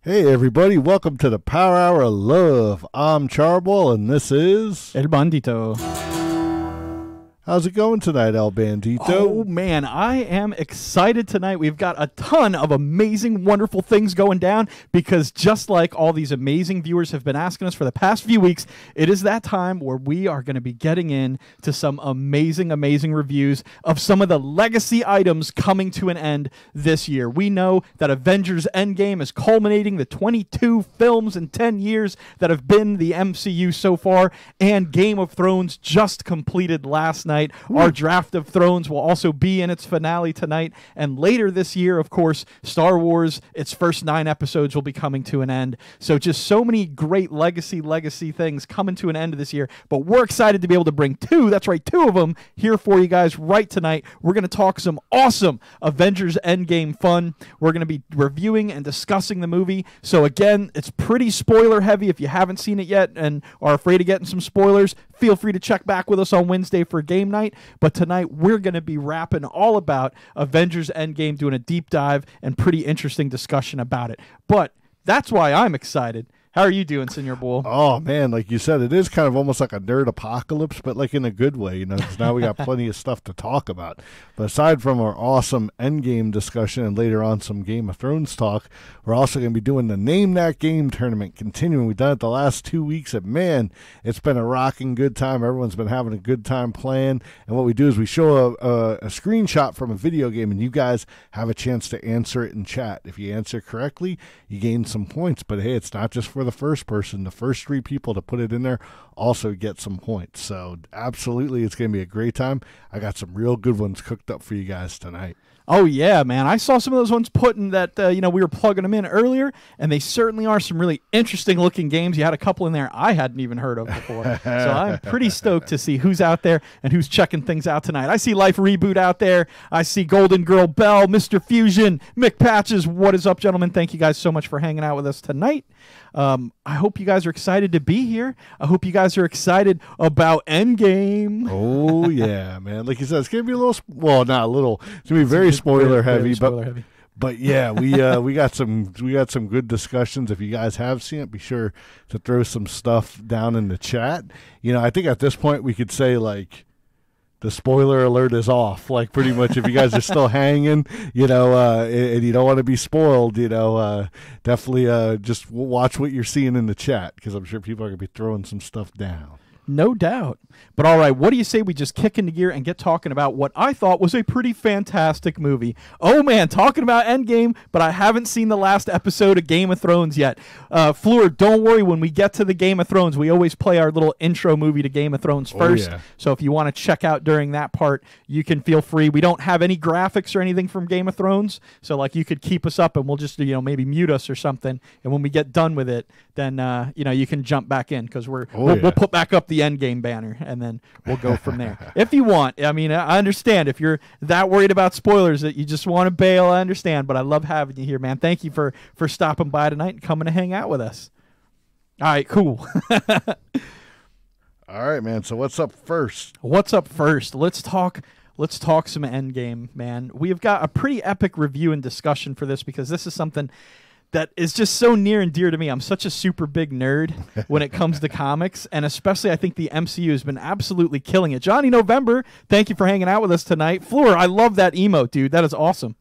Hey everybody, welcome to the Power Hour of Love. I'm Charboil and this is... El Bandito. How's it going tonight, El Bandito? Oh man, I am excited tonight. We've got a ton of amazing, wonderful things going down because just like all these amazing viewers have been asking us for the past few weeks, it is that time where we are going to be getting in to some amazing, amazing reviews of some of the legacy items coming to an end this year. We know that Avengers Endgame is culminating the 22 films in 10 years that have been the MCU so far, and Game of Thrones just completed last night. Our Draft of Thrones will also be in its finale tonight. And later this year, of course, Star Wars, its first 9 episodes will be coming to an end. So just so many great legacy things coming to an end this year. But we're excited to be able to bring two of them here for you guys right tonight. We're going to talk some awesome Avengers Endgame fun. We're going to be reviewing and discussing the movie. So again, it's pretty spoiler heavy. If you haven't seen it yet and are afraid of getting some spoilers, feel free to check back with us on Wednesday for game night. But tonight, we're going to be rapping all about Avengers Endgame, doing a deep dive and pretty interesting discussion about it. But that's why I'm excited. How are you doing, Senor Bull? Oh, man, like you said, it is kind of almost like a nerd apocalypse, but like in a good way, you know, because now we got plenty of stuff to talk about. But aside from our awesome Endgame discussion and later on some Game of Thrones talk, we're also going to be doing the Name That Game tournament continuing. We've done it the last 2 weeks, and man, it's been a rocking good time. Everyone's been having a good time playing. And what we do is we show a screenshot from a video game, and you guys have a chance to answer it in chat. If you answer correctly, you gain some points. But hey, it's not just for the first person. The first 3 people to put it in there also get some points. So absolutely, it's going to be a great time. I got some real good ones cooked up for you guys tonight. Oh, yeah, man. I saw some of those ones putting that, we were plugging them in earlier, and they certainly are some really interesting-looking games. You had a couple in there I hadn't even heard of before. So I'm pretty stoked to see who's out there and who's checking things out tonight. I see Life Reboot out there. I see Golden Girl Bell, Mr. Fusion, Mick Patches. What is up, gentlemen? Thank you guys so much for hanging out with us tonight. I hope you guys are excited to be here. I hope you guys are excited about Endgame. Oh, yeah, man. Like you said, it's going to be a little, well, not a little. It's going to be very spoiler heavy. But yeah, we got some good discussions. If you guys have seen it, be sure to throw some stuff down in the chat. You know, I think at this point we could say, like, the spoiler alert is off. Like, pretty much, if you guys are still hanging, you know, and you don't want to be spoiled, you know, definitely just watch what you're seeing in the chat, because I'm sure people are going to be throwing some stuff down. No doubt. But all right, what do you say we just kick into gear and get talking about what I thought was a pretty fantastic movie? Oh, man, talking about Endgame, but I haven't seen the last episode of Game of Thrones yet. Fleur, don't worry, when we get to the Game of Thrones, we always play our little intro movie to Game of Thrones first. Yeah. So if you want to check out during that part, you can feel free. We don't have any graphics or anything from Game of Thrones, so like you could keep us up and we'll just, maybe mute us or something. And when we get done with it, then, you can jump back in, because we'll put back up the Endgame banner, and then we'll go from there. If you want. I mean, I understand if you're that worried about spoilers that you just want to bail. I understand, but I love having you here, man. Thank you for stopping by tonight and coming to hang out with us. All right, cool. All right, man. So what's up first? Let's talk some Endgame, man. We've got a pretty epic review and discussion for this, because this is something that is just so near and dear to me. I'm such a super big nerd when it comes to comics, and especially I think the MCU has been absolutely killing it. Johnny November, thank you for hanging out with us tonight. Fleur, I love that emote, dude. That is awesome.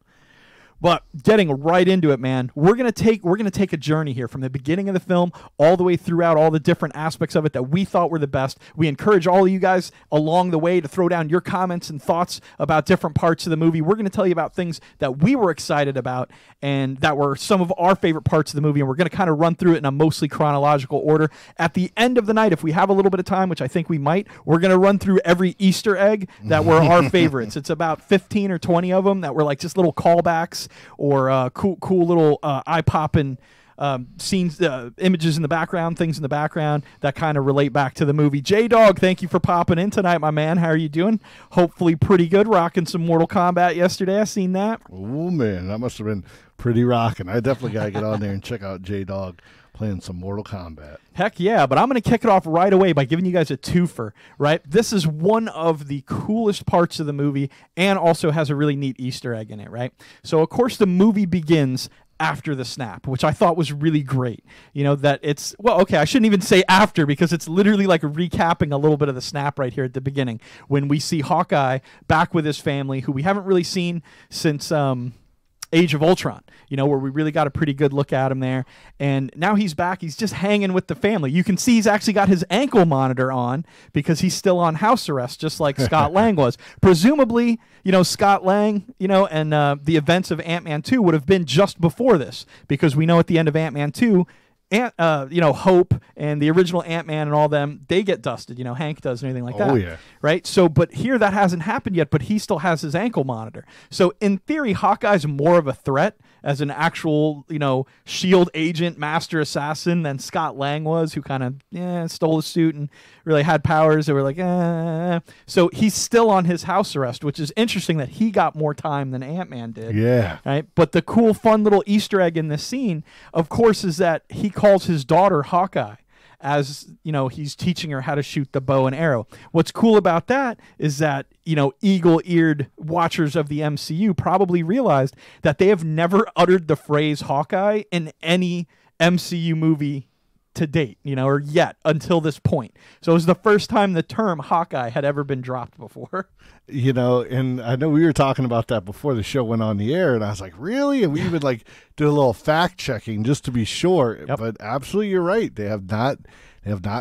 But getting right into it, man, we're gonna take a journey here from the beginning of the film all the way throughout all the different aspects of it that we thought were the best. We encourage all of you guys along the way to throw down your comments and thoughts about different parts of the movie. We're gonna tell you about things that we were excited about and that were some of our favorite parts of the movie, and we're gonna kind of run through it in a mostly chronological order. At the end of the night, if we have a little bit of time, which I think we might, we're gonna run through every Easter egg that were our favorites. It's about 15 or 20 of them that were like just little callbacks or cool little eye-popping scenes, images in the background, things in the background that kind of relate back to the movie. J-Dog, thank you for popping in tonight, my man. How are you doing? Hopefully pretty good. Rocking some Mortal Kombat yesterday. I seen that. Oh, man, that must have been pretty rocking. I definitely got to get on there and check out J-Dog playing some Mortal Kombat. Heck yeah, but I'm going to kick it off right away by giving you guys a twofer, right? This is one of the coolest parts of the movie and also has a really neat Easter egg in it, right? So, of course, the movie begins after the snap, which I thought was really great. You know, that it's, well, okay, I shouldn't even say after, because it's literally like recapping a little bit of the snap right here at the beginning when we see Hawkeye back with his family, who we haven't really seen since Age of Ultron, you know, where we really got a pretty good look at him there. And now he's back. He's just hanging with the family. You can see he's actually got his ankle monitor on because he's still on house arrest, just like Scott Lang was. Presumably, you know, Scott Lang, you know, and the events of Ant-Man 2 would have been just before this, because we know at the end of Ant-Man 2, you know, Hope and the original Ant-Man and all them, they get dusted. You know, Hank does and anything like that. Oh, yeah. Right? So, but here that hasn't happened yet, but he still has his ankle monitor. So, in theory, Hawkeye's more of a threat as an actual, you know, S.H.I.E.L.D. agent, master assassin than Scott Lang was, who kind of stole his suit and really had powers that were like, So, he's still on his house arrest, which is interesting that he got more time than Ant-Man did. Yeah. Right? But the cool, fun little Easter egg in this scene, of course, is that he calls his daughter Hawkeye, as, you know, he's teaching her how to shoot the bow and arrow. What's cool about that is that, you know, eagle-eared watchers of the MCU probably realized that they have never uttered the phrase Hawkeye in any MCU movie to date, you know, or yet until this point. So it was the first time the term Hawkeye had ever been dropped before. You know, and I know we were talking about that before the show went on the air, and I was like, really? And we even like did a little fact checking just to be sure. Yep. But absolutely, you're right. They have not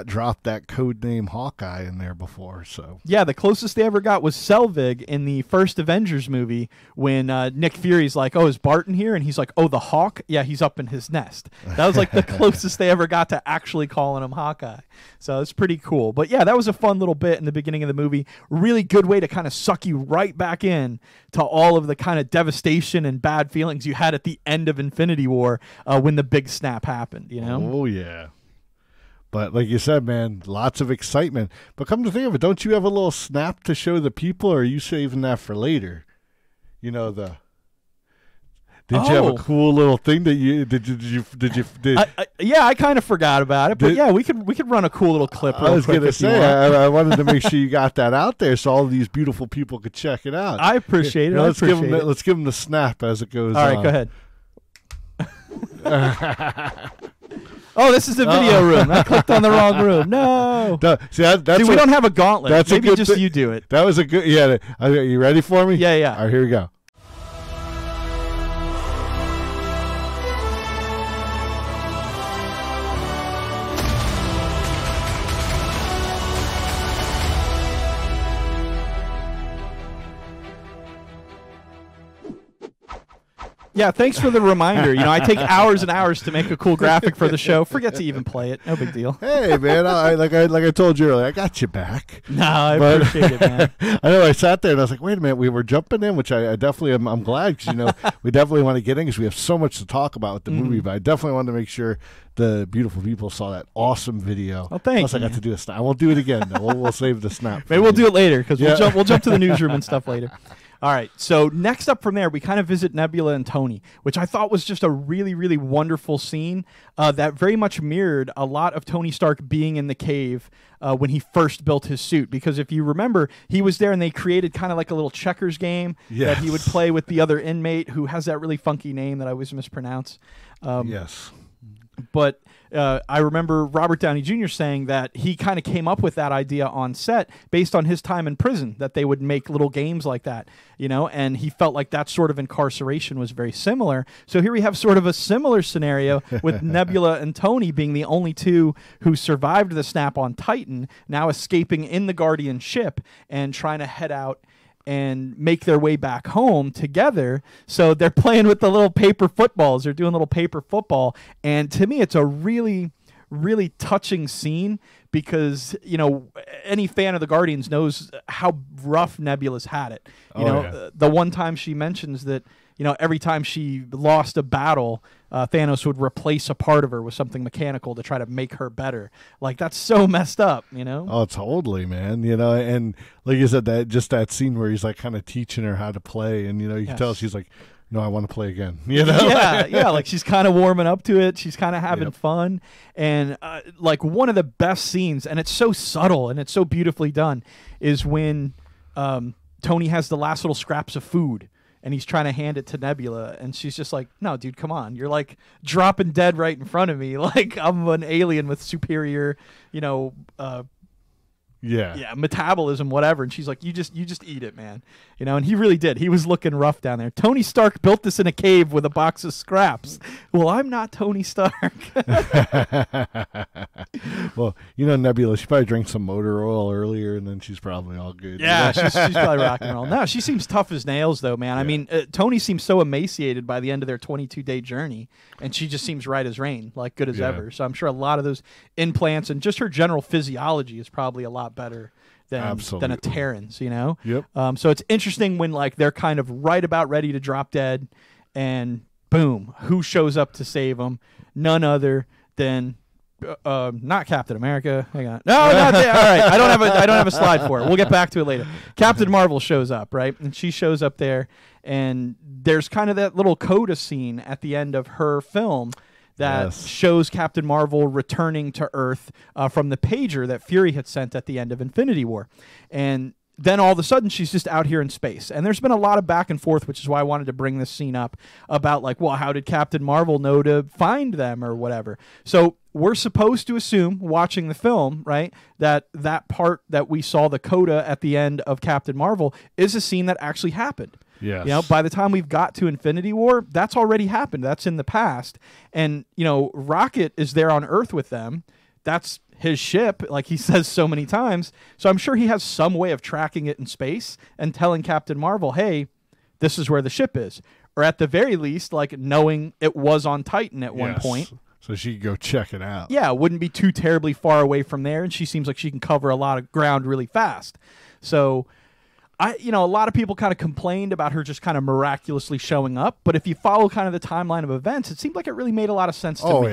dropped that code name Hawkeye in there before. So yeah, the closest they ever got was Selvig in the first Avengers movie when Nick Fury's like, "Oh, is Barton here?" And he's like, "Oh, the Hawk? Yeah, he's up in his nest." That was like the closest they ever got to actually calling him Hawkeye. So it's pretty cool. But yeah, that was a fun little bit in the beginning of the movie. Really good way to kind of suck you right back in to all of the kind of devastation and bad feelings you had at the end of Infinity War when the big snap happened, you know? Oh, yeah. But like you said, man, lots of excitement. But come to think of it, don't you have a little snap to show the people, or are you saving that for later? You know, Did you have a cool little thing that you did? Yeah, I kind of forgot about it, but yeah, we could run a cool little clip. I was going to say, I wanted to make sure you got that out there so all of these beautiful people could check it out. I appreciate it. Let's give them the snap as it goes. All right, go ahead. Oh, this is the video room. I clicked on the wrong room. No. See, that's we don't have a gauntlet. That's Maybe just you do it. That was a good. Yeah. Are you ready for me? Yeah. All right, here we go. Yeah, thanks for the reminder. You know, I take hours and hours to make a cool graphic for the show. Forget to even play it. No big deal. Hey, man, like I told you earlier, I got you back. No, I appreciate it, man. I know I sat there and I was like, wait a minute, we were jumping in, which I definitely I'm glad, because, you know, we definitely want to get in because we have so much to talk about with the movie, but I definitely wanted to make sure the beautiful people saw that awesome video. Oh, thanks. Plus, I got to do a snap. I won't do it again, though. We'll save the snap. Maybe we'll do it later, because we'll jump to the newsroom and stuff later. All right, so next up from there, we kind of visit Nebula and Tony, which I thought was just a really, really wonderful scene that very much mirrored a lot of Tony Stark being in the cave when he first built his suit. Because if you remember, he was there and they created kind of like a little checkers game that he would play with the other inmate who has that really funky name that I always mispronounce. Yes. But I remember Robert Downey Jr. saying that he kind of came up with that idea on set based on his time in prison, that they would make little games like that, you know, and he felt like that sort of incarceration was very similar. So here we have sort of a similar scenario with Nebula and Tony being the only two who survived the snap on Titan, now escaping in the Guardian ship and trying to head out and make their way back home together. So they're playing with the little paper footballs. They're doing little paper football. And to me, it's a really, really touching scene because, you know, any fan of the Guardians knows how rough Nebula's had it. You know, the one time she mentions that, you know, every time she lost a battle, Thanos would replace a part of her with something mechanical to try to make her better. Like, that's so messed up, you know? Oh, totally, man. You know, and like you said, that scene where he's like kind of teaching her how to play, and, you know, you can tell she's like, no, I want to play again. You know? Yeah, like she's kind of warming up to it. She's kind of having fun. And like one of the best scenes, and it's so subtle and it's so beautifully done, is when Tony has the last little scraps of food and he's trying to hand it to Nebula, and she's just like, no, dude, come on. You're like dropping dead right in front of me. Like I'm an alien with superior, metabolism, whatever. And she's like, you just eat it, man. And he really did. He was looking rough down there. Tony Stark built this in a cave with a box of scraps. Well, I'm not Tony Stark. Well, Nebula, she probably drank some motor oil earlier, and then she's probably all good. Yeah, she's probably rock and roll. No, she seems tough as nails, though, man. Yeah. I mean, Tony seems so emaciated by the end of their 22-day journey, and she just seems right as rain, like good as ever. So I'm sure a lot of those implants and just her general physiology is probably a lot better than a Terran's, Yep. So it's interesting when like they're kind of right about ready to drop dead, and boom, who shows up to save them? None other than not Captain America. Hang on, no, not there. All right, I don't have a slide for it. We'll get back to it later. Captain Marvel shows up, right, and she shows up there, and there's kind of that little coda scene at the end of her film that shows Captain Marvel returning to Earth from the pager that Fury had sent at the end of Infinity War. And then all of a sudden, she's just out here in space. And there's been a lot of back and forth, which is why I wanted to bring this scene up about, like, well, how did Captain Marvel know to find them or whatever? So we're supposed to assume, watching the film, right, that part that we saw the coda at the end of Captain Marvel is a scene that actually happened. Yes. By the time we've got to Infinity War, that's already happened. That's in the past. And, Rocket is there on Earth with them. That's his ship, like he says so many times. So I'm sure he has some way of tracking it in space and telling Captain Marvel, hey, this is where the ship is. Or at the very least, like knowing it was on Titan at one point. So she could go check it out. Yeah, it wouldn't be too terribly far away from there. And she seems like she can cover a lot of ground really fast. So a lot of people kind of complained about her just kind of miraculously showing up, but if you follow kind of the timeline of events, it seemed like it really made a lot of sense to me. Oh,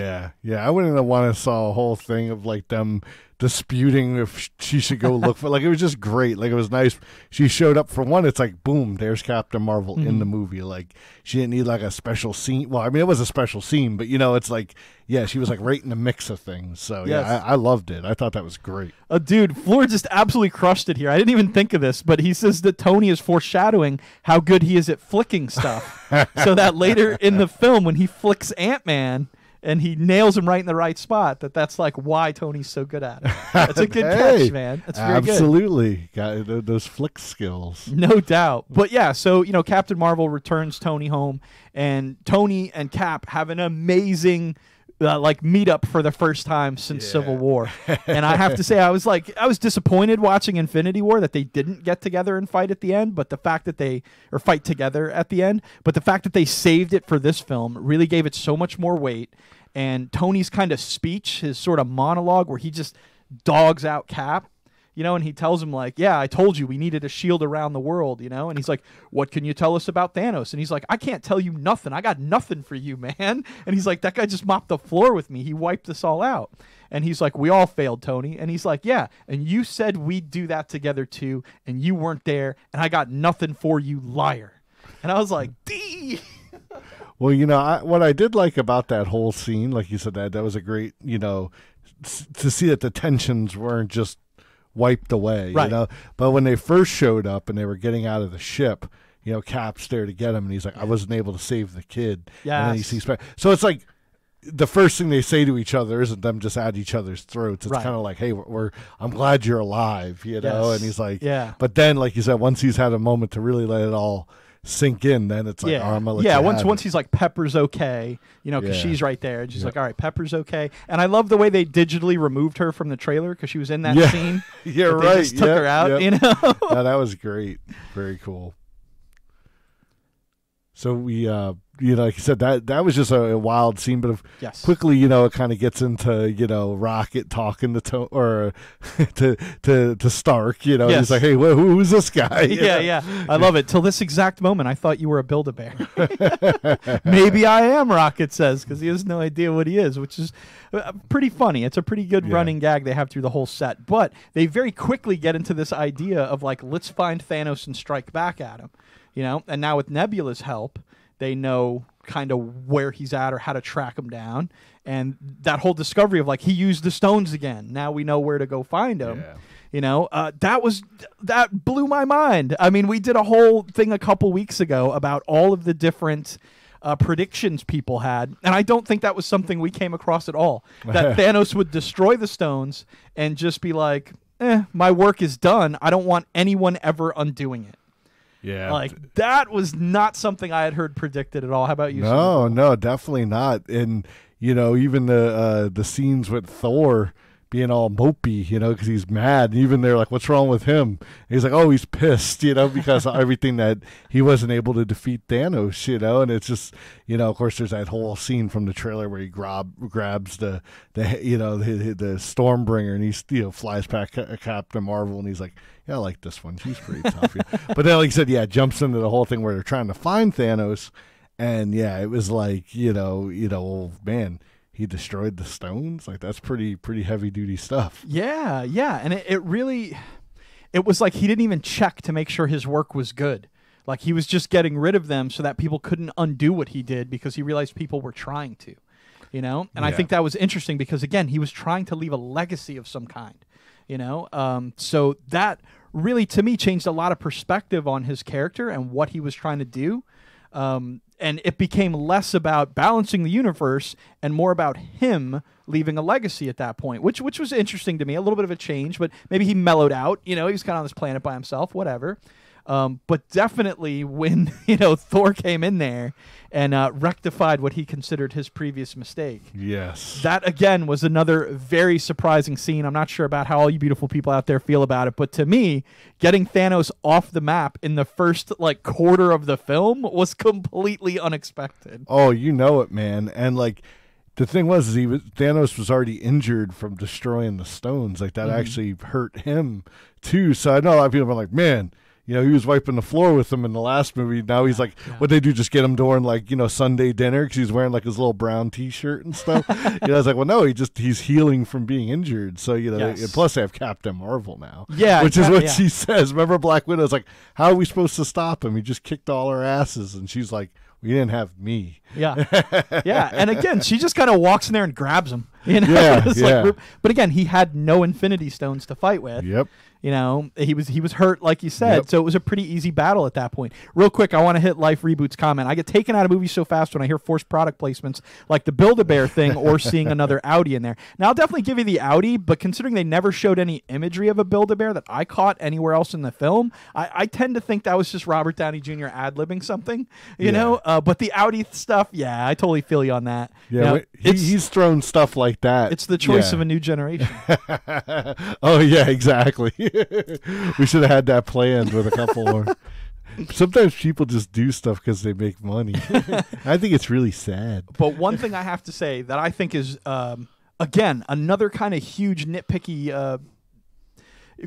yeah. I wouldn't have wanted to saw a whole thing of like them disputing if she should go look for, like, it was just great. Like, it was nice. She showed up for one. It's like, boom, there's Captain Marvel in the movie. Like, she didn't need like a special scene. Well, I mean, it was a special scene, but it's like, yeah, she was like right in the mix of things. So yeah, I loved it. I thought that was great. Dude, Floor just absolutely crushed it here. I didn't even think of this, but he says that Tony is foreshadowing how good he is at flicking stuff. So that later in the film, when he flicks Ant-Man, and he nails him right in the right spot, that's like why Tony's so good at it. That's a good catch, man. That's very absolutely good. Got those flick skills. No doubt. But yeah, so, Captain Marvel returns Tony home, and Tony and Cap have an amazing meetup for the first time since Civil War. And I have to say, I was disappointed watching Infinity War that they didn't get together and fight at the end, but the fact that fight together at the end, but the fact that they saved it for this film really gave it so much more weight. And Tony's kind of speech, his sort of monologue where he just dogs out Cap, and he tells him like, yeah, I told you we needed a shield around the world, and he's like, what can you tell us about Thanos? And he's like, I can't tell you nothing. I got nothing for you, man. And he's like, that guy just mopped the floor with me. He wiped us all out. And he's like, we all failed, Tony. And he's like, yeah, and you said we'd do that together too, and you weren't there, and I got nothing for you, liar. And I was like, D. Well, what I did like about that whole scene, like you said, that was a great, to see that the tensions weren't just wiped away, right. But when they first showed up and they were getting out of the ship, Cap's there to get him, and he's like, I wasn't able to save the kid. Yeah. And then he sees, so it's like the first thing they say to each other isn't them just at each other's throats. It's kind of like, hey, I'm glad you're alive, Yes. And he's like, yeah. But then, like you said, once he's had a moment to really let it all sink in, then it's like, I'm gonna let you once he's like, Pepper's okay, because she's right there, and she's like, all right, Pepper's okay. And I love the way they digitally removed her from the trailer because she was in that scene. Yeah, right. They just took her out, Yeah, that was great. Very cool. So we, like you said, that was just a wild scene, but quickly, it kind of gets into, Rocket talking to to Stark, he's like, hey, who's this guy? Yeah. I love it. Till this exact moment, I thought you were a Build-A-Bear. Maybe I am, Rocket says, because he has no idea what he is, which is pretty funny. It's a pretty good running gag they have through the whole set. But they very quickly get into this idea of like, let's find Thanos and strike back at him. And now with Nebula's help, they know kind of where he's at or how to track him down. And that whole discovery of like, he used the stones again. Now we know where to go find him. That blew my mind. I mean, we did a whole thing a couple weeks ago about all of the different predictions people had, and I don't think that was something we came across at all. That Thanos would destroy the stones and just be like, my work is done. I don't want anyone ever undoing it. Yeah. Like, that was not something I had heard predicted at all. How about you? No, definitely not. And, even the scenes with Thor being all mopey, because he's mad. And even they're like, what's wrong with him? And he's like, oh, he's pissed, because of everything that he wasn't able to defeat Thanos, and it's just, of course, there's that whole scene from the trailer where he grabs the Stormbringer and he flies past Captain Marvel and he's like, yeah, I like this one. She's pretty tough. But then, like you said, jumps into the whole thing where they're trying to find Thanos. And, it was like, man, he destroyed the stones. Like, that's pretty heavy duty stuff. Yeah. And it really, it was like he didn't even check to make sure his work was good. Like, he was just getting rid of them so that people couldn't undo what he did because he realized people were trying to, And I think that was interesting because, again, he was trying to leave a legacy of some kind, So that really, to me, changed a lot of perspective on his character and what he was trying to do. And it became less about balancing the universe and more about him leaving a legacy at that point, which was interesting to me. A little bit of a change, but maybe he mellowed out. He was kind of on this planet by himself, whatever. But definitely when, Thor came in there and rectified what he considered his previous mistake. Yes. That, again, was another very surprising scene. I'm not sure about how all you beautiful people out there feel about it, but to me, getting Thanos off the map in the first, quarter of the film was completely unexpected. Oh, you know it, man. And, the thing was, Thanos was already injured from destroying the stones. Like, that actually hurt him, too. So I know a lot of people are like, man, he was wiping the floor with him in the last movie. Now he's like, what'd they do? Just get him during Sunday dinner because he's wearing his little brown T-shirt and stuff. I was like, well, no, he's healing from being injured. So and plus they have Captain Marvel now. Yeah, which is what she says. Remember, Black Widow's like, how are we supposed to stop him? He just kicked all our asses, and she's like, we didn't have me. Yeah, and again, she just kind of walks in there and grabs him. But again, he had no Infinity Stones to fight with. Yep. He was hurt, like you said, so it was a pretty easy battle at that point. Real quick, I want to hit Life Reboot's comment. I get taken out of movies so fast when I hear forced product placements like the Build-A-Bear thing or seeing another Audi in there. Now, I'll definitely give you the Audi, but considering they never showed any imagery of a Build-A-Bear that I caught anywhere else in the film, I tend to think that was just Robert Downey Jr. ad-libbing something, but the Audi stuff, I totally feel you on that. Yeah, he's thrown stuff like that. It's the choice of a new generation. Oh, yeah, exactly. We should have had that planned with a couple more. Sometimes people just do stuff because they make money. I think it's really sad. But one thing I have to say that I think is, again, another kind of huge nitpicky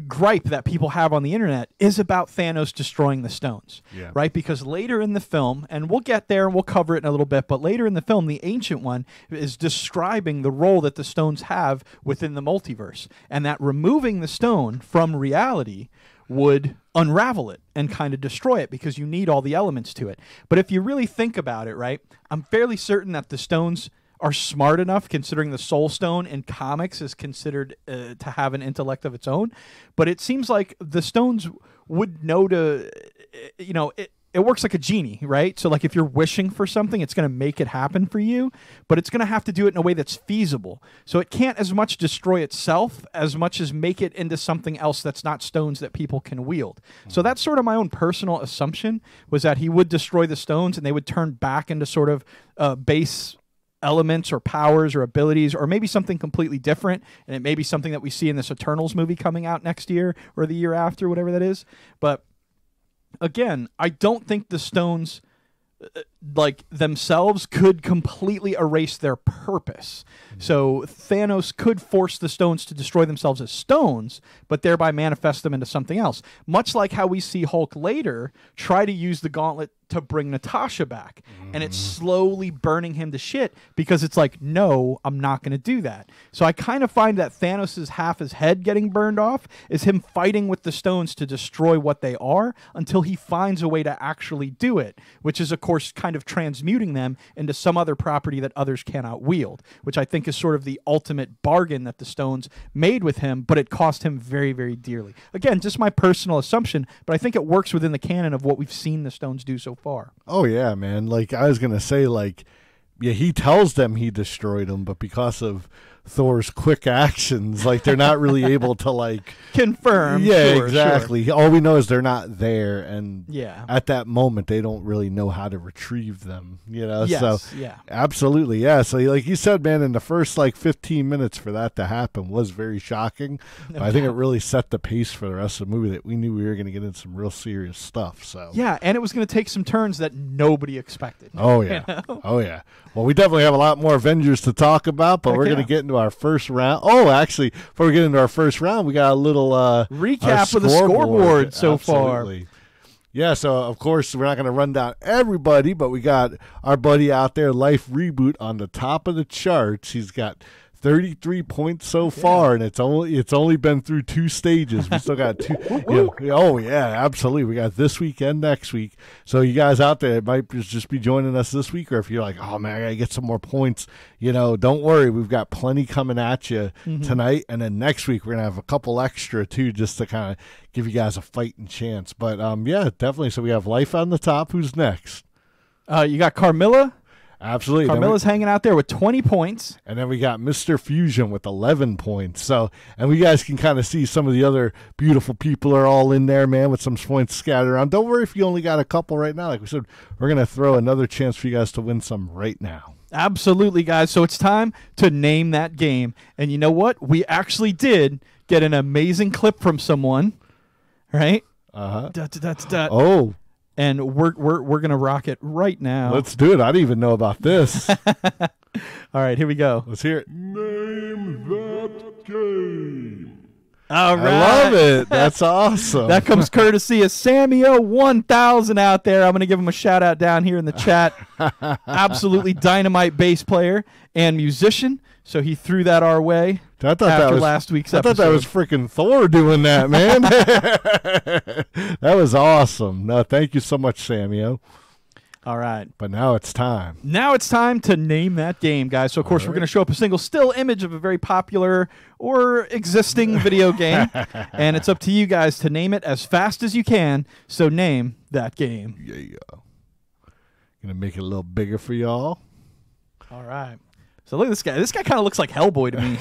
gripe that people have on the internet is about Thanos destroying the stones, right? Because later in the film, and we'll get there and we'll cover it in a little bit, but later in the film, the Ancient One is describing the role that the stones have within the multiverse, and that removing the stone from reality would unravel it and kind of destroy it because you need all the elements to it. But if you really think about it, right, I'm fairly certain that the stones are smart enough, considering the Soul Stone in comics is considered to have an intellect of its own. But it seems like the stones would know to, it works like a genie, right? So if you're wishing for something, it's going to make it happen for you, but it's going to have to do it in a way that's feasible. So it can't as much destroy itself as much as make it into something else that's not stones that people can wield. So that's sort of my own personal assumption, was that he would destroy the stones and they would turn back into sort of base elements or powers or abilities, or maybe something completely different, and it may be something that we see in this Eternals movie coming out next year or the year after, whatever that is. But again, I don't think the stones themselves could completely erase their purpose. So Thanos could force the stones to destroy themselves as stones, but thereby manifest them into something else. Much like how we see Hulk later try to use the gauntlet to bring Natasha back, and it's slowly burning him to shit because it's like, no, I'm not going to do that. So I kind of find that Thanos' half his head getting burned off is him fighting with the stones to destroy what they are until he finds a way to actually do it, which is, of course, kind kind of transmuting them into some other property that others cannot wield, which I think is sort of the ultimate bargain that the stones made with him, but it cost him very, very dearly. Again, just my personal assumption, but I think it works within the canon of what we've seen the stones do so far. Oh, yeah, man. Like, I was going to say, like, yeah, he tells them he destroyed them, but because of Thor's quick actions, like, they're not really able to, like, confirm. Yeah, sure, exactly. Sure. All we know is they're not there, and yeah, at that moment they don't really know how to retrieve them, you know. Yes, so yeah, absolutely, yeah. So like you said, man, in the first like 15 minutes for that to happen was very shocking. But I think it really set the pace for the rest of the movie, that we knew we were going to get into some real serious stuff. So yeah, and it was going to take some turns that nobody expected. Oh yeah, you know? Oh yeah. Well, we definitely have a lot more Avengers to talk about, but we're going to get into our first round. Oh, actually, before we get into our first round, we got a little recap of the scoreboard so far. Yeah, so of course we're not going to run down everybody, but we got our buddy out there, Life Reboot, on the top of the charts. He's got 33 points so far, and it's only been through 2 stages. We still got 2. Oh yeah, absolutely. We got this week and next week. So you guys out there might just be joining us this week, or if you're like, oh man, I gotta get some more points, don't worry, we've got plenty coming at you tonight, and then next week we're gonna have a couple extra too, just to kind of give you guys a fighting chance. But yeah, definitely. So we have Life on the top. Who's next? You got Carmilla. Absolutely. Carmilla's hanging out there with 20 points. And then we got Mr. Fusion with 11 points. So, and we guys can kind of see some of the other beautiful people are all in there, man, with some points scattered around. Don't worry if you only got a couple right now. Like we said, we're going to throw another chance for you guys to win some right now. Absolutely, guys. So it's time to name that game. And you know what? We actually did get an amazing clip from someone, right? Oh. And we're gonna rock it right now. Let's do it. I didn't even know about this. All right, here we go. Let's hear it. Name that game. All right, I love it. That's awesome. That comes courtesy of Samio1000 out there. I'm gonna give him a shout out down here in the chat. Absolutely dynamite bass player and musician. So he threw that our way. I thought after that was, last week's I episode. thought that was freaking Thor doing that, man. That was awesome. No, thank you so much, Samio. All right. But now it's time. Now it's time to name that game, guys. So, of course, we're going to show up a single still image of a very popular or existing video game. And it's up to you guys to name it as fast as you can. So name that game. Yeah. Going to make it a little bigger for y'all. All right. So look at this guy. This guy kind of looks like Hellboy to me.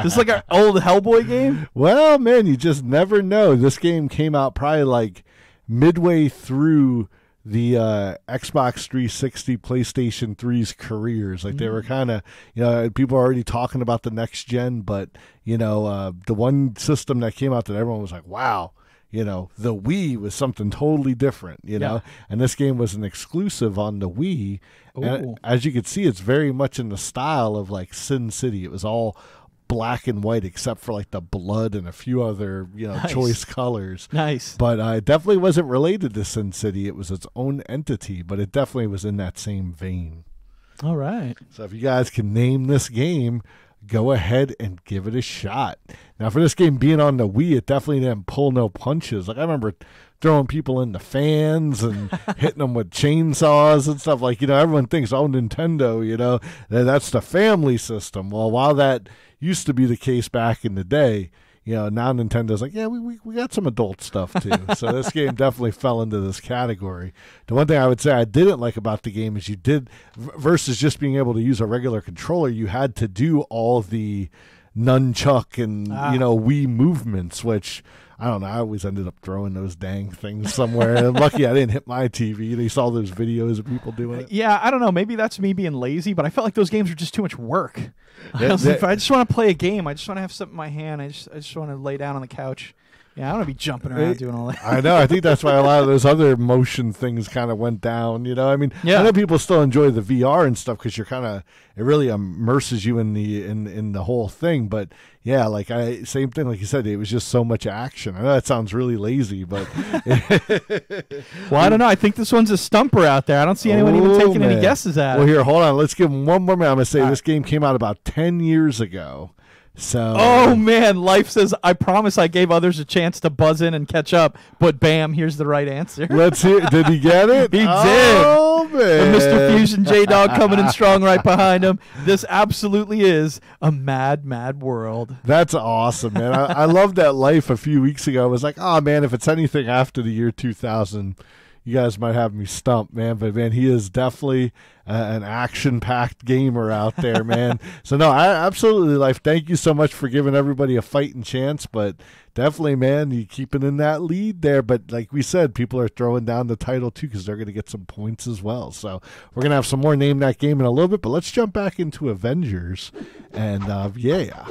This is like our old Hellboy game. Well, man, you just never know. This game came out probably like midway through the Xbox 360, PlayStation 3's careers. Like they were kind of, people are already talking about the next gen, but, the one system that came out that everyone was like, wow. The Wii was something totally different, and this game was an exclusive on the Wii. And as you can see, it's very much in the style of like Sin City. It was all black and white except for like the blood and a few other, choice colors. Nice. But it definitely wasn't related to Sin City. It was its own entity, but it definitely was in that same vein. All right. So if you guys can name this game, go ahead and give it a shot. Now, for this game being on the Wii, it definitely didn't pull no punches. Like, I remember throwing people into fans and hitting them with chainsaws and stuff. Like, everyone thinks, oh, Nintendo, that's the family system. Well, while that used to be the case back in the day, now Nintendo's like, yeah, we got some adult stuff too. So this game definitely fell into this category. The one thing I would say I didn't like about the game is you did, versus just being able to use a regular controller, you had to do all the nunchuck and, Wii movements, which, I don't know, I always ended up throwing those dang things somewhere. I'm lucky I didn't hit my TV. They saw those videos of people doing it. Yeah, I don't know. Maybe that's me being lazy, but I felt like those games were just too much work. I just want to play a game. I just want to have something in my hand. I just want to lay down on the couch. Yeah, I don't want to be jumping around doing all that. I know. I think that's why a lot of those other motion things kind of went down. I mean, yeah. I know people still enjoy the VR and stuff because it really immerses you in the whole thing. But yeah, like same thing, like you said, it was just so much action. I know that sounds really lazy, but well, I don't know. I think this one's a stumper out there. I don't see anyone even taking any guesses at it. Well, here, hold on. Let's give them one more minute. I'm gonna say this game came out about 10 years ago. So, Oh man, Life says, I promise I gave others a chance to buzz in and catch up, but bam, here's the right answer. let's hear. Did he get it? He did. Oh man, And Mr. Fusion J-Dog coming in strong right behind him. This absolutely is a mad, mad world. That's awesome, man. I love that. Life a few weeks ago was like, oh man, if it's anything after the year 2000, you guys might have me stumped, man. But man, he is definitely an action-packed gamer out there, man. So no, I absolutely, Life. Thank you so much for giving everybody a fighting chance. But definitely, man, you keeping in that lead there. But like we said, people are throwing down the title too because they're going to get some points as well. So we're going to have some more Name That Game in a little bit. But let's jump back into Avengers, and yeah,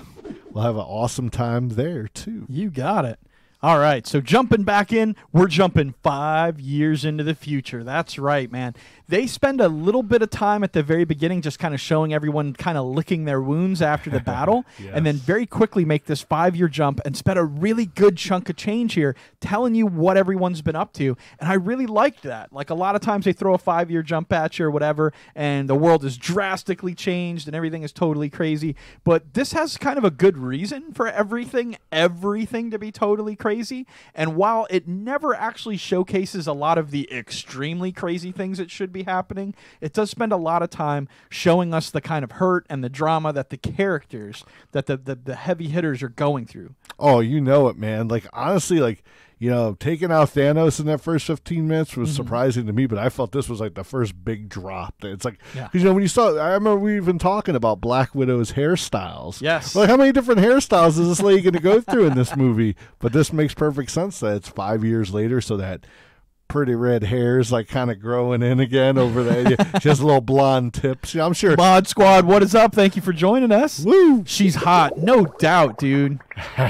we'll have an awesome time there too. You got it. All right, so jumping back in, we're jumping 5 years into the future. That's right, man. They spend a little bit of time at the very beginning just kind of showing everyone kind of licking their wounds after the battle, Yes. and then very quickly make this 5-year jump and spend a really good chunk of change here telling you what everyone's been up to, and I really liked that. Like a lot of times they throw a 5-year jump at you or whatever, and the world is drastically changed and everything is totally crazy, but this has kind of a good reason for everything to be totally crazy, and while it never actually showcases a lot of the extremely crazy things that should be happening, it does spend a lot of time showing us the kind of hurt and the drama that the characters, that the heavy hitters are going through. Oh, you know it, man. Like, honestly, like, you know, taking out Thanos in that first 15 minutes was surprising to me, but I felt this was like the first big drop. It's like, because, you know, when you saw, I remember we've been talking about Black Widow's hairstyles. Yes. Like, how many different hairstyles is this lady going to go through in this movie? But this makes perfect sense that it's 5 years later, so that pretty red hair's like kind of growing in again over there. She has little blonde tips. I'm sure. Mod Squad, what is up? Thank you for joining us. Woo! She's hot, no doubt, dude.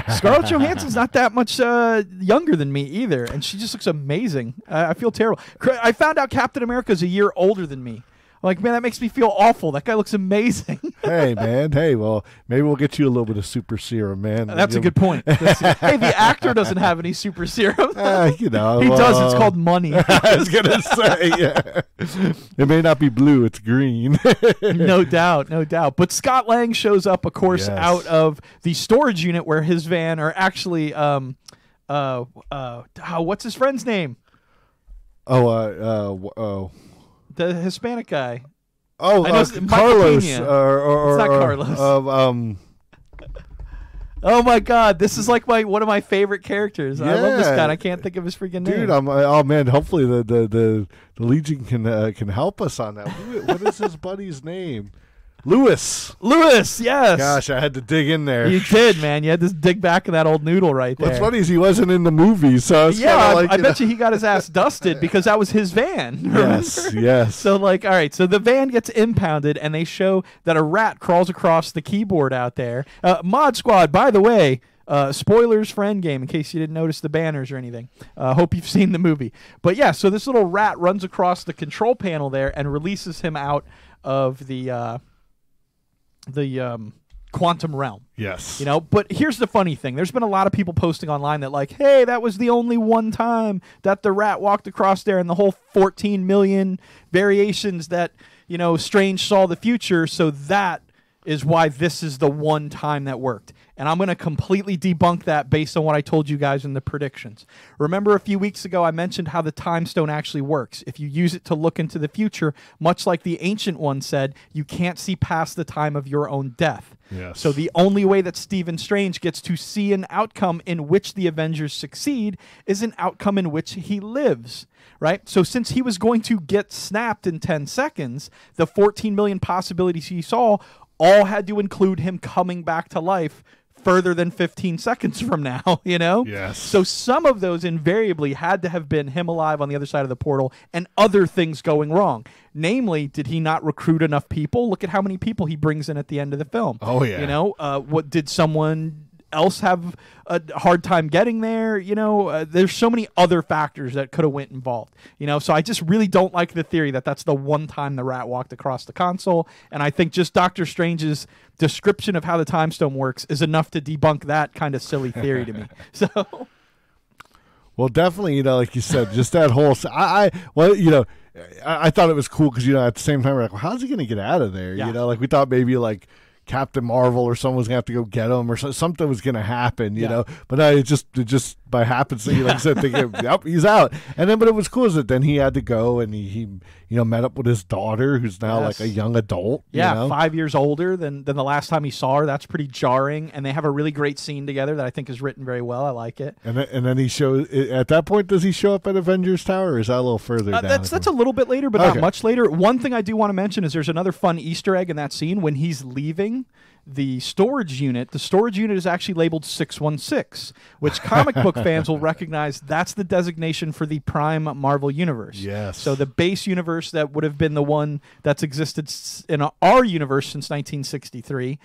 Scarlett Johansson's not that much younger than me either, and she just looks amazing. I feel terrible. I found out Captain America's a year older than me. Like, man, that makes me feel awful. That guy looks amazing. Hey, man. Hey, well, maybe we'll get you a little bit of super serum, man. That's a good point. Hey, the actor doesn't have any super serum. You know. He does. It's called money. I was going to say, yeah. It may not be blue. It's green. No doubt. No doubt. But Scott Lang shows up, of course, Yes. out of the storage unit where his van, or actually, what's his friend's name? The Hispanic guy. Oh, I know it's Michael Carlos. Pena. Or, It's not Carlos. Oh my God! This is like one of my favorite characters. I love this guy. And I can't think of his freaking name. Dude, oh man! Hopefully the Legion can help us on that. What is his buddy's name? Lewis. Lewis, yes. Gosh, I had to dig in there. You did, man. You had to dig back in that old noodle right there. What's funny is he wasn't in the movie, so it's yeah, like, I bet you he got his ass dusted because that was his van. Yes, yes. So, like, all right, so the van gets impounded, and they show that a rat crawls across the keyboard out there. Mod Squad, by the way, spoilers for Endgame, in case you didn't notice the banners or anything. Hope you've seen the movie. But yeah, so this little rat runs across the control panel there and releases him out of the quantum realm. Yes. You know, but here's the funny thing. There's been a lot of people posting online that like, hey, that was the only one time that the rat walked across there in the whole 14 million variations that, you know, Strange saw the future, so that is why this is the one time that worked. And I'm going to completely debunk that based on what I told you guys in the predictions. Remember a few weeks ago I mentioned how the time stone actually works. If you use it to look into the future, much like the ancient one said, you can't see past the time of your own death. Yes. So the only way that Stephen Strange gets to see an outcome in which the Avengers succeed is an outcome in which he lives. Right? So since he was going to get snapped in 10 seconds, the 14 million possibilities he saw all had to include him coming back to life further than 15 seconds from now, you know? Yes. So some of those invariably had to have been him alive on the other side of the portal and other things going wrong. Namely, did he not recruit enough people? Look at how many people he brings in at the end of the film. Oh, yeah. You know, what did someone else have a hard time getting there? You know, there's so many other factors that could have went involved, you know? So I just really don't like the theory that that's the one time the rat walked across the console. And I think just Doctor Strange's description of how the time stone works is enough to debunk that kind of silly theory to me. So, well, definitely, you know, like you said, just that whole, I thought it was cool because, you know, at the same time, we're like, well, how's he going to get out of there? Yeah. You know, like we thought maybe like Captain Marvel or someone was gonna have to go get him, or something was gonna happen, you know. But it just by happenstance, like I said, thinking, yep, he's out. And then, but it was cool is that then he had to go, and he met up with his daughter, who's now like a young adult. Yeah, you know? 5 years older than the last time he saw her. That's pretty jarring. And they have a really great scene together that I think is written very well. I like it. And then he shows at that point. Does he show up at Avengers Tower, or is that a little further down? That's a little bit later, but not much later. One thing I do want to mention is there's another fun Easter egg in that scene when he's leaving the storage unit. The storage unit is actually labeled 616, which comic book fans will recognize. That's the designation for the Prime Marvel Universe. Yes. So the base universe that would have been the one that's existed in our universe since 1963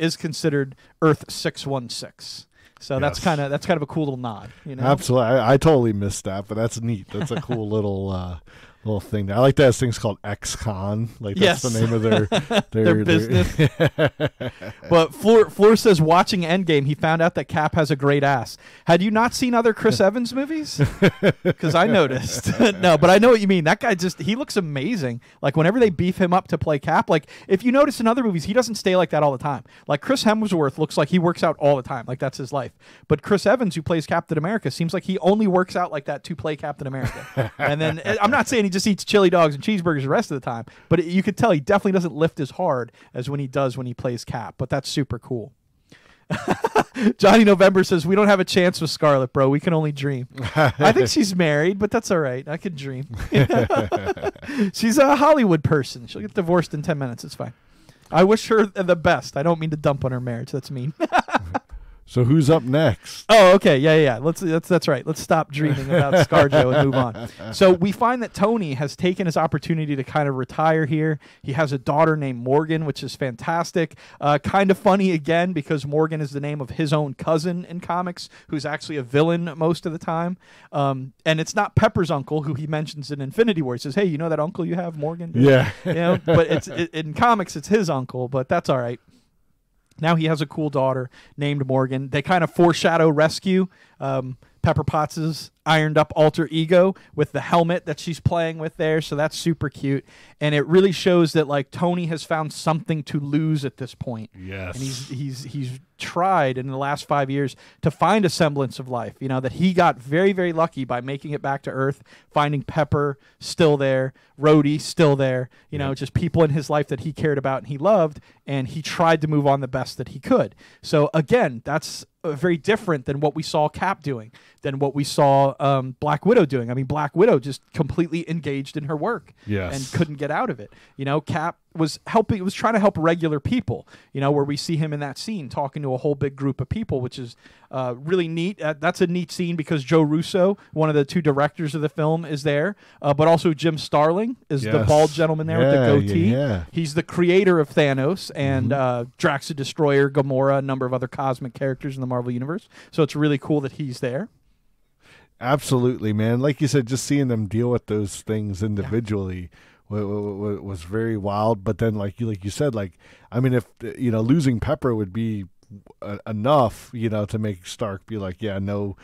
is considered Earth 616. So that's kind of a cool little nod. You know? Absolutely, I totally missed that, but that's neat. That's a cool little thing. I like that thing's called X-Con. Like that's the name of their business. But Floor says watching Endgame, he found out that Cap has a great ass. Had you not seen other Chris Evans movies? Because I noticed. No, but I know what you mean. That guy he looks amazing. Like whenever they beef him up to play Cap, like if you notice in other movies, he doesn't stay like that all the time. Like Chris Hemsworth looks like he works out all the time. Like that's his life. But Chris Evans, who plays Captain America, seems like he only works out like that to play Captain America. And then I'm not saying he just eats chili dogs and cheeseburgers the rest of the time, but you could tell he definitely doesn't lift as hard as when he does when he plays Cap. But that's super cool. Johnny November says, we don't have a chance with Scarlett, bro. We can only dream. I think she's married, but that's all right. I could dream. She's a Hollywood person. She'll get divorced in 10 minutes. It's fine. I wish her the best. I don't mean to dump on her marriage. That's mean. So who's up next? Oh, okay. Yeah. That's right. Let's stop dreaming about ScarJo and move on. So we find that Tony has taken his opportunity to kind of retire here. He has a daughter named Morgan, which is fantastic. Kind of funny again because Morgan is the name of his own cousin in comics, who's actually a villain most of the time. And it's not Pepper's uncle, who he mentions in Infinity War. He says, "Hey, you know that uncle you have, Morgan?" Yeah. But in comics, it's his uncle, but that's all right. Now he has a cool daughter named Morgan. They kind of foreshadow rescue Pepper Potts' ironed up alter ego with the helmet that she's playing with there. So that's super cute. And it really shows that like Tony has found something to lose at this point. Yes. And he's tried in the last 5 years to find a semblance of life. You know, that he got very, very lucky by making it back to Earth, finding Pepper still there, Rhodey still there, you know, just people in his life that he cared about and he loved, and he tried to move on the best that he could. So again, that's very different than what we saw Cap doing, than what we saw Black Widow doing. I mean, Black Widow just completely engaged in her work and couldn't get out of it. You know, Cap was trying to help regular people, you know, where we see him in that scene talking to a whole big group of people, which is really neat. That's a neat scene because Joe Russo, one of the two directors of the film, is there, but also Jim Starling is the bald gentleman there with the goatee. Yeah. He's the creator of Thanos and Drax the Destroyer, Gamora, a number of other cosmic characters in the Marvel Universe. So it's really cool that he's there. Absolutely, man. Like you said, just seeing them deal with those things individually was very wild. But then, like you said, like I mean, if you know, losing Pepper would be enough, you know, to make Stark be like, no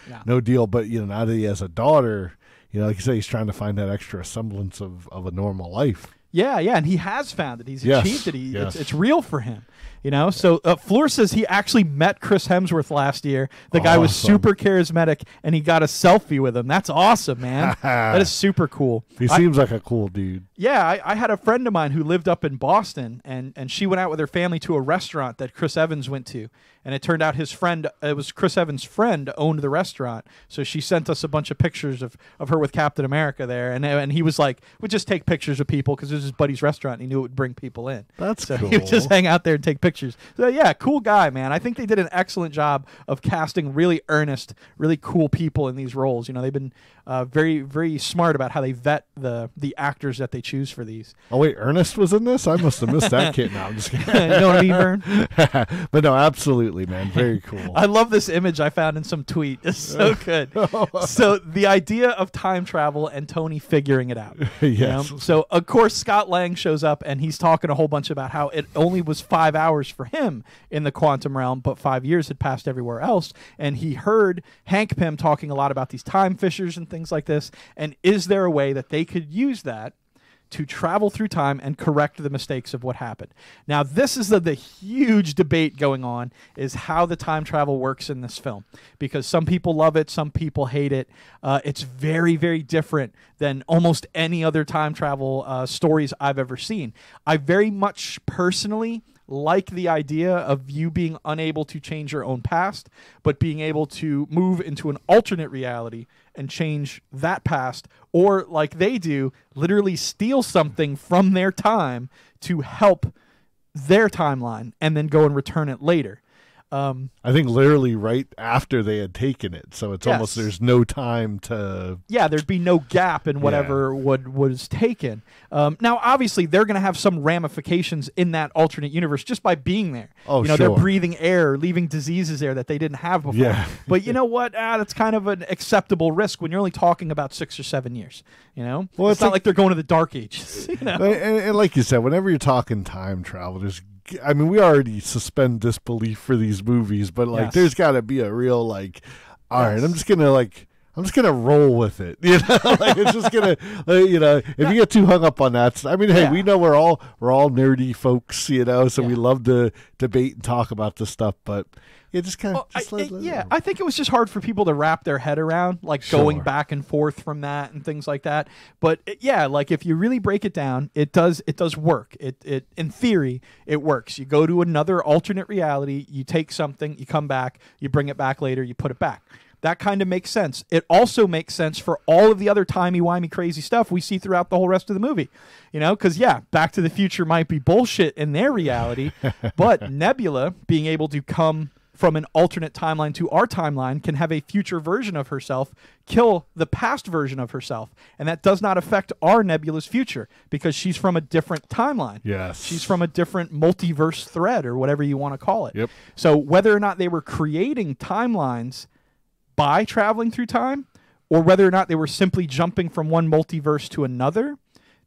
deal. But you know, now that he has a daughter, you know, like you say, he's trying to find that extra semblance of a normal life. Yeah, and he has found it. He's achieved it. It's real for him. You know, so Floor says he actually met Chris Hemsworth last year. The guy was super charismatic, and he got a selfie with him. That's awesome, man. That is super cool. He seems like a cool dude. Yeah, I had a friend of mine who lived up in Boston, and she went out with her family to a restaurant that Chris Evans went to. And it turned out it was Chris Evans' friend owned the restaurant. So she sent us a bunch of pictures of her with Captain America there. And he was like, we'd just take pictures of people because it was his buddy's restaurant. And he knew it would bring people in. That's so cool. He would just hang out there and take pictures. So yeah, cool guy, man. I think they did an excellent job of casting really earnest, really cool people in these roles. You know, they've been very, very smart about how they vet the actors that they choose for these. Oh, wait, Ernest was in this? I must have missed that kid. No, I'm just kidding. You know what I mean, Vern? But no, absolutely, man. Very cool. I love this image I found in some tweet. It's so good. So the idea of time travel and Tony figuring it out. Yes. You know? So, of course, Scott Lang shows up, and he's talking a whole bunch about how it only was 5 hours for him in the quantum realm, but 5 years had passed everywhere else. And he heard Hank Pym talking a lot about these time fissures and things like this. And is there a way that they could use that to travel through time and correct the mistakes of what happened. Now, this is the huge debate going on, is how the time travel works in this film. Because some people love it, some people hate it. It's very, very different than almost any other time travel stories I've ever seen. I very much personally like the idea of you being unable to change your own past, but being able to move into an alternate reality and change that past, or like they do, literally steal something from their time to help their timeline and then go and return it later. I think literally right after they had taken it, so it's almost there's no time to. Yeah, there'd be no gap in whatever was taken. Now, obviously, they're going to have some ramifications in that alternate universe just by being there. Oh, they're breathing air, leaving diseases there that they didn't have before. Yeah. But you know what? That's kind of an acceptable risk when you're only talking about 6 or 7 years. Well, it's not like they're going to the Dark Ages. And like you said, whenever you're talking time travel, we already suspend disbelief for these movies, but there's got to be a real all right, I'm just gonna roll with it. It's just gonna, if you get too hung up on that, hey, we know we're all nerdy folks, so we love to debate and talk about this stuff, but just kind of. I think it was just hard for people to wrap their head around, going back and forth from that and things like that. But if you really break it down, it does work. It in theory it works. You go to another alternate reality, you take something, you come back, you bring it back later, you put it back. That kind of makes sense. It also makes sense for all of the other timey-wimey crazy stuff we see throughout the whole rest of the movie. Because, Back to the Future might be bullshit in their reality, but Nebula being able to come from an alternate timeline to our timeline can have a future version of herself kill the past version of herself. And that does not affect our Nebula's future because she's from a different timeline. Yes. She's from a different multiverse thread or whatever you want to call it. Yep. So whether or not they were creating timelines by traveling through time, or whether or not they were simply jumping from one multiverse to another,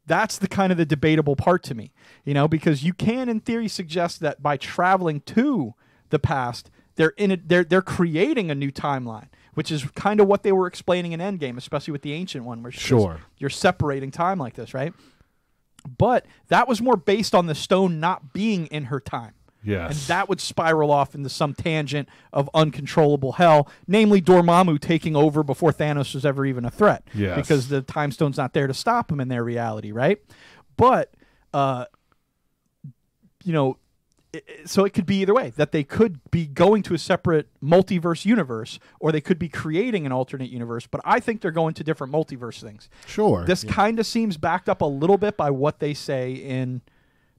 that's the kind of the debatable part to me. Because you can, in theory, suggest that by traveling to the past, they're creating a new timeline, which is kind of what they were explaining in Endgame, especially with the ancient one, where you're separating time like this, right? But that was more based on the stone not being in her time. Yes. And that would spiral off into some tangent of uncontrollable hell, namely Dormammu taking over before Thanos was ever even a threat. Yes. Because the time stone's not there to stop him in their reality, right? But, so it could be either way, that they could be going to a separate multiverse universe, or they could be creating an alternate universe, but I think they're going to different multiverse things. Sure. This kind of seems backed up a little bit by what they say in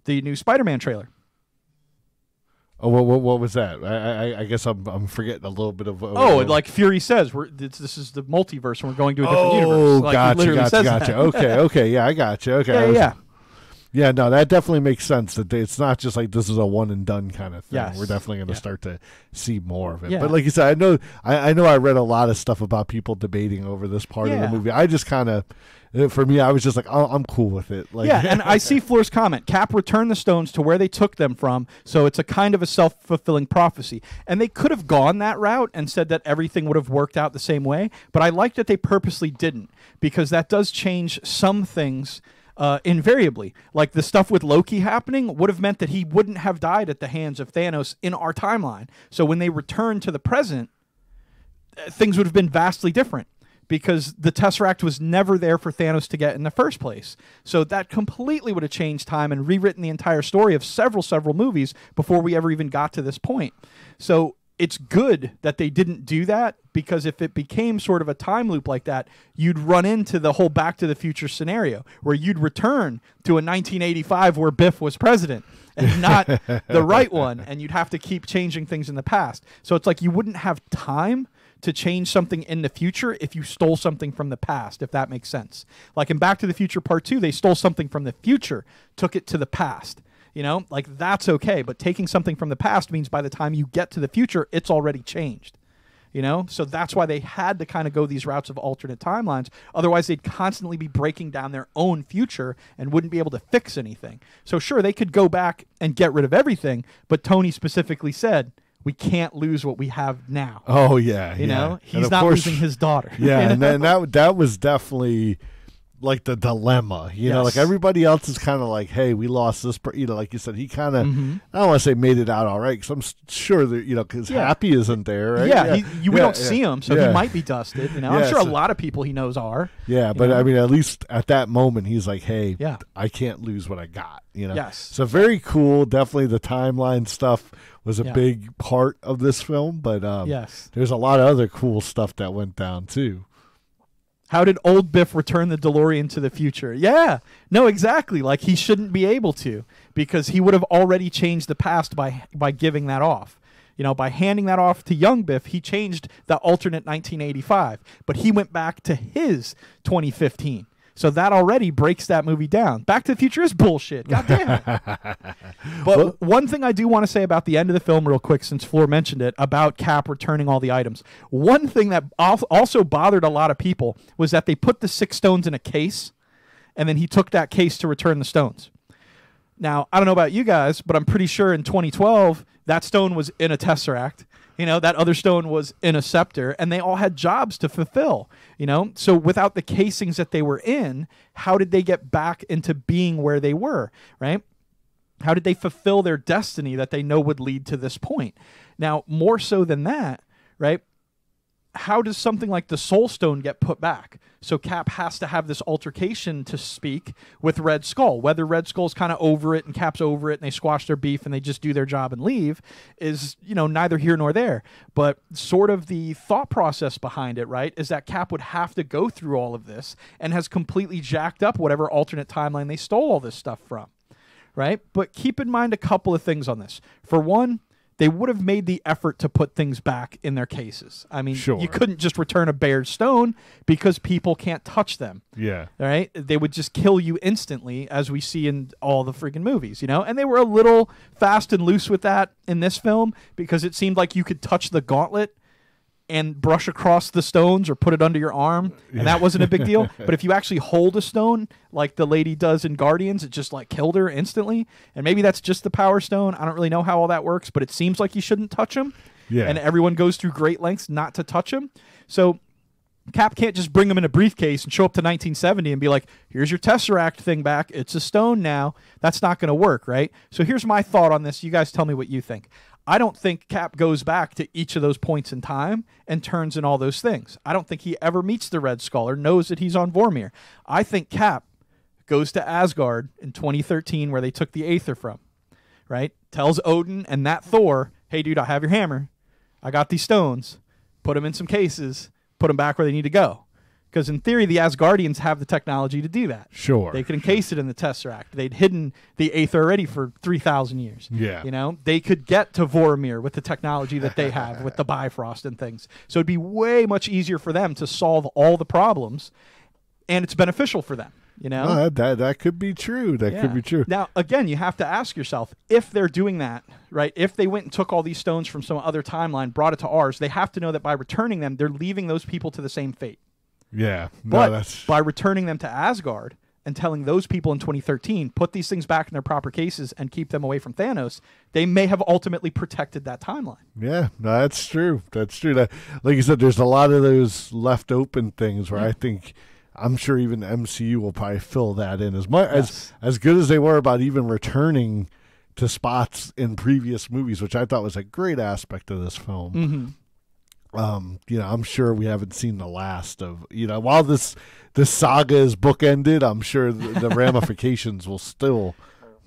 the new Spider-Man trailer. Oh, what was that? I guess I'm forgetting a little bit of. Like Fury says, this is the multiverse, and we're going to a different universe. Like, gotcha. Okay, yeah, I got you. Okay, yeah. No, that definitely makes sense. That it's not just like this is a one and done kind of thing. Yes. We're definitely going to start to see more of it. Yeah. But like you said, I know I read a lot of stuff about people debating over this part of the movie. I just kind of. For me, I was just like, oh, I'm cool with it. And I see Floor's comment. Cap returned the stones to where they took them from, so it's a kind of a self-fulfilling prophecy. And they could have gone that route and said that everything would have worked out the same way, but I like that they purposely didn't, because that does change some things invariably. Like the stuff with Loki happening would have meant that he wouldn't have died at the hands of Thanos in our timeline. So when they returned to the present, things would have been vastly different, because the Tesseract was never there for Thanos to get in the first place. So that completely would have changed time and rewritten the entire story of several movies before we ever even got to this point. So it's good that they didn't do that, because if it became sort of a time loop like that, you'd run into the whole Back to the Future scenario where you'd return to a 1985 where Biff was president and not the right one, and you'd have to keep changing things in the past. So it's like you wouldn't have time to change something in the future if you stole something from the past, if that makes sense. Like in Back to the Future Part 2, they stole something from the future, took it to the past. That's okay, but taking something from the past means by the time you get to the future, it's already changed. So that's why they had to kind of go these routes of alternate timelines. Otherwise, they'd constantly be breaking down their own future and wouldn't be able to fix anything. So sure, they could go back and get rid of everything, but Tony specifically said, we can't lose what we have now. Oh, yeah. He's not losing his daughter. Yeah, and then that was definitely like the dilemma, you know, like Yes. everybody else is kind of like, hey, we lost this, you know, like you said, he kind of, I don't want to say made it out all right, because I'm sure that, you know, because Happy isn't there, right? Yeah, we don't see him, so Yeah. he might be dusted. You know, I'm sure a lot of people he knows are. Yeah, but know? I mean, at least at that moment, he's like, hey, Yeah. I can't lose what I got, you know? Yes. So very cool. Definitely the timeline stuff was a Yeah. big part of this film, but Yes. there's a lot of other cool stuff that went down, too. How did old Biff return the DeLorean to the future? Yeah, no, exactly. Like he shouldn't be able to, because he would have already changed the past by giving that off. You know, by handing that off to young Biff, he changed the alternate 1985, but he went back to his 2015. So that already breaks that movie down. Back to the Future is bullshit. God damn it. But one thing I do want to say about the end of the film real quick, since Floor mentioned it, about Cap returning all the items. One thing that also bothered a lot of people was that they put the 6 stones in a case, and then he took that case to return the stones. Now, I don't know about you guys, but I'm pretty sure in 2012, that stone was in a Tesseract. You know, that other stone was in a scepter, and they all had jobs to fulfill, you know? So without the casings that they were in, how did they get back into being where they were, right? How did they fulfill their destiny that they know would lead to this point? Now, more so than that, right? How does something like the Soul Stone get put back? So Cap has to have this altercation to speak with Red Skull. Whether Red Skull's kind of over it and Cap's over it and they squash their beef and they just do their job and leave is, you know, neither here nor there. But sort of the thought process behind it, right, is that Cap would have to go through all of this and has completely jacked up whatever alternate timeline they stole all this stuff from, right? But keep in mind a couple of things on this. For one, they would have made the effort to put things back in their cases. I mean, you couldn't just return a bare stone because people can't touch them. Yeah. All right? They would just kill you instantly, as we see in all the freaking movies, you know? And they were a little fast and loose with that in this film because it seemed like you could touch the gauntlet and brush across the stones or put it under your arm, and that wasn't a big deal. But if you actually hold a stone, like the lady does in Guardians, it just like killed her instantly. And maybe that's just the Power Stone. I don't really know how all that works, but it seems like you shouldn't touch them. Yeah. And everyone goes through great lengths not to touch them. So Cap can't just bring them in a briefcase and show up to 1970 and be like, here's your Tesseract thing back. It's a stone now. That's not going to work, right? So here's my thought on this. You guys tell me what you think. I don't think Cap goes back to each of those points in time and turns in all those things. I don't think he ever meets the Red Skull or knows that he's on Vormir. I think Cap goes to Asgard in 2013 where they took the Aether from, right? Tells Odin and that Thor, hey, dude, I have your hammer. I got these stones. Put them in some cases. Put them back where they need to go. Because in theory, the Asgardians have the technology to do that. Sure. They could encase it in the Tesseract. They'd hidden the Aether already for 3,000 years. Yeah. You know, they could get to Vormir with the technology that they have with the Bifrost and things. So it'd be way much easier for them to solve all the problems, and it's beneficial for them. You know, that could be true. That could be true. Now, again, you have to ask yourself, if they're doing that, right, if they went and took all these stones from some other timeline, brought it to ours, they have to know that by returning them, they're leaving those people to the same fate. Yeah. But by returning them to Asgard and telling those people in 2013, put these things back in their proper cases and keep them away from Thanos, they may have ultimately protected that timeline. Yeah, no, that's true. That's true. Like you said, there's a lot of those left open things where I think, I'm sure even the MCU will probably fill that in as much as good as they were about even returning to spots in previous movies, which I thought was a great aspect of this film. Mm-hmm. You know, I'm sure we haven't seen the last of, you know, while this saga is bookended, I'm sure the ramifications will still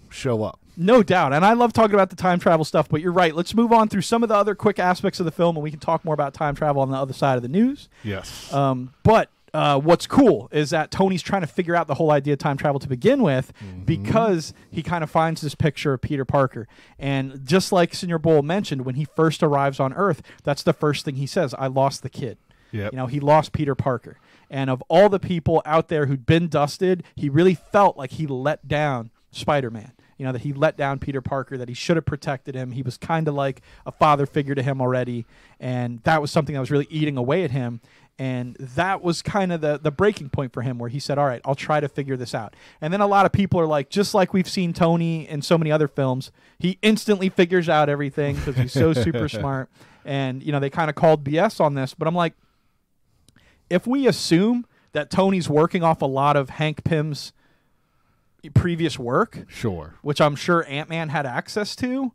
show up. No doubt. And I love talking about the time travel stuff, but you're right. Let's move on through some of the other quick aspects of the film, and we can talk more about time travel on the other side of the news. Yes. But what's cool is that Tony's trying to figure out the whole idea of time travel to begin with, because he kind of finds this picture of Peter Parker. And just like Senior Bull mentioned, when he first arrives on Earth, that's the first thing he says, I lost the kid. Yep. You know, he lost Peter Parker. And of all the people out there who'd been dusted, he really felt like he let down Spider-Man. You know, that he let down Peter Parker, that he should have protected him. He was kind of like a father figure to him already. And that was something that was really eating away at him. And that was kind of the breaking point for him, where he said, all right, I'll try to figure this out. And then a lot of people are like, just like we've seen Tony in so many other films, he instantly figures out everything because he's so super smart. And, you know, they kind of called BS on this. But I'm like, if we assume that Tony's working off a lot of Hank Pym's previous work, Sure. which I'm sure Ant-Man had access to.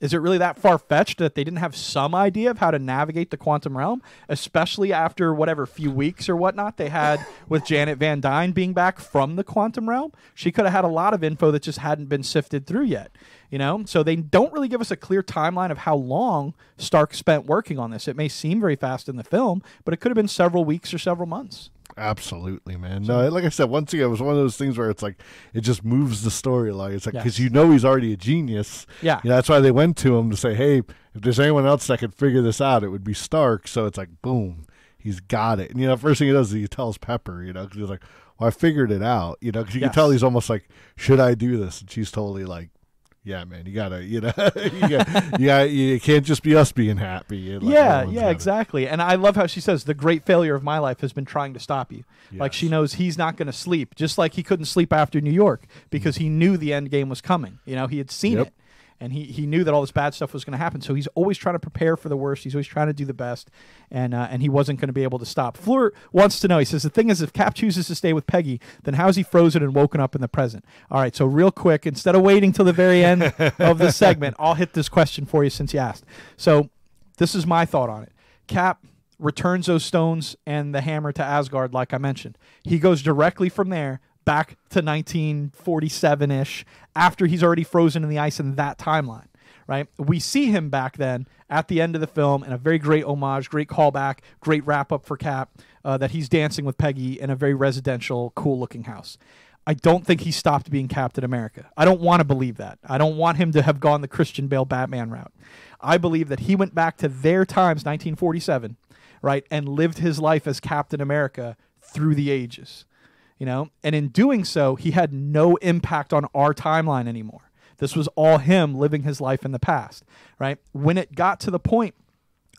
Is it really that far-fetched that they didn't have some idea of how to navigate the quantum realm, especially after whatever few weeks or whatnot they had with Janet Van Dyne being back from the quantum realm? She could have had a lot of info that just hadn't been sifted through yet, you know? So they don't really give us a clear timeline of how long Stark spent working on this. It may seem very fast in the film, but it could have been several weeks or several months. Absolutely, man. No, like I said, once again, it was one of those things where it's like it just moves the storyline. It's like because Yes. he's already a genius. Yeah. You know, that's why they went to him to say, "Hey, if there's anyone else that could figure this out, it would be Stark." So it's like, boom, he's got it. And first thing he does is he tells Pepper, because he's like, "Well, I figured it out," because you can tell he's almost like, "Should I do this?" And she's totally like, "Yeah, man, you gotta, you can't just be us being happy." Like, Yeah, exactly. And I love how she says, the great failure of my life has been trying to stop you. Yes. Like she knows he's not going to sleep, just like he couldn't sleep after New York because he knew the end game was coming. He had seen Yep. it. And he knew that all this bad stuff was going to happen. So he's always trying to prepare for the worst. He's always trying to do the best. And he wasn't going to be able to stop. Fleur wants to know, he says, the thing is, if Cap chooses to stay with Peggy, then how is he frozen and woken up in the present? All right, so real quick, instead of waiting till the very end of this segment, I'll hit this question for you since you asked. So this is my thought on it. Cap returns those stones and the hammer to Asgard, like I mentioned. He goes directly from there back to 1947-ish, after he's already frozen in the ice in that timeline, right? We see him back then at the end of the film in a very great homage, great callback, great wrap-up for Cap, that he's dancing with Peggy in a very residential, cool-looking house. I don't think he stopped being Captain America. I don't want to believe that. I don't want him to have gone the Christian Bale Batman route. I believe that he went back to their times, 1947, right, and lived his life as Captain America through the ages. And in doing so, he had no impact on our timeline anymore. This was all him living his life in the past, right? When it got to the point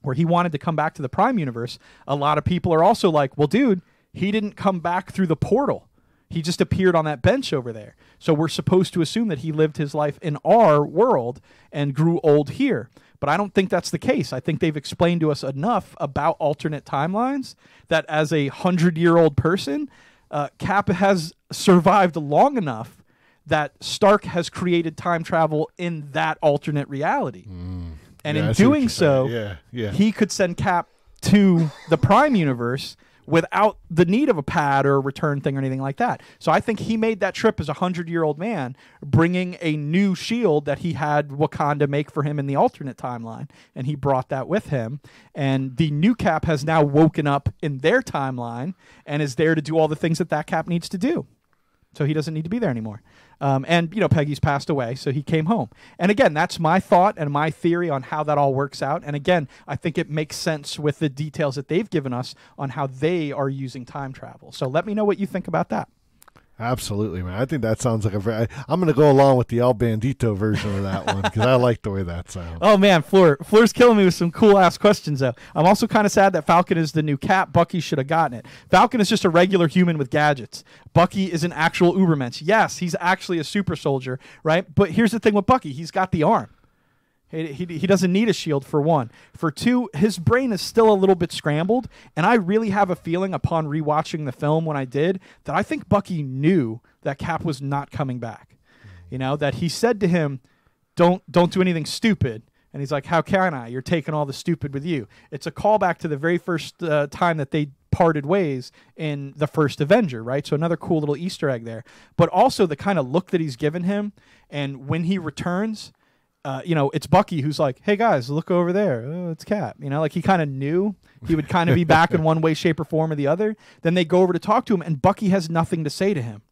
where he wanted to come back to the Prime Universe, a lot of people are also like, well, dude, he didn't come back through the portal. He just appeared on that bench over there. So we're supposed to assume that he lived his life in our world and grew old here. But I don't think that's the case. I think they've explained to us enough about alternate timelines that as a 100-year-old person, Cap has survived long enough that Stark has created time travel in that alternate reality. And in doing so, he could send Cap to the Prime Universe without the need of a pad or a return thing or anything like that. So I think he made that trip as a 100-year-old man, bringing a new shield that he had Wakanda make for him in the alternate timeline, and he brought that with him. And the new Cap has now woken up in their timeline and is there to do all the things that Cap needs to do. So he doesn't need to be there anymore. And Peggy's passed away, so he came home. And again, that's my thought and my theory on how that all works out. And again, I think it makes sense with the details that they've given us on how they are using time travel. So let me know what you think about that. Absolutely, man. I think that sounds like I'm going to go along with the El Bandito version of that one because I like the way that sounds. Oh, man, Fleur's killing me with some cool-ass questions, though. I'm also kind of sad that Falcon is the new Cap. Bucky should have gotten it. Falcon is just a regular human with gadgets. Bucky is an actual Ubermensch. Yes, he's actually a super soldier, right? But here's the thing with Bucky. He's got the arm. He doesn't need a shield, for one. For two, his brain is still a little bit scrambled, and I really have a feeling upon rewatching the film when I did that I think Bucky knew that Cap was not coming back. That he said to him, don't do anything stupid. And he's like, how can I? You're taking all the stupid with you. It's a callback to the very first time that they parted ways in the first Avenger, right? So another cool little Easter egg there. But also the kind of look that he's given him, and when he returns, it's Bucky who's like, hey, guys, look over there. Oh, it's Cap. Like he kind of knew he would kind of be back in one way, shape, or form or the other. Then they go over to talk to him, and Bucky has nothing to say to him,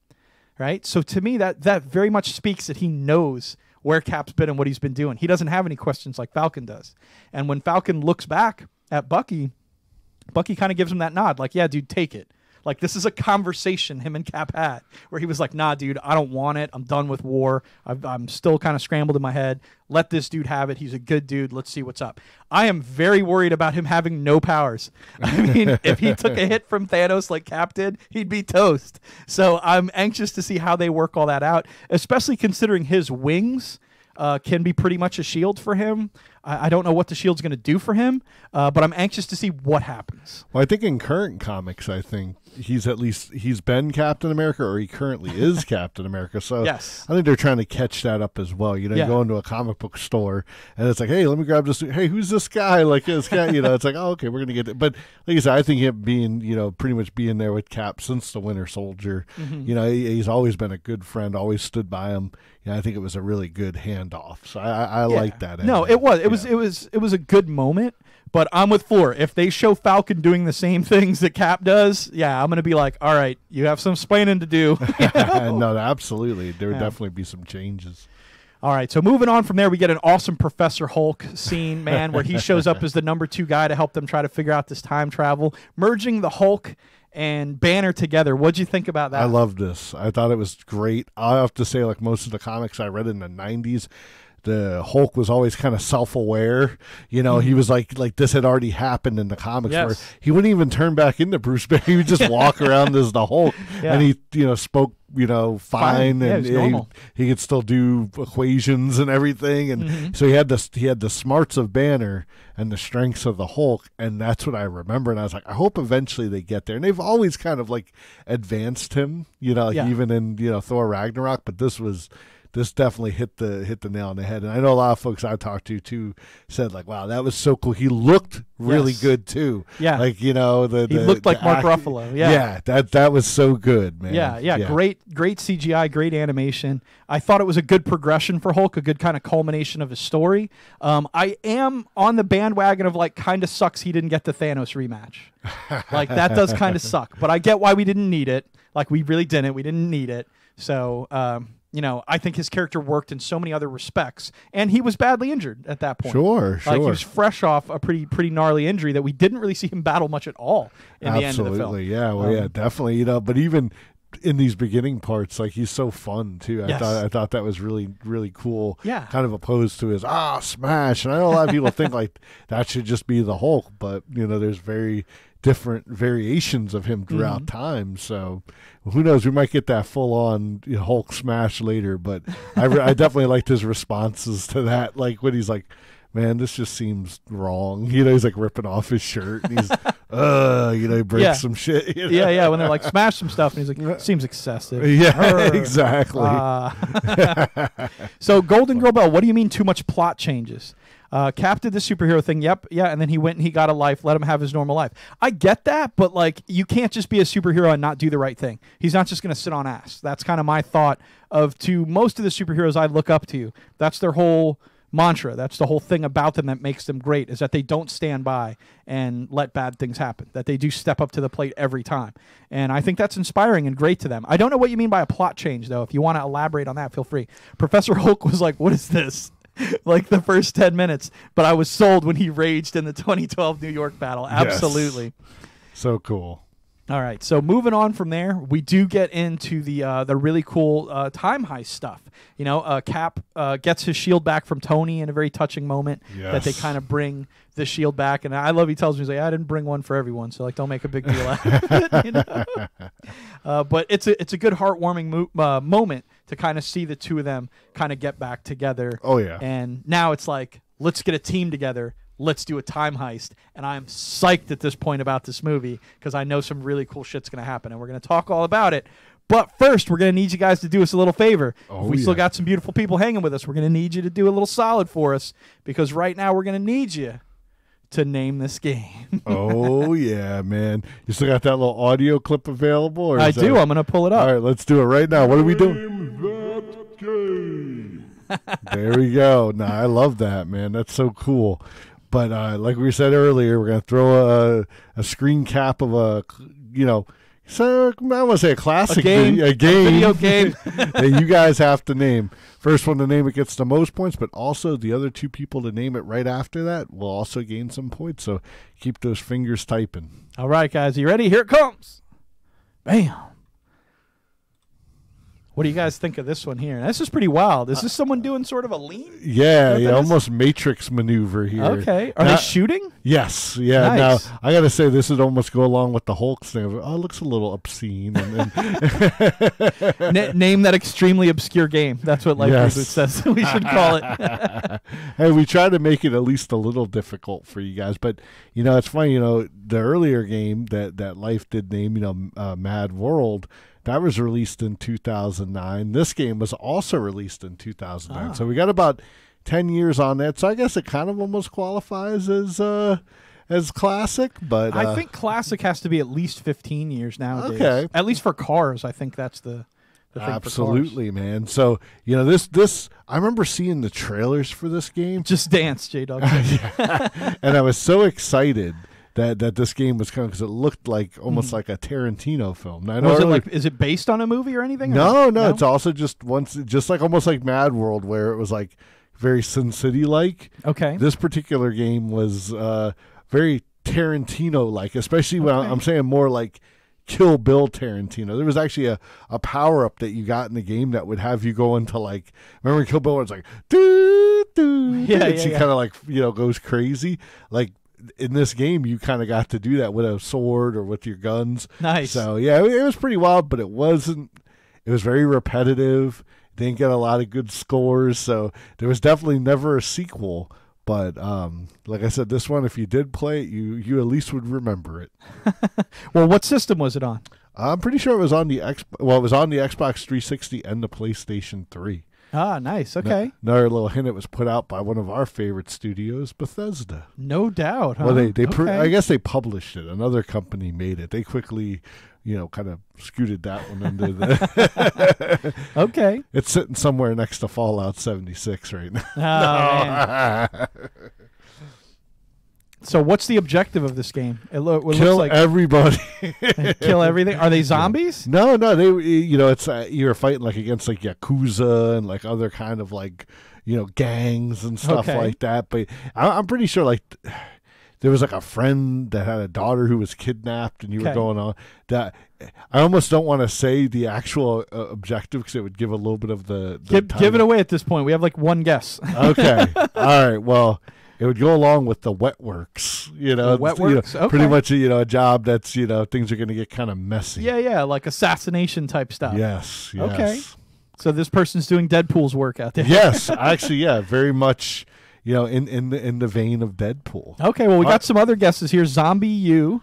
right? So to me, that very much speaks that he knows where Cap's been and what he's been doing. He doesn't have any questions like Falcon does. And when Falcon looks back at Bucky kind of gives him that nod, like, yeah, dude, take it. Like, this is a conversation him and Cap had where he was like, nah, dude, I don't want it. I'm done with war. I'm still kind of scrambled in my head. Let this dude have it. He's a good dude. Let's see what's up. I am very worried about him having no powers. I mean, if he took a hit from Thanos like Cap did, he'd be toast. So I'm anxious to see how they work all that out, especially considering his wings can be pretty much a shield for him. I don't know what the Shield's going to do for him, but I'm anxious to see what happens. Well, I think in current comics, I think he's been Captain America, or he currently is Captain America. So Yes. I think they're trying to catch that up as well. You know, Yeah. you go into a comic book store and it's like, hey, let me grab this. Hey, who's this guy? Like this guy, you know, it's like, oh, okay, we're gonna get it. But like I said, I think him being, you know, pretty much being there with Cap since the Winter Soldier, you know, he's always been a good friend, always stood by him. Yeah, I think it was a really good handoff. So I like that. No, ending. it was a good moment. But I'm with Floor. If they show Falcon doing the same things that Cap does, yeah, I'm going to be like, all right, you have some explaining to do. You know? No, absolutely. There would definitely be some changes. All right, so moving on from there, we get an awesome Professor Hulk scene, man, where he shows up as the number 2 guy to help them try to figure out this time travel, merging the Hulk and Banner together. What'd you think about that? I love this. I thought it was great. I have to say, like most of the comics I read in the 90s, the Hulk was always kind of self-aware. You know, he was like this had already happened in the comics where he wouldn't even turn back into Bruce Banner. He would just walk around as the Hulk. Yeah. And he, you know, spoke, you know, fine. Yeah, and he was normal. he could still do equations and everything. And so he had the smarts of Banner and the strengths of the Hulk. And that's what I remember. And I was like, I hope eventually they get there. And they've always kind of like advanced him, you know, like even in, you know, Thor Ragnarok. But this definitely hit the nail on the head. And I know a lot of folks I talked to too said like, wow, that was so cool. He looked really good too. Yeah. Like, you know, he looked like Mark Ruffalo. Yeah. Yeah, that was so good, man. Yeah. Great CGI, great animation. I thought it was a good progression for Hulk, a good kind of culmination of his story. I am on the bandwagon of like, kind of sucks he didn't get the Thanos rematch. Like that does kind of suck, but I get why we didn't need it. Like we really didn't. We didn't need it. So, you know, I think his character worked in so many other respects, and he was badly injured at that point. Sure. Like he was fresh off a pretty gnarly injury that we didn't really see him battle much at all in the end of the film. Absolutely, yeah. Well, yeah, definitely. You know, but even in these beginning parts, like he's so fun too. I thought that was really, really cool. Yeah. Kind of opposed to his smash. And I know a lot of people think like that should just be the Hulk, but you know, there's very different variations of him throughout time. So who knows? We might get that full on Hulk smash later. But I definitely liked his responses to that. Like when he's like, man, this just seems wrong. You know, he's like ripping off his shirt and he's, you know, he breaks some shit. You know? Yeah. When they're like, smash some stuff, and he's like, seems excessive. Yeah, exactly. So Golden Girl Bell, what do you mean too much plot changes? Cap did the superhero thing, and then he went and he got a life, let him have his normal life. I get that, but like you can't just be a superhero and not do the right thing. He's not just going to sit on ass. That's kind of my thought to most of the superheroes I look up to. That's their whole mantra. That's the whole thing about them that makes them great, is that they don't stand by and let bad things happen, that they do step up to the plate every time. And I think that's inspiring and great to them. I don't know what you mean by a plot change, though. If you want to elaborate on that, feel free. Professor Hulk was like, what is this? Like the first 10 minutes, but I was sold when he raged in the 2012 New York battle. Absolutely. Yes. So cool. All right, so moving on from there, we do get into the really cool time heist stuff. You know, Cap gets his shield back from Tony in a very touching moment that they kind of bring the shield back. And I love he tells me, he's like, I didn't bring one for everyone, so like don't make a big deal out of it. You know? But it's a good heartwarming moment to kind of see the two of them kind of get back together. Oh, yeah. And now it's like, let's get a team together. Let's do a time heist. And I'm psyched at this point about this movie because I know some really cool shit's going to happen, and we're going to talk all about it. But first, we're going to need you guys to do us a little favor. Oh, if we still got some beautiful people hanging with us, we're going to need you to do a little solid for us, because right now we're going to need you to name this game. Oh, yeah, man. You still got that little audio clip available? Or I do. I'm going to pull it up. All right, let's do it right now. What are we doing? Name that game. There we go. Nah, I love that, man. That's so cool. But like we said earlier, we're going to throw a screen cap of a, you know, so I want to say a classic game, a video game that you guys have to name. First one to name it gets the most points, but also the other two people to name it right after that will also gain some points. So keep those fingers typing. All right, guys. You ready? Here it comes. Bam. What do you guys think of this one here? This is pretty wild. Is this someone doing sort of a lean? Yeah, almost Matrix maneuver here. Okay. Are they shooting? Yes. Yeah. Nice. Now, I got to say, this would almost go along with the Hulk thing. It looks a little obscene. And Name that extremely obscure game. That's what Life Reboot says we should call it. Hey, we try to make it at least a little difficult for you guys. But, it's funny, the earlier game that Life did name, Mad World, that was released in 2009. This game was also released in 2009. So we got about 10 years on that. So I guess it kind of almost qualifies as classic. But I think classic has to be at least 15 years nowadays. Okay. At least for cars, I think that's the thing. Absolutely, man. So, this I remember seeing the trailers for this game. Just Dance, J-Dog. And I was so excited that this game was coming because it looked like almost like a Tarantino film. Now, is it based on a movie or anything? No, it's also just like almost like Mad World, where it was like very Sin City like. Okay. This particular game was very Tarantino like, especially when I'm saying more like Kill Bill Tarantino. There was actually a power up that you got in the game that would have you go into like, remember Kill Bill? It's like doo doo. Yeah, she kind of like goes crazy like. In this game, you kind of got to do that with a sword or with your guns. Nice. So, yeah, it was pretty wild, but it wasn't. It was very repetitive. Didn't get a lot of good scores, so there was definitely never a sequel. But like I said, this one, if you did play it, you at least would remember it. Well, what system was it on? I'm pretty sure it was on the it was on the Xbox 360 and the PlayStation 3. Ah, nice. Okay. Another little hint, it was put out by one of our favorite studios, Bethesda. No doubt. Huh? Well, okay. I guess they published it. Another company made it. They quickly, kind of scooted that one into the. Okay. It's sitting somewhere next to Fallout 76 right now. Oh, man. So what's the objective of this game? Kill looks like everybody. Kill everything. Are they zombies? No. They, it's you're fighting like against like Yakuza and like other kind of like, gangs and stuff like that. But I'm pretty sure like there was like a friend that had a daughter who was kidnapped, and you were going on that. I almost don't want to say the actual objective because it would give a little bit of the give it away at this point. We have like one guess. Okay. All right. Well. It would go along with the wet works, Wet works? Okay. Pretty much, a job that's, things are going to get kind of messy. Yeah, like assassination type stuff. Yes. Okay. So this person's doing Deadpool's work out there. Yes, actually, yeah, very much, in the vein of Deadpool. Okay, well, we got some other guesses here. Zombie U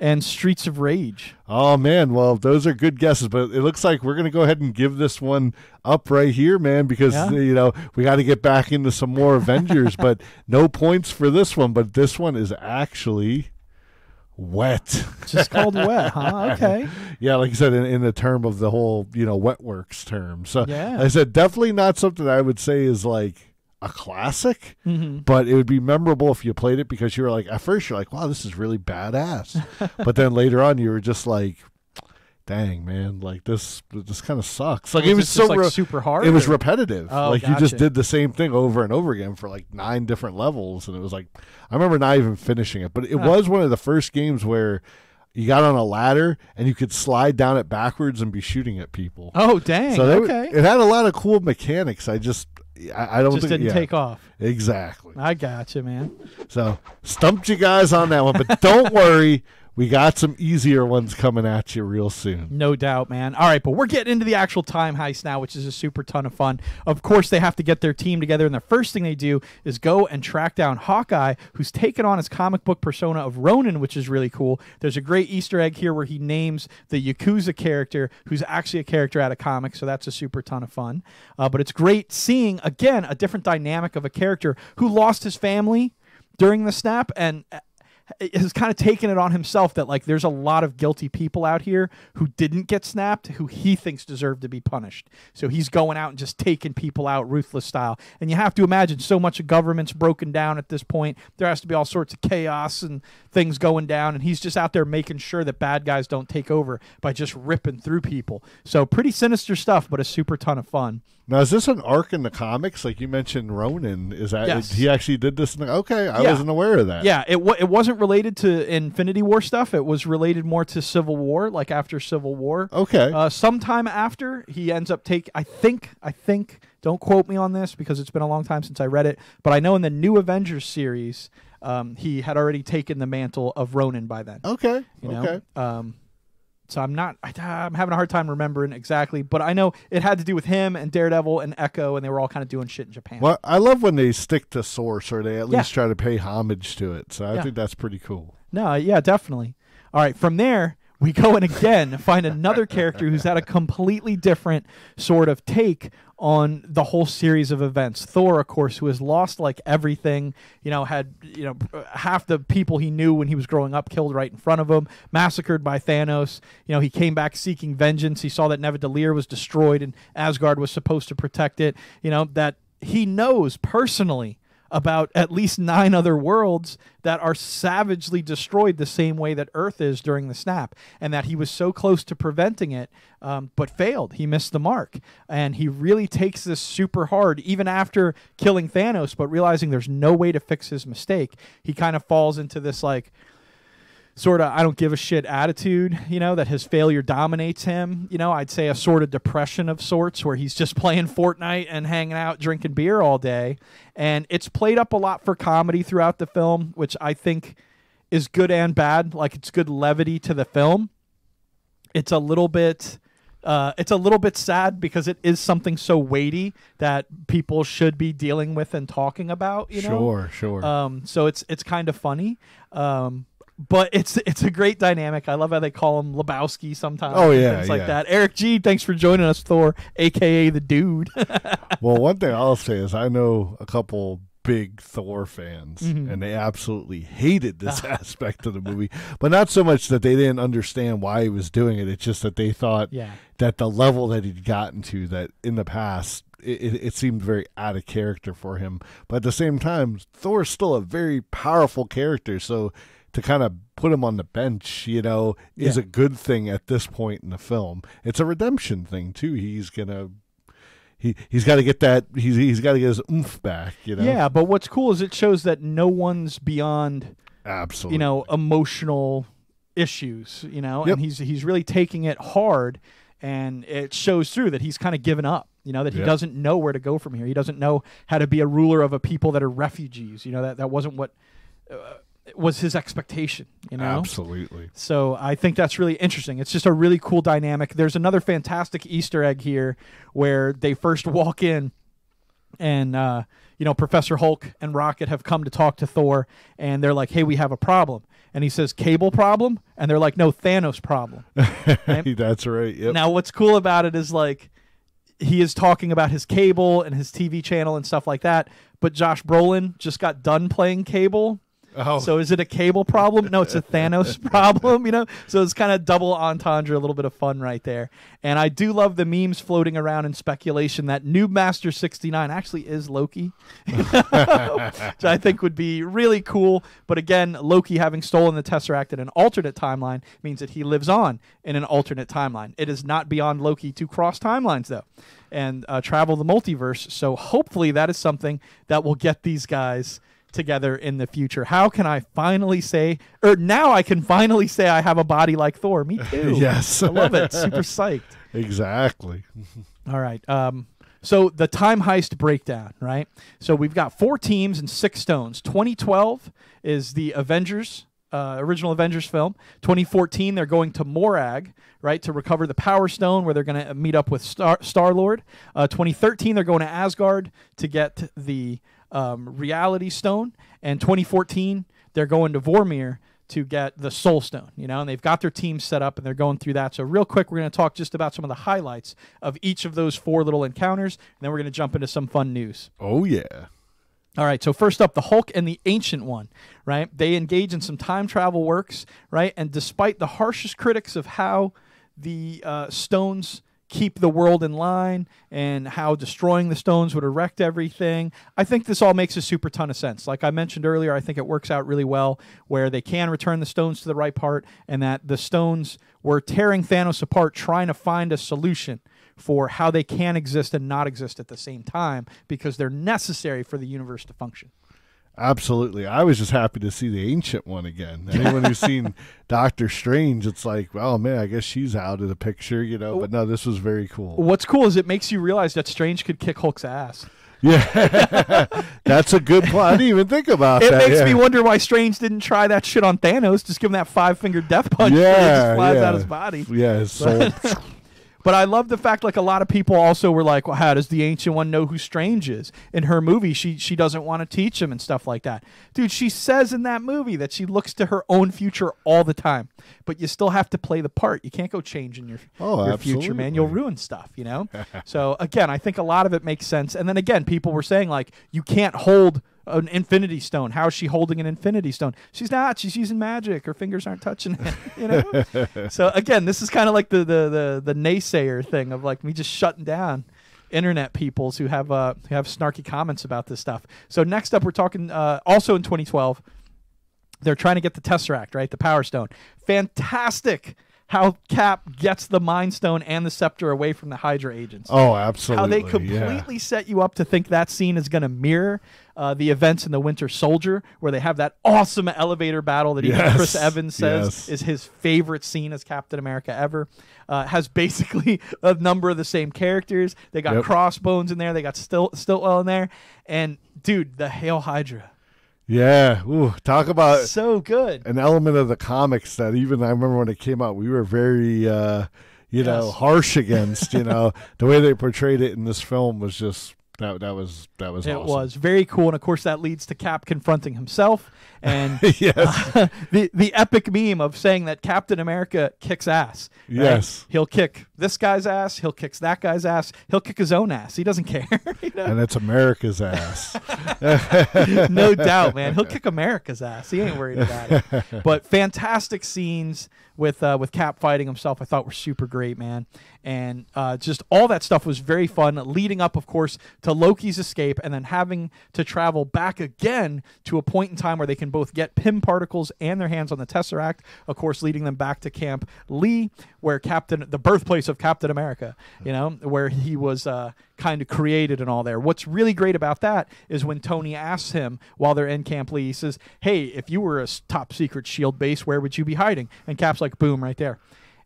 and Streets of Rage. Oh, man. Well, those are good guesses, but it looks like we're going to go ahead and give this one up right here, man, because, we got to get back into some more Avengers, but no points for this one. But this one is actually Wet. Just called Wet, huh? Okay. Yeah, like I said, in the term of the whole, Wet Works term. So yeah. I said definitely not something I would say is like a classic, but it would be memorable if you played it because you were like, at first you're like, wow, this is really badass. But then later on you were just like, dang, man, like this kind of sucks. Like it was so like super hard. It was repetitive. Oh, like gotcha. You just did the same thing over and over again for like 9 different levels, and it was like I remember not even finishing it. But it was one of the first games where you got on a ladder and you could slide down it backwards and be shooting at people. Oh, dang! So okay, it had a lot of cool mechanics. I don't think didn't take off. Exactly. I got you, man. So stumped you guys on that one, but don't worry. We got some easier ones coming at you real soon. No doubt, man. All right, but we're getting into the actual time heist now, which is a super ton of fun. Of course, they have to get their team together, and the first thing they do is go and track down Hawkeye, who's taken on his comic book persona of Ronin, which is really cool. There's a great Easter egg here where he names the Yakuza character, who's actually a character out of comics, so that's a super ton of fun. But it's great seeing, again, a different dynamic of a character who lost his family during the snap and has kind of taken it on himself that like there's a lot of guilty people out here who didn't get snapped who he thinks deserve to be punished. So he's going out and just taking people out ruthless style. And you have to imagine so much of government's broken down at this point. There has to be all sorts of chaos and things going down. And he's just out there making sure that bad guys don't take over by just ripping through people. So pretty sinister stuff, but a super ton of fun. Now, is this an arc in the comics? Like you mentioned Ronin. Is that yes. He actually did this? Okay, I wasn't aware of that. Yeah, it wasn't wasn't related to Infinity War stuff. It was related more to Civil War, like after Civil War. Okay. Sometime after, he ends up I think, don't quote me on this because it's been a long time since I read it, but I know in the new Avengers series, he had already taken the mantle of Ronin by then. Okay. You know? So I'm having a hard time remembering exactly, but I know it had to do with him and Daredevil and Echo, and they were all kind of doing shit in Japan. Well, I love when they stick to source, or they at least try to pay homage to it. So I think that's pretty cool. No, yeah, definitely. All right, from there, we go and again find another character who's had a completely different sort of take on the whole series of events. Thor, of course, who has lost like everything, had half the people he knew when he was growing up killed right in front of him, massacred by Thanos. He came back seeking vengeance. He saw that Neverdelir was destroyed and Asgard was supposed to protect it. That he knows personally about at least 9 other worlds that are savagely destroyed the same way that Earth is during the snap, and that he was so close to preventing it, but failed. He missed the mark, and he really takes this super hard, even after killing Thanos, but realizing there's no way to fix his mistake. He kind of falls into this like sort of I don't give a shit attitude, that his failure dominates him. I'd say a sort of depression of sorts where he's just playing Fortnite and hanging out, drinking beer all day. And it's played up a lot for comedy throughout the film, which I think is good and bad. Like, it's good levity to the film. It's a little bit sad because it is something so weighty that people should be dealing with and talking about, Sure. So it's kind of funny. But it's a great dynamic. I love how they call him Lebowski sometimes. Oh, yeah. Things like that. Eric G., thanks for joining us, Thor, a.k.a. the dude. Well, one thing I'll say is I know a couple big Thor fans, and they absolutely hated this aspect of the movie. But not so much that they didn't understand why he was doing it. It's just that they thought that the level that he'd gotten to, that in the past, it seemed very out of character for him. But at the same time, Thor's still a very powerful character, so to kind of put him on the bench, is a good thing at this point in the film. It's a redemption thing too. He's got to get that. He's got to get his oomph back. Yeah, but what's cool is it shows that no one's beyond absolutely emotional issues. Yep. And he's really taking it hard, and it shows through that he's kind of given up. That he doesn't know where to go from here. He doesn't know how to be a ruler of a people that are refugees. That wasn't what. Was his expectation, Absolutely. So I think that's really interesting. It's just a really cool dynamic. There's another fantastic Easter egg here where they first walk in and, Professor Hulk and Rocket have come to talk to Thor, and they're like, hey, we have a problem. And he says, cable problem? And they're like, no, Thanos problem. Right? That's right. Yep. Now, what's cool about it is like, he is talking about his cable and his TV channel and stuff like that, but Josh Brolin just got done playing cable. Oh. So is it a cable problem? No, it's a Thanos problem, So it's kind of double entendre, a little bit of fun right there. And I do love the memes floating around in speculation that Noob Master 69 actually is Loki, which I think would be really cool. But again, Loki having stolen the Tesseract in an alternate timeline means that he lives on in an alternate timeline. It is not beyond Loki to cross timelines, though, and travel the multiverse. So hopefully that is something that will get these guys together in the future. How can I finally say, or now I can finally say I have a body like Thor? Me too. Yes. I love it. Super psyched. Exactly. All right. So the time heist breakdown, right? So we've got 4 teams and 6 stones. 2012 is the Avengers, original Avengers film. 2014, they're going to Morag, right, to recover the Power Stone, where they're going to meet up with Star-Lord. 2013, they're going to Asgard to get the Reality Stone, and 2014 they're going to Vormir to get the Soul Stone, and they've got their team set up and they're going through that. So real quick, we're going to talk just about some of the highlights of each of those 4 little encounters, and then we're going to jump into some fun news. Oh yeah. All right, so first up, the Hulk and the Ancient One, right? They engage in some time travel works, right? And despite the harshest critics of how the stones keep the world in line and how destroying the stones would erect everything, I think this all makes a super ton of sense. Like I mentioned earlier, I think it works out really well where they can return the stones to the right part, and that the stones were tearing Thanos apart, trying to find a solution for how they can exist and not exist at the same time, because they're necessary for the universe to function. Absolutely. I was just happy to see the Ancient One again. Anyone who's seen Doctor Strange, it's like, oh man, I guess she's out of the picture, you know. But no, this was very cool. What's cool is it makes you realize that Strange could kick Hulk's ass. Yeah, that's a good point. I didn't even think about It that. makes me wonder why Strange didn't try that shit on Thanos. Just give him that 5-finger death punch. Yeah, it just flies out his body. Yeah, his soul. But I love the fact, like, a lot of people also were like, well, how does the Ancient One know who Strange is? In her movie, she doesn't want to teach him and stuff like that. Dude, she says in that movie that she looks to her own future all the time. But you still have to play the part. You can't go changing your future, man. You'll ruin stuff, you know? So, again, I think a lot of it makes sense. And then, again, people were saying, like, you can't hold an Infinity Stone. How is she holding an Infinity Stone? She's not. She's using magic. Her fingers aren't touching it. You know. So again, this is kind of like the naysayer thing of like me just shutting down internet peoples who have snarky comments about this stuff. So next up, we're talking also in 2012. They're trying to get the Tesseract, right? The Power Stone. Fantastic. How Cap gets the Mind Stone and the Scepter away from the Hydra agents. Oh, absolutely. How they completely set you up to think that scene is going to mirror the events in the Winter Soldier, where they have that awesome elevator battle that even Chris Evans says is his favorite scene as Captain America ever. Has basically a number of the same characters. They got Crossbones in there. They got Stiltwell in there. And, dude, the Hail Hydra. Yeah, ooh, talk about so good. An element of the comics that even I remember when it came out, we were very, you know, harsh against. You know, the way they portrayed it in this film was just that was awesome. It was very cool, and of course that leads to Cap confronting himself and the epic meme of saying that Captain America kicks ass. Right? Yes, he'll kick this guy's ass, he'll kick that guy's ass, he'll kick his own ass. He doesn't care. You know? And it's America's ass. No doubt, man. He'll kick America's ass. He ain't worried about it. But fantastic scenes with Cap fighting himself, I thought were super great, man. And just all that stuff was very fun, leading up, of course, to Loki's escape and then having to travel back again to a point in time where they can both get Pym particles and their hands on the Tesseract, of course, leading them back to Camp Lee, where the birthplace of Captain America, you know, where he was kind of created and all there. What's really great about that is when Tony asks him while they're in Camp Lee, he says, hey, if you were a top secret SHIELD base, where would you be hiding? And Cap's like, boom, right there.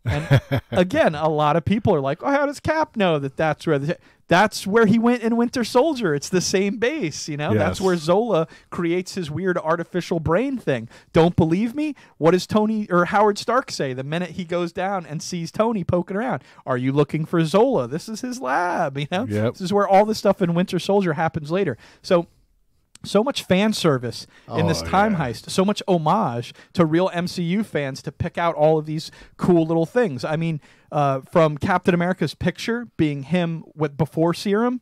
And again, a lot of people are like, oh, how does Cap know that that's where he went in Winter Soldier? It's the same base, you know? That's where Zola creates his weird artificial brain thing. Don't believe me? What does Tony or Howard Stark say the minute he goes down and sees Tony poking around? Are you looking for Zola? This is his lab, you know? This is where all the stuff in Winter Soldier happens later. So much fan service in this time heist, so much homage to real MCU fans to pick out all of these cool little things. I mean, from Captain America's picture being him before serum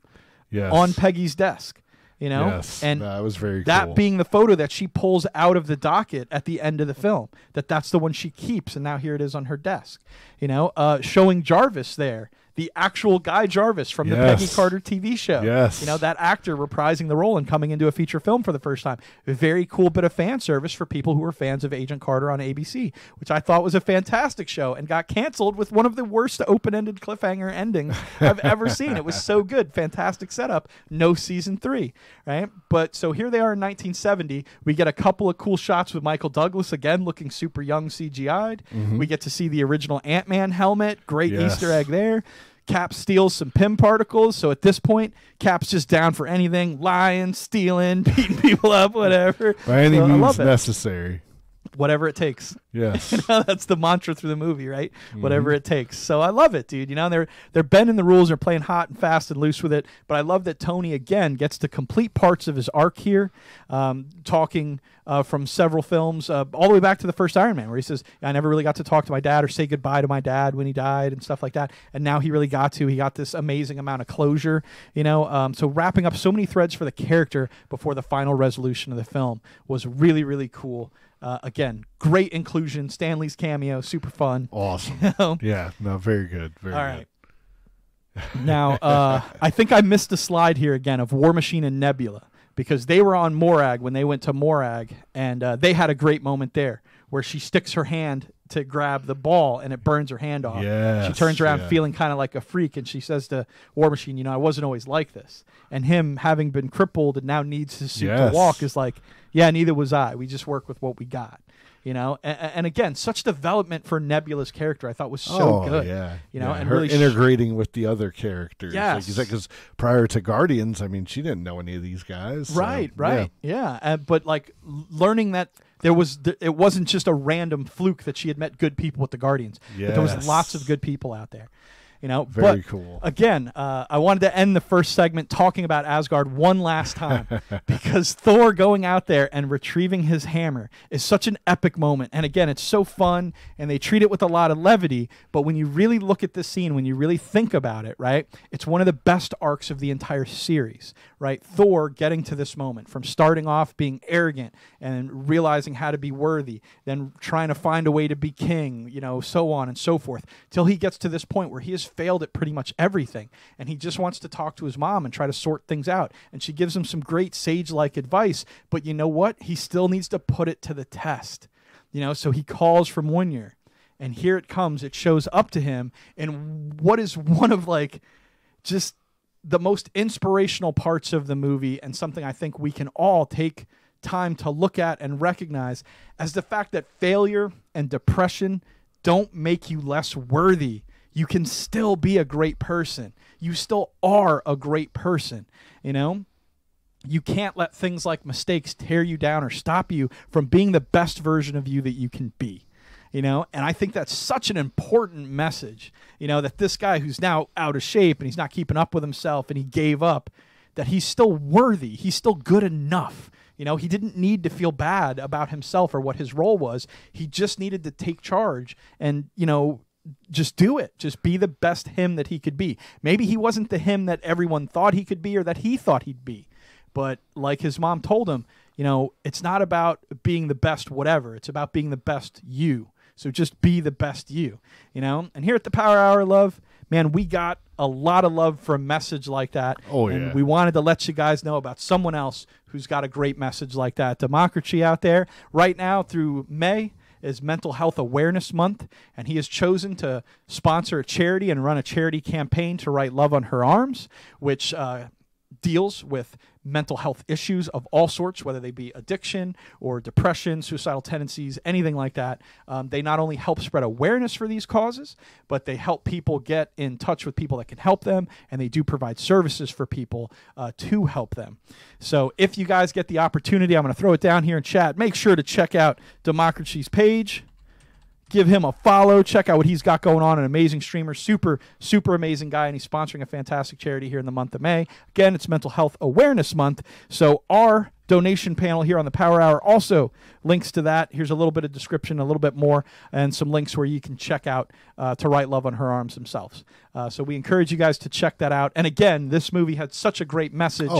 on Peggy's desk, you know, and that was very that cool. Being the photo that she pulls out of the docket at the end of the film, that's the one she keeps, and now here it is on her desk, you know, showing Jarvis there. The actual Guy Jarvis from the Peggy Carter TV show. You know, that actor reprising the role and coming into a feature film for the first time. A very cool bit of fan service for people who were fans of Agent Carter on ABC, which I thought was a fantastic show and got canceled with one of the worst open-ended cliffhanger endings I've ever seen. It was so good. Fantastic setup. No season 3, right? But so here they are in 1970. We get a couple of cool shots with Michael Douglas, again, looking super young CGI'd. We get to see the original Ant-Man helmet. Great Easter egg there. Cap steals some Pym particles, so at this point, Cap's just down for anything, lying, stealing, beating people up, whatever. By any means necessary. Whatever it takes. Yes. You know, that's the mantra through the movie, right? Whatever it takes. So I love it, dude. You know, they're bending the rules, they're playing hot and fast and loose with it, but I love that Tony, again, gets to complete parts of his arc here, talking from several films, all the way back to the first Iron Man, where he says, I never really got to talk to my dad or say goodbye to my dad when he died and stuff like that, and now he really got to. He got this amazing amount of closure, you know, so wrapping up so many threads for the character before the final resolution of the film was really, really cool. Again, great inclusion. Stan Lee's cameo, super fun. Awesome. You know? Yeah, no, very good. Very All good. right. Now, I think I missed a slide here again of War Machine and Nebula, because they were on Morag when they went to Morag, and they had a great moment there where she sticks her hand to grab the ball, and it burns her hand off. Yes, she turns around yeah. feeling kind of like a freak, and she says to War Machine, I wasn't always like this. And him, having been crippled and now needs his suit to walk, is like, yeah, neither was I. We just work with what we got. And again, such development for Nebula's character I thought was so good. Yeah. And her really integrating with the other characters. Yes. Like you said, because prior to Guardians, I mean, she didn't know any of these guys. Right. Yeah. But like learning that it wasn't just a random fluke that she had met good people with the Guardians. But there was lots of good people out there. Very cool. Again, I wanted to end the first segment talking about Asgard one last time because Thor going out there and retrieving his hammer is such an epic moment. And again, it's so fun, and they treat it with a lot of levity. But when you really look at this scene, when you really think about it, right, it's one of the best arcs of the entire series, right? Thor getting to this moment from starting off being arrogant and realizing how to be worthy, then trying to find a way to be king, so on and so forth, till he gets to this point where he has failed at pretty much everything, and he just wants to talk to his mom and try to sort things out, and she gives him some great sage-like advice, but you know what, he still needs to put it to the test, so he calls for Mjolnir, and here it comes. It shows up to him, and what is one of like just the most inspirational parts of the movie, and something I think we can all take time to look at and recognize, as the fact that failure and depression don't make you less worthy. You can still be a great person. You still are a great person, You can't let things like mistakes tear you down or stop you from being the best version of you that you can be, And I think that's such an important message, that this guy who's now out of shape and he's not keeping up with himself and he gave up, that he's still worthy. He's still good enough. He didn't need to feel bad about himself or what his role was. He just needed to take charge and, just do it. Just be the best him that he could be. Maybe he wasn't the him that everyone thought he could be or that he thought he'd be. But like his mom told him, it's not about being the best whatever. It's about being the best you. So just be the best you, And here at the Power Hour, love, man, we got a lot of love for a message like that. Oh, and yeah. we wanted to let you guys know about someone else who's got a great message like that. Democracy out there right now through May is Mental Health Awareness Month, and he has chosen to sponsor a charity and run a charity campaign to write Love on Her Arms, which deals with mental health issues of all sorts, whether they be addiction or depression, suicidal tendencies, anything like that. They not only help spread awareness for these causes, but they help people get in touch with people that can help them, and they do provide services for people to help them. So if you guys get the opportunity, I'm going to throw it down here in chat. Make sure to check out Democracy's page. Give him a follow. Check out what he's got going on. An amazing streamer. Super, super amazing guy. And he's sponsoring a fantastic charity here in the month of May. Again, it's Mental Health Awareness Month. So our donation panel here on the Power Hour also links to that. Here's a little bit of description, a little bit more, and some links where you can check out to write Love on Her Arms themselves. So we encourage you guys to check that out. And again, this movie had such a great message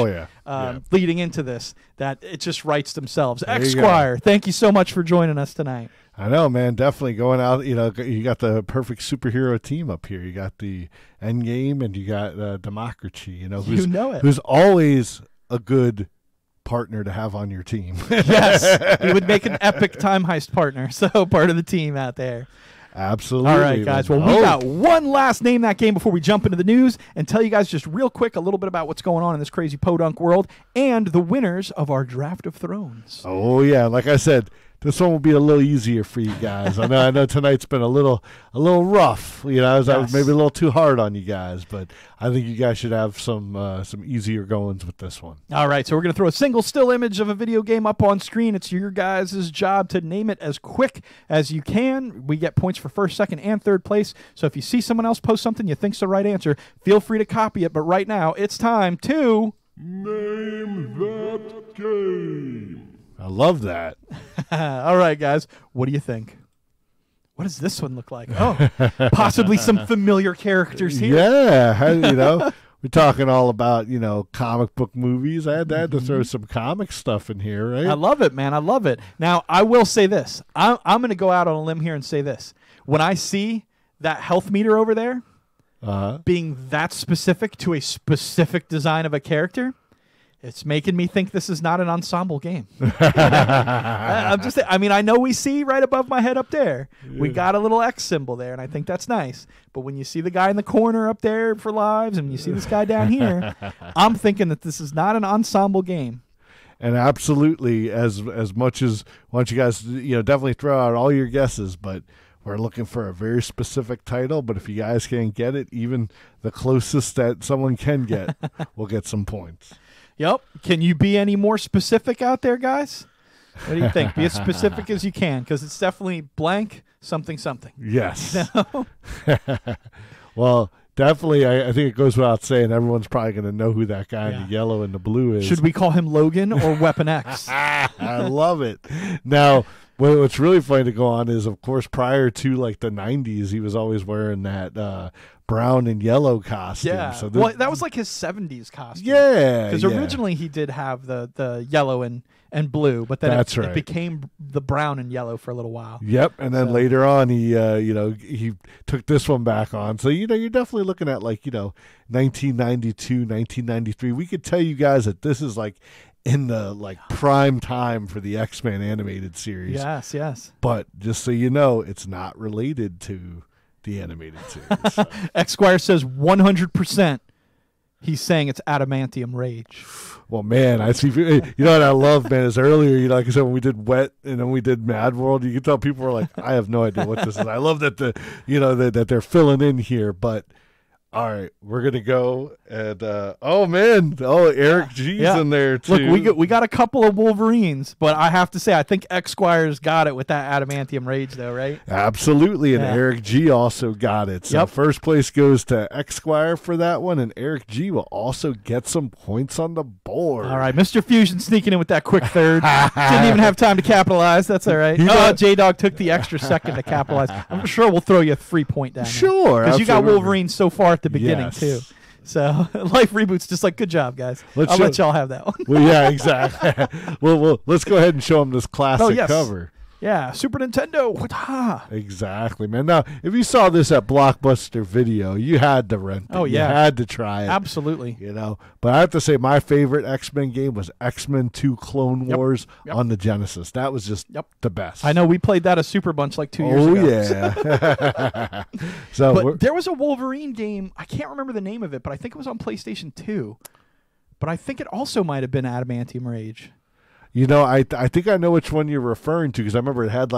leading into this that it just writes themselves. X-Squire, thank you so much for joining us tonight. I know, man. Definitely going out. You got the perfect superhero team up here. You got the Endgame, and you got Democracy. Who's always a good partner to have on your team. Yes, he would make an epic time heist partner. So part of the team out there. Absolutely. All right, guys. Well, we got one last Name That Game before we jump into the news and tell you guys just real quick a little bit about what's going on in this crazy PoDunk world and the winners of our Draft of Thrones. Oh yeah, like I said, this one will be a little easier for you guys. I know tonight's been a little rough. I was maybe a little too hard on you guys, but I think you guys should have some easier goings with this one. All right, so we're going to throw a single still image of a video game up on screen. It's your guys' job to name it as quick as you can. We get points for first, second, and third place. So if you see someone else post something you think's the right answer, feel free to copy it. But right now, it's time to Name That Game. I love that. All right, guys. What do you think? What does this one look like? Oh, possibly some familiar characters here. Yeah, we're talking all about, comic book movies. I had to throw some comic stuff in here, right? I love it, man. I love it. Now, I will say this. I'm going to go out on a limb here and say this. When I see that health meter over there being that specific to a specific design of a character, It's making me think this is not an ensemble game. I know we see right above my head up there, we got a little X symbol there, and I think that's nice. But when you see the guy in the corner up there for lives, and you see this guy down here, I'm thinking that this is not an ensemble game. And absolutely, as much as why don't you guys definitely throw out all your guesses, but we're looking for a very specific title. But if you guys can't get it, even the closest that someone can get will get some points. Yep. Can you be any more specific out there, guys? What do you think? Be as specific as you can, because it's definitely blank something something. Yes. Well, definitely, I think it goes without saying everyone's probably going to know who that guy in the yellow and the blue is. Should we call him Logan or Weapon X? I love it. Now, what's really funny to go on is, of course, prior to like the 90s, he was always wearing that brown and yellow costume. Yeah. So that was like his 70s costume. Yeah. Because originally he did have the yellow and blue, but then it became the brown and yellow for a little while. Yep. And then later on, he took this one back on. So, you're definitely looking at 1992, 1993. We could tell you guys that this is in the prime time for the X-Men animated series. Yes, yes. But just so you know, it's not related to the animated series. So. X-Squire says 100%. He's saying it's adamantium rage. Well, man, I see. What I love, man, is earlier, like I said, when we did Wet and then we did Mad World, you can tell people were like, I have no idea what this is. I love that that they're filling in here, but. All right, we're gonna go and Eric G's in there too. Look, we got a couple of Wolverines, but I have to say I think X Squire's got it with that adamantium rage, though, right? Absolutely, and Eric G also got it. So first place goes to X Squire for that one, and Eric G will also get some points on the board. All right, Mr. Fusion sneaking in with that quick third. Didn't even have time to capitalize. That's all right. J Dog took the extra second to capitalize. I'm sure we'll throw you a 3 point down. Sure, because you got Wolverine so far at the beginning too. So Life Reboot's just like, good job, guys. I'll let y'all have that one. Well, yeah, exactly. well, let's go ahead and show them this classic cover. Yeah, Super Nintendo. Exactly, man. Now, if you saw this at Blockbuster Video, you had to rent it. Oh, yeah. You had to try it. Absolutely. But I have to say my favorite X-Men game was X-Men 2 Clone Wars on the Genesis. That was just the best. I know we played that a super bunch 2 years ago. Oh, yeah. But there was a Wolverine game. I can't remember the name of it, but I think it was on PlayStation 2. But I think it also might have been Adamantium Rage. I think I know which one you're referring to, because I remember it had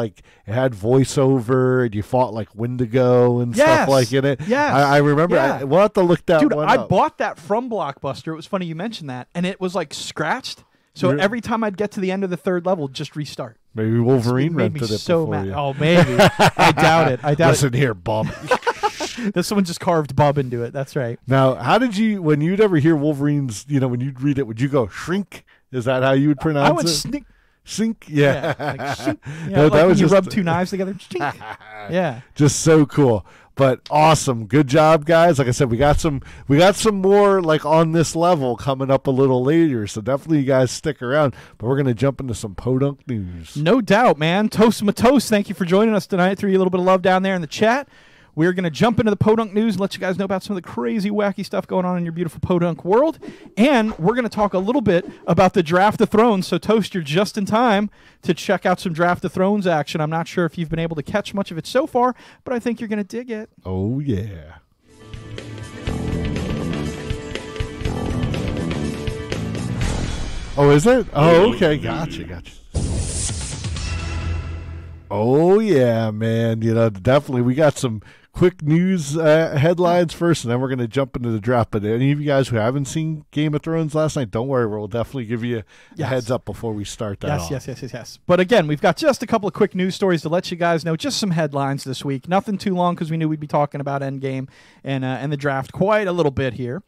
voiceover and you fought Wendigo and stuff in it. Yes. I remember. Yeah. We'll have to look that one up. I bought that from Blockbuster. It was funny you mentioned that, and it was scratched. So every time I'd get to the end of the third level, just restart. Maybe Wolverine rented it before you. Oh, maybe. I doubt it. Listen here, Bub. Someone just carved Bub into it. That's right. Now, how did you, when you'd ever hear Wolverine's, when you'd read it, would you go shrink? Is that how you would pronounce it? I went sneak. Sink? Yeah. That was when you rub two knives together. Yeah. Just so cool. But awesome. Good job, guys. Like I said, we got some more on this level coming up a little later. So definitely you guys stick around. But we're gonna jump into some PoDunk news. No doubt, man. Toast Matos, thank you for joining us tonight. Threw you a little bit of love down there in the chat. We're going to jump into the PoDunk news and let you guys know about some of the crazy, wacky stuff going on in your beautiful PoDunk world. And we're going to talk a little bit about the Draft of Thrones. So, Toast, you're just in time to check out some Draft of Thrones action. I'm not sure if you've been able to catch much of it so far, but I think you're going to dig it. Oh, yeah. Oh, is it? Oh, okay. Gotcha. Oh, yeah, man. Definitely we got some quick news headlines first, and then we're going to jump into the draft. But any of you guys who haven't seen Game of Thrones last night, don't worry. We'll definitely give you a heads up before we start that off. Yes. But again, we've got just a couple of quick news stories to let you guys know. Just some headlines this week. Nothing too long because we knew we'd be talking about Endgame and the draft quite a little bit here.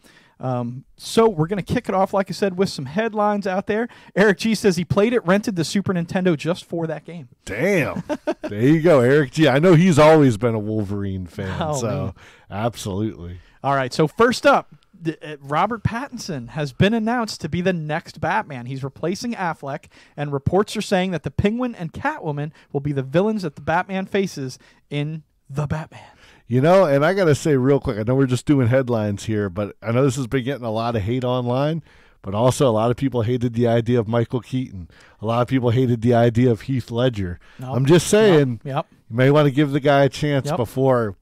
So we're going to kick it off, like I said, with some headlines out there. Eric G says he played it, rented the Super Nintendo just for that game. Damn. There you go, Eric G. I know he's always been a Wolverine fan, man. Absolutely. All right, so first up, Robert Pattinson has been announced to be the next Batman. He's replacing Affleck, and reports are saying that the Penguin and Catwoman will be the villains that the Batman faces in The Batman. And I got to say real quick, I know we're just doing headlines here, but I know this has been getting a lot of hate online, but also a lot of people hated the idea of Michael Keaton. A lot of people hated the idea of Heath Ledger. Nope. I'm just saying, Yep. you may want to give the guy a chance before.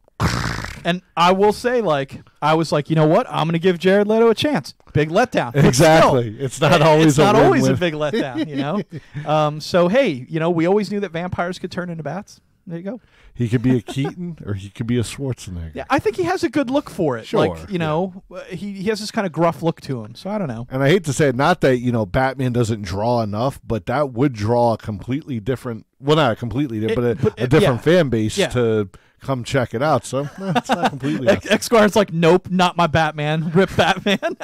And I will say, like, I was like, you know what? I'm going to give Jared Leto a chance. Big letdown. But Exactly. still, it's not always it's a not win-win. always a big letdown, you know? So, hey, you know, we always knew that vampires could turn into bats. There you go. He could be a Keaton or he could be a Schwarzenegger. Yeah, I think he has a good look for it. Sure, Like, you know, he has this kind of gruff look to him. So I don't know. And I hate to say it, not that, you know, Batman doesn't draw enough, but that would draw a completely different, well, not a completely different, but a different fan base to come check it out. So it's not completely. X-Guard's like, nope, not my Batman. Rip Batman.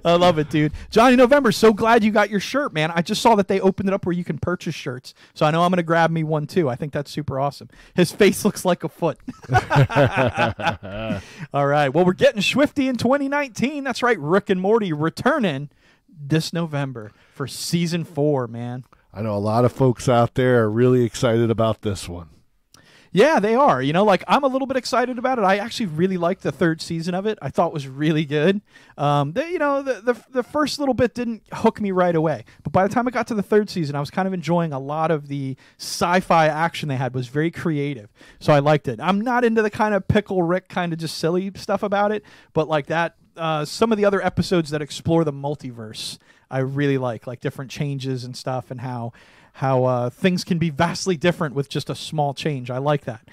I love it, dude. Johnny November, so glad you got your shirt, man. I just saw that they opened it up where you can purchase shirts. So I know I'm going to grab me one too. I think that's super awesome. His face looks like a foot. All right. Well, we're getting swifty in 2019. That's right. Rick and Morty returning this November for season 4, man. I know a lot of folks out there are really excited about this one. Yeah, they are. You know, like, I'm a little bit excited about it. I actually really liked the 3rd season of it. I thought it was really good. The first little bit didn't hook me right away. But by the time I got to the 3rd season, I was kind of enjoying a lot of the sci-fi action they had. Was very creative. So I liked it. I'm not into the kind of Pickle Rick kind of just silly stuff about it. But like that, some of the other episodes that explore the multiverse, I really like different changes and stuff, and how things can be vastly different with just a small change. I like that.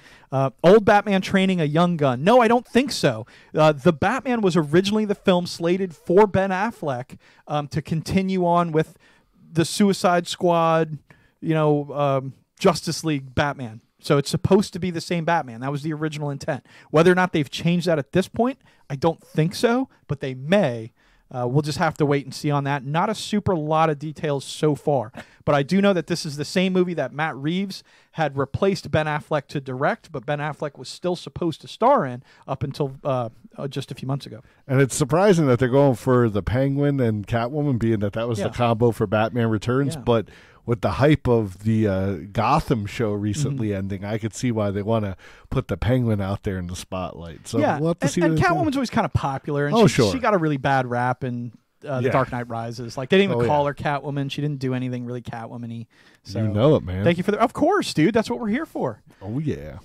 Old Batman training a young gun. No, I don't think so. The Batman was originally the film slated for Ben Affleck to continue on with the Suicide Squad, Justice League Batman. So it's supposed to be the same Batman. That was the original intent. Whether or not they've changed that at this point, I don't think so, but they may. We'll just have to wait and see on that. Not a super lot of details so far. But I do know that this is the same movie that Matt Reeves had replaced Ben Affleck to direct, but Ben Affleck was still supposed to star in up until just a few months ago. And it's surprising that they're going for the Penguin and Catwoman, being that was the combo for Batman Returns. Yeah. But with the hype of the Gotham show recently ending, I could see why they want to put the Penguin out there in the spotlight. So we'll have to see. And Catwoman's always kind of popular, and she got a really bad rap in The Dark Knight Rises. Like, they didn't even call her Catwoman. She didn't do anything really Catwoman-y. So, you know it, man. Thank you for of course, dude. That's what we're here for. Oh, yeah.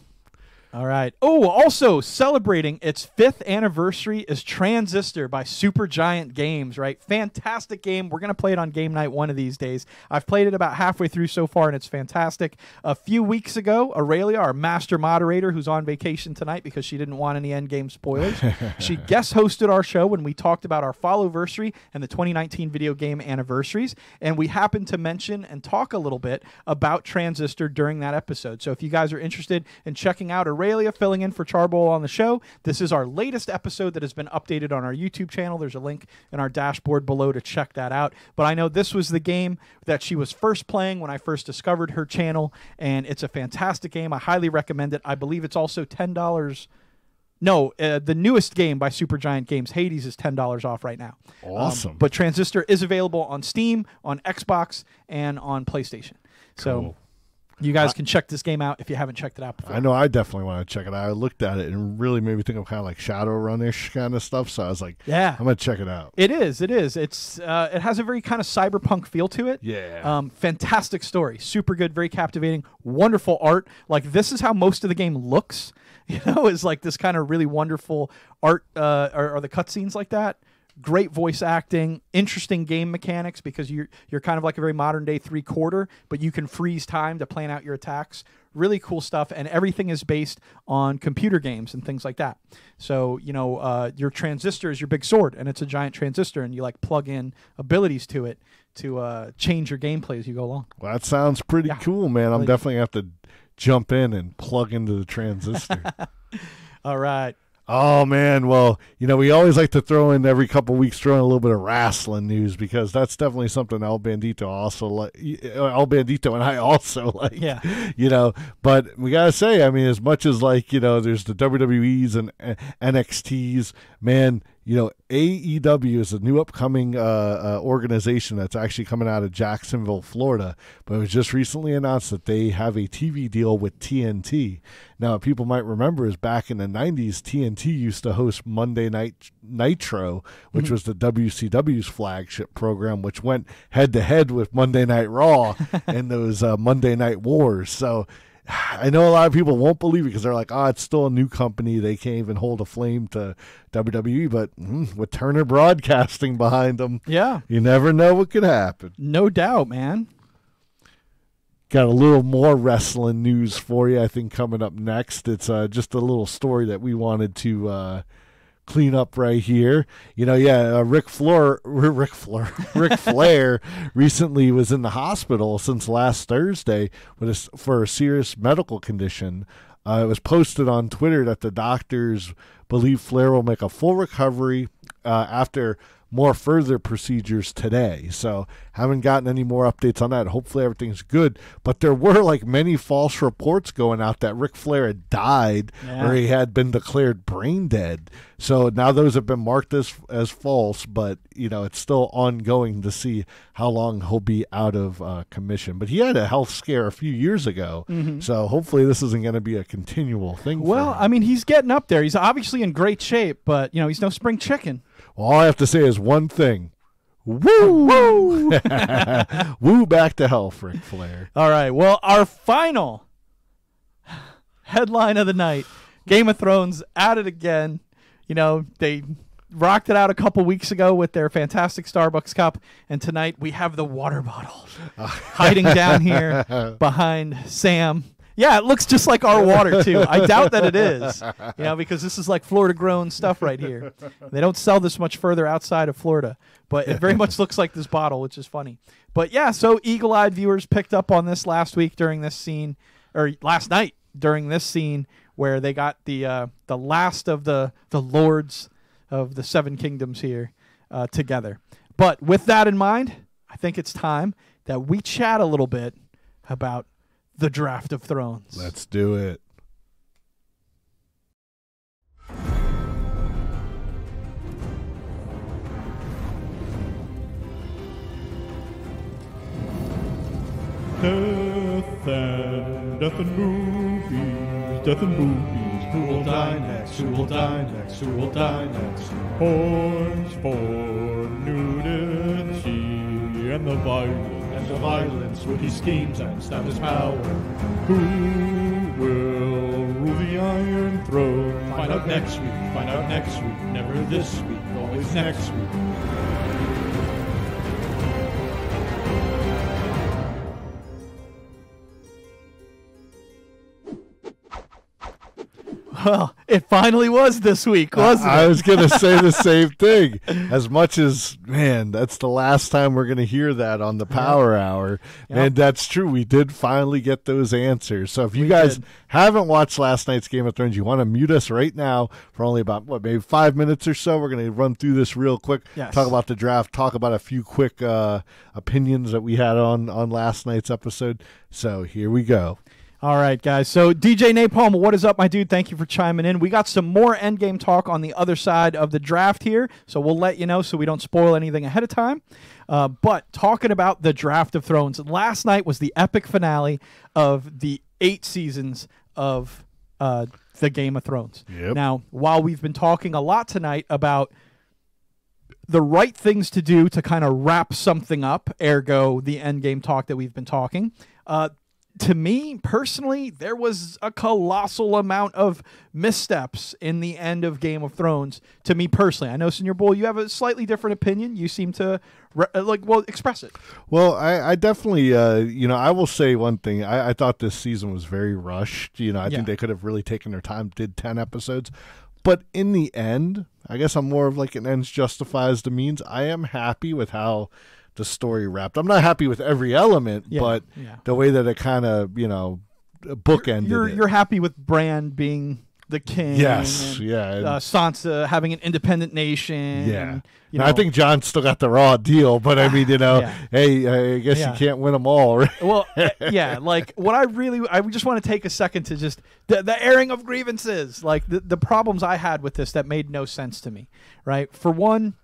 All right. Oh, also celebrating its 5th anniversary is Transistor by Supergiant Games, right? Fantastic game. We're going to play it on game night one of these days. I've played it about halfway through so far, and it's fantastic. A few weeks ago, Aur3llia, our master moderator, who's on vacation tonight because she didn't want any Endgame spoilers, she guest hosted our show when we talked about our Followversary and the 2019 video game anniversaries, and we happened to mention and talk a little bit about Transistor during that episode. So if you guys are interested in checking out Aur3llia filling in for Charboil on the show, this is our latest episode that has been updated on our YouTube channel. There's a link in our dashboard below to check that out. But I know this was the game that she was first playing when I first discovered her channel, and it's a fantastic game. I highly recommend it. I believe it's also $10. No, the newest game by Supergiant Games, Hades, is $10 off right now. Awesome. But Transistor is available on Steam, on Xbox, and on PlayStation. So you guys can check this game out if you haven't checked it out before. I know I definitely want to check it out. I looked at it and it really made me think of kind of like Shadowrun-ish kind of stuff. So I was like, I'm going to check it out. It is. It's it has a very kind of cyberpunk feel to it. Yeah. Fantastic story. Super good, very captivating, wonderful art. Like, this is how most of the game looks. Is like this kind of really wonderful art or the cutscenes like that. Great voice acting, interesting game mechanics because you're kind of like a very modern day 3/4, but you can freeze time to plan out your attacks. Really cool stuff, and everything is based on computer games and things like that. So your transistor is your big sword, and it's a giant transistor, and you like plug in abilities to it to change your gameplay as you go along. Well, that sounds pretty cool, man. I'm definitely gonna have to jump in and plug into the transistor. All right. Oh, man. Well, we always like to throw in every couple of weeks, throw in a little bit of wrestling news because that's definitely something El Bandito also like. El Bandito and I also like. Yeah. But we got to say, I mean, as much as there's the WWEs and NXTs, man, AEW is a new upcoming organization that's actually coming out of Jacksonville, Florida, but it was just recently announced that they have a TV deal with TNT. Now, what people might remember is back in the 90s, TNT used to host Monday Night Nitro, which was the WCW's flagship program, which went head-to-head with Monday Night Raw in those Monday Night Wars. So I know a lot of people won't believe it because they're like, it's still a new company. They can't even hold a flame to WWE. But with Turner Broadcasting behind them, you never know what could happen. No doubt, man. Got a little more wrestling news for you, I think, coming up next. It's just a little story that we wanted to clean up right here. Ric Flair recently was in the hospital since last Thursday for a serious medical condition. It was posted on Twitter that the doctors believe Flair will make a full recovery after more further procedures today. So haven't gotten any more updates on that. Hopefully everything's good. But there were many false reports going out that Ric Flair had died or he had been declared brain dead. So now those have been marked as false, but it's still ongoing to see how long he'll be out of commission. But he had a health scare a few years ago, so hopefully this isn't going to be a continual thing. Well, I mean, he's getting up there. He's obviously in great shape, but he's no spring chicken. Well, all I have to say is one thing. Woo! Woo! Woo back to health, Ric Flair. All right. Well, our final headline of the night, Game of Thrones at it again. They rocked it out a couple weeks ago with their fantastic Starbucks cup, and tonight we have the water bottle hiding down here behind Sam. Yeah, it looks just like our water, too. I doubt that it is, because this is like Florida-grown stuff right here. They don't sell this much further outside of Florida, but it very much looks like this bottle, which is funny. But, yeah, so eagle-eyed viewers picked up on this last week during this scene, or last night during this scene, where they got the last of the lords of the Seven Kingdoms here together. But with that in mind, I think it's time that we chat a little bit about the Draft of Thrones. Let's do it. Death and movies, death and movies. Who will die next? Who will die next? Who will die next? Horns for nudity and the violence with his schemes and stab his power. Who will rule the Iron Throne? Find out next week. Find out next week. Never this week. Always next week. Well, it finally was this week, wasn't it? I was going to say the same thing. As much as, man, that's the last time we're going to hear that on the Power Hour. Yep. And that's true. We did finally get those answers. So if you guys haven't watched last night's Game of Thrones, you want to mute us right now for only about, maybe 5 minutes or so. We're going to run through this real quick, talk about the draft, talk about a few quick opinions that we had on last night's episode. So here we go. All right, guys. So DJ Napalm, what is up, my dude? Thank you for chiming in. We got some more Endgame talk on the other side of the draft here, so we'll let you know so we don't spoil anything ahead of time. But talking about the Draft of Thrones, last night was the epic finale of the 8 seasons of the Game of Thrones. Yep. Now, while we've been talking a lot tonight about the right things to do to kind of wrap something up, ergo the Endgame talk that we've been talking, to me, personally, there was a colossal amount of missteps in the end of Game of Thrones. To me personally, I know, Senior Bull, you have a slightly different opinion. You seem to express it. Well, I definitely, I will say one thing. I thought this season was very rushed. I think they could have really taken their time, did 10 episodes. But in the end, I guess I'm more of like an ends justifies the means. I am happy with how the story wrapped. I'm not happy with every element, but the way that it kind of, bookended You're happy with Bran being the king. Yes, and, yeah. And Sansa having an independent nation. yeah. And, Now, I think John still got the raw deal, but I mean, hey, I guess you can't win them all, right? Well, yeah, like what I just want to take a second to just the airing of grievances, like the problems I had with this that made no sense to me, right? For one,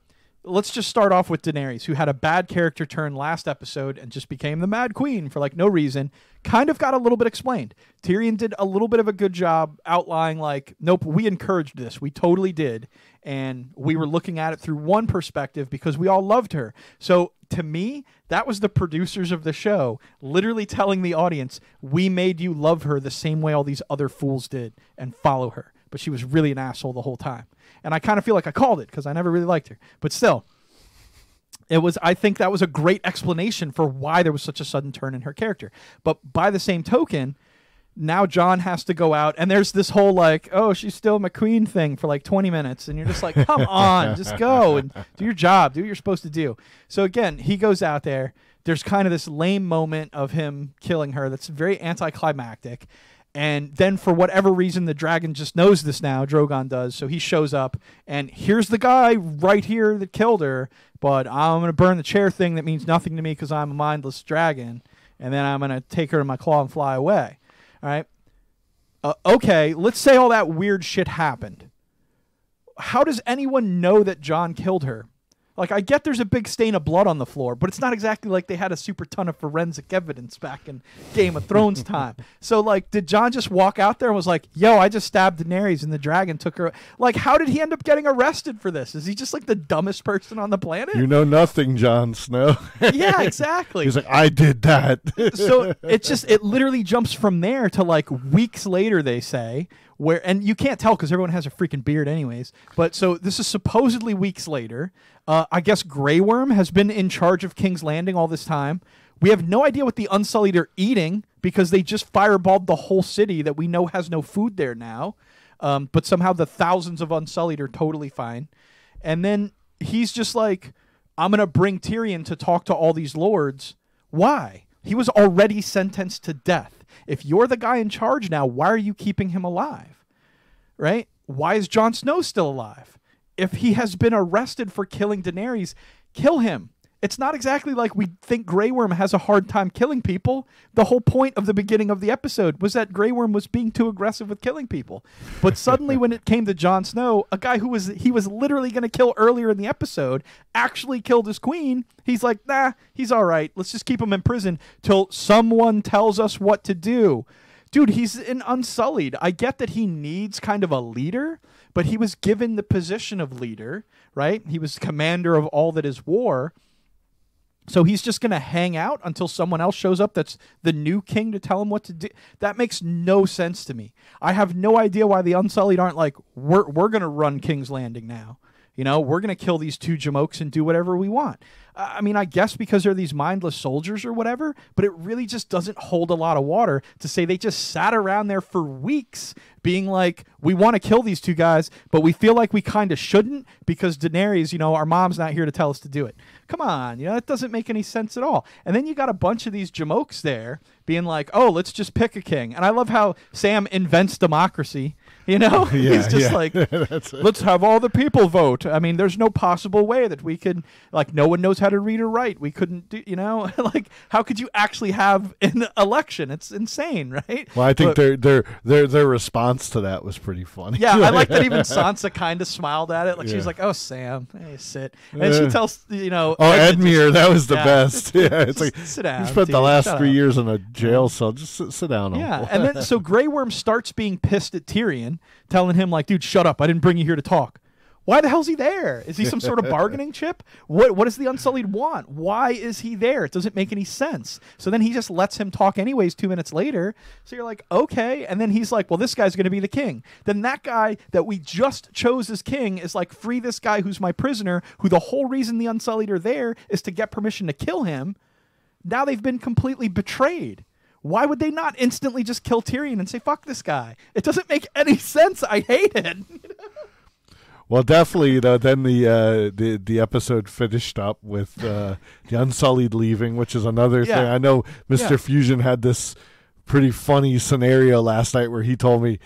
let's just start off with Daenerys, who had a bad character turn last episode and just became the Mad Queen for like no reason. Kind of got a little bit explained. Tyrion did a little bit of a good job outlining like, nope, we encouraged this. We totally did. And we were looking at it through one perspective because we all loved her. So to me, that was the producers of the show literally telling the audience, we made you love her the same way all these other fools did and follow her. But she was really an asshole the whole time. And I kind of feel like I called it because I never really liked her. But still, I think that was a great explanation for why there was such a sudden turn in her character. But by the same token, now John has to go out, and there's this whole like, oh, she's still McQueen thing for like 20 minutes. And you're just like, come on, just go and do your job, do what you're supposed to do. So again, he goes out there. There's kind of this lame moment of him killing her that's very anticlimactic. And then for whatever reason, the dragon just knows this now. Drogon does. So he shows up, and here's the guy right here that killed her. But I'm going to burn the chair thing that means nothing to me because I'm a mindless dragon. And then I'm going to take her in my claw and fly away. All right. Okay, let's say all that weird shit happened. How does anyone know that John killed her? Like, I get there's a big stain of blood on the floor, but it's not exactly like they had a super ton of forensic evidence back in Game of Thrones time. So, like, did John just walk out there and was like, yo, I just stabbed Daenerys and the dragon took her? Like, how did he end up getting arrested for this? Is he just, like, the dumbest person on the planet? You know nothing, Jon Snow. Yeah, exactly. He's like, I did that. So, it literally jumps from there to, like, weeks later, they say, and you can't tell because everyone has a freaking beard anyways. But so this is supposedly weeks later. I guess Grey Worm has been in charge of King's Landing all this time. We have no idea what the Unsullied are eating because they just fireballed the whole city that we know has no food there now. But somehow the thousands of Unsullied are totally fine. And then he's just like, I'm going to bring Tyrion to talk to all these lords. Why? He was already sentenced to death. If you're the guy in charge now, why are you keeping him alive? Right? Why is Jon Snow still alive? If he has been arrested for killing Daenerys, kill him. It's not exactly like we think Grey Worm has a hard time killing people. The whole point of the beginning of the episode was that Grey Worm was being too aggressive with killing people. But suddenly when it came to Jon Snow, a guy he was literally going to kill earlier in the episode, actually killed his queen. He's like, nah, he's all right. Let's just keep him in prison till someone tells us what to do. Dude, he's an Unsullied. I get that he needs kind of a leader, but he was given the position of leader, right? He was commander of all that is war. So he's just going to hang out until someone else shows up that's the new king to tell him what to do. That makes no sense to me. I have no idea why the Unsullied aren't like, we're going to run King's Landing now. You know, we're going to kill these two Jamokes and do whatever we want. I mean, I guess because they're these mindless soldiers or whatever, but it really just doesn't hold a lot of water to say they just sat around there for weeks being like, we want to kill these two guys, but we feel like we kind of shouldn't because Daenerys, you know, our mom's not here to tell us to do it. Come on, you know, that doesn't make any sense at all. And then you got a bunch of these Jamokes there being like, oh, let's just pick a king. And I love how Sam invents democracy, you know? Yeah, he's just like, let's have all the people vote. I mean, there's no possible way that we could, like, no one knows how to read or write. We couldn't do, you know? Like, how could you actually have an election? It's insane, right? Well, I think their response to that was pretty funny. Yeah, I like that even Sansa kind of smiled at it. Like, she was like, oh, Sam, hey, sit. And she tells, you know. Oh, Edmure, that was the best. Yeah, it's like, sit down. You spent the last 3 years in a jail cell. Just sit down. Yeah, Uncle. and then so Grey Worm starts being pissed at Tyrion, telling him like, dude, shut up. I didn't bring you here to talk. Why the hell's he there? Is he some sort of bargaining chip? What does the Unsullied want? Why is he there? It doesn't make any sense. So then he just lets him talk anyways 2 minutes later. So you're like, okay. And then he's like, well, this guy's going to be the king. Then that guy that we just chose as king is like, free this guy who's my prisoner, who the whole reason the Unsullied are there is to get permission to kill him. Now they've been completely betrayed. Why would they not instantly just kill Tyrion and say, fuck this guy? It doesn't make any sense. I hate it. Well, definitely, you know, then the episode finished up with the Unsullied leaving, which is another thing. I know Mr. Fusion had this pretty funny scenario last night where he told me,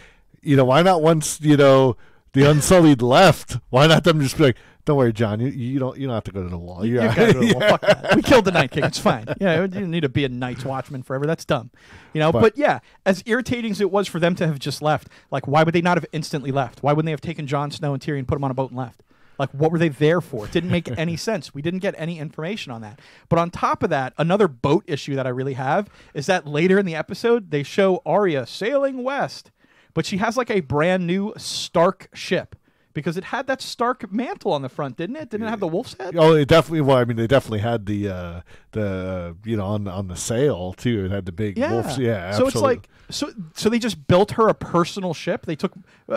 why not once the Unsullied left? Why not them just be like, don't worry, John, you don't have to go to the wall. You gotta go to the wall. Fuck that. We killed the Night King. It's fine. Yeah, you don't need to be a Night's Watchman forever. That's dumb. But yeah, as irritating as it was for them to have just left, like, why would they not have instantly left? Why wouldn't they have taken Jon Snow and Tyrion, put them on a boat and left? Like, what were they there for? It didn't make any sense. We didn't get any information on that. But on top of that, another boat issue that I really have is that later in the episode, they show Arya sailing west, but she has like a brand new Stark ship. Because it had that Stark mantle on the front, didn't it? Didn't it have the wolf's head? Oh, it definitely. Well, I mean, they definitely had the on the sail too. It had the big wolves. Yeah, so absolutely. It's like so they just built her a personal ship. They took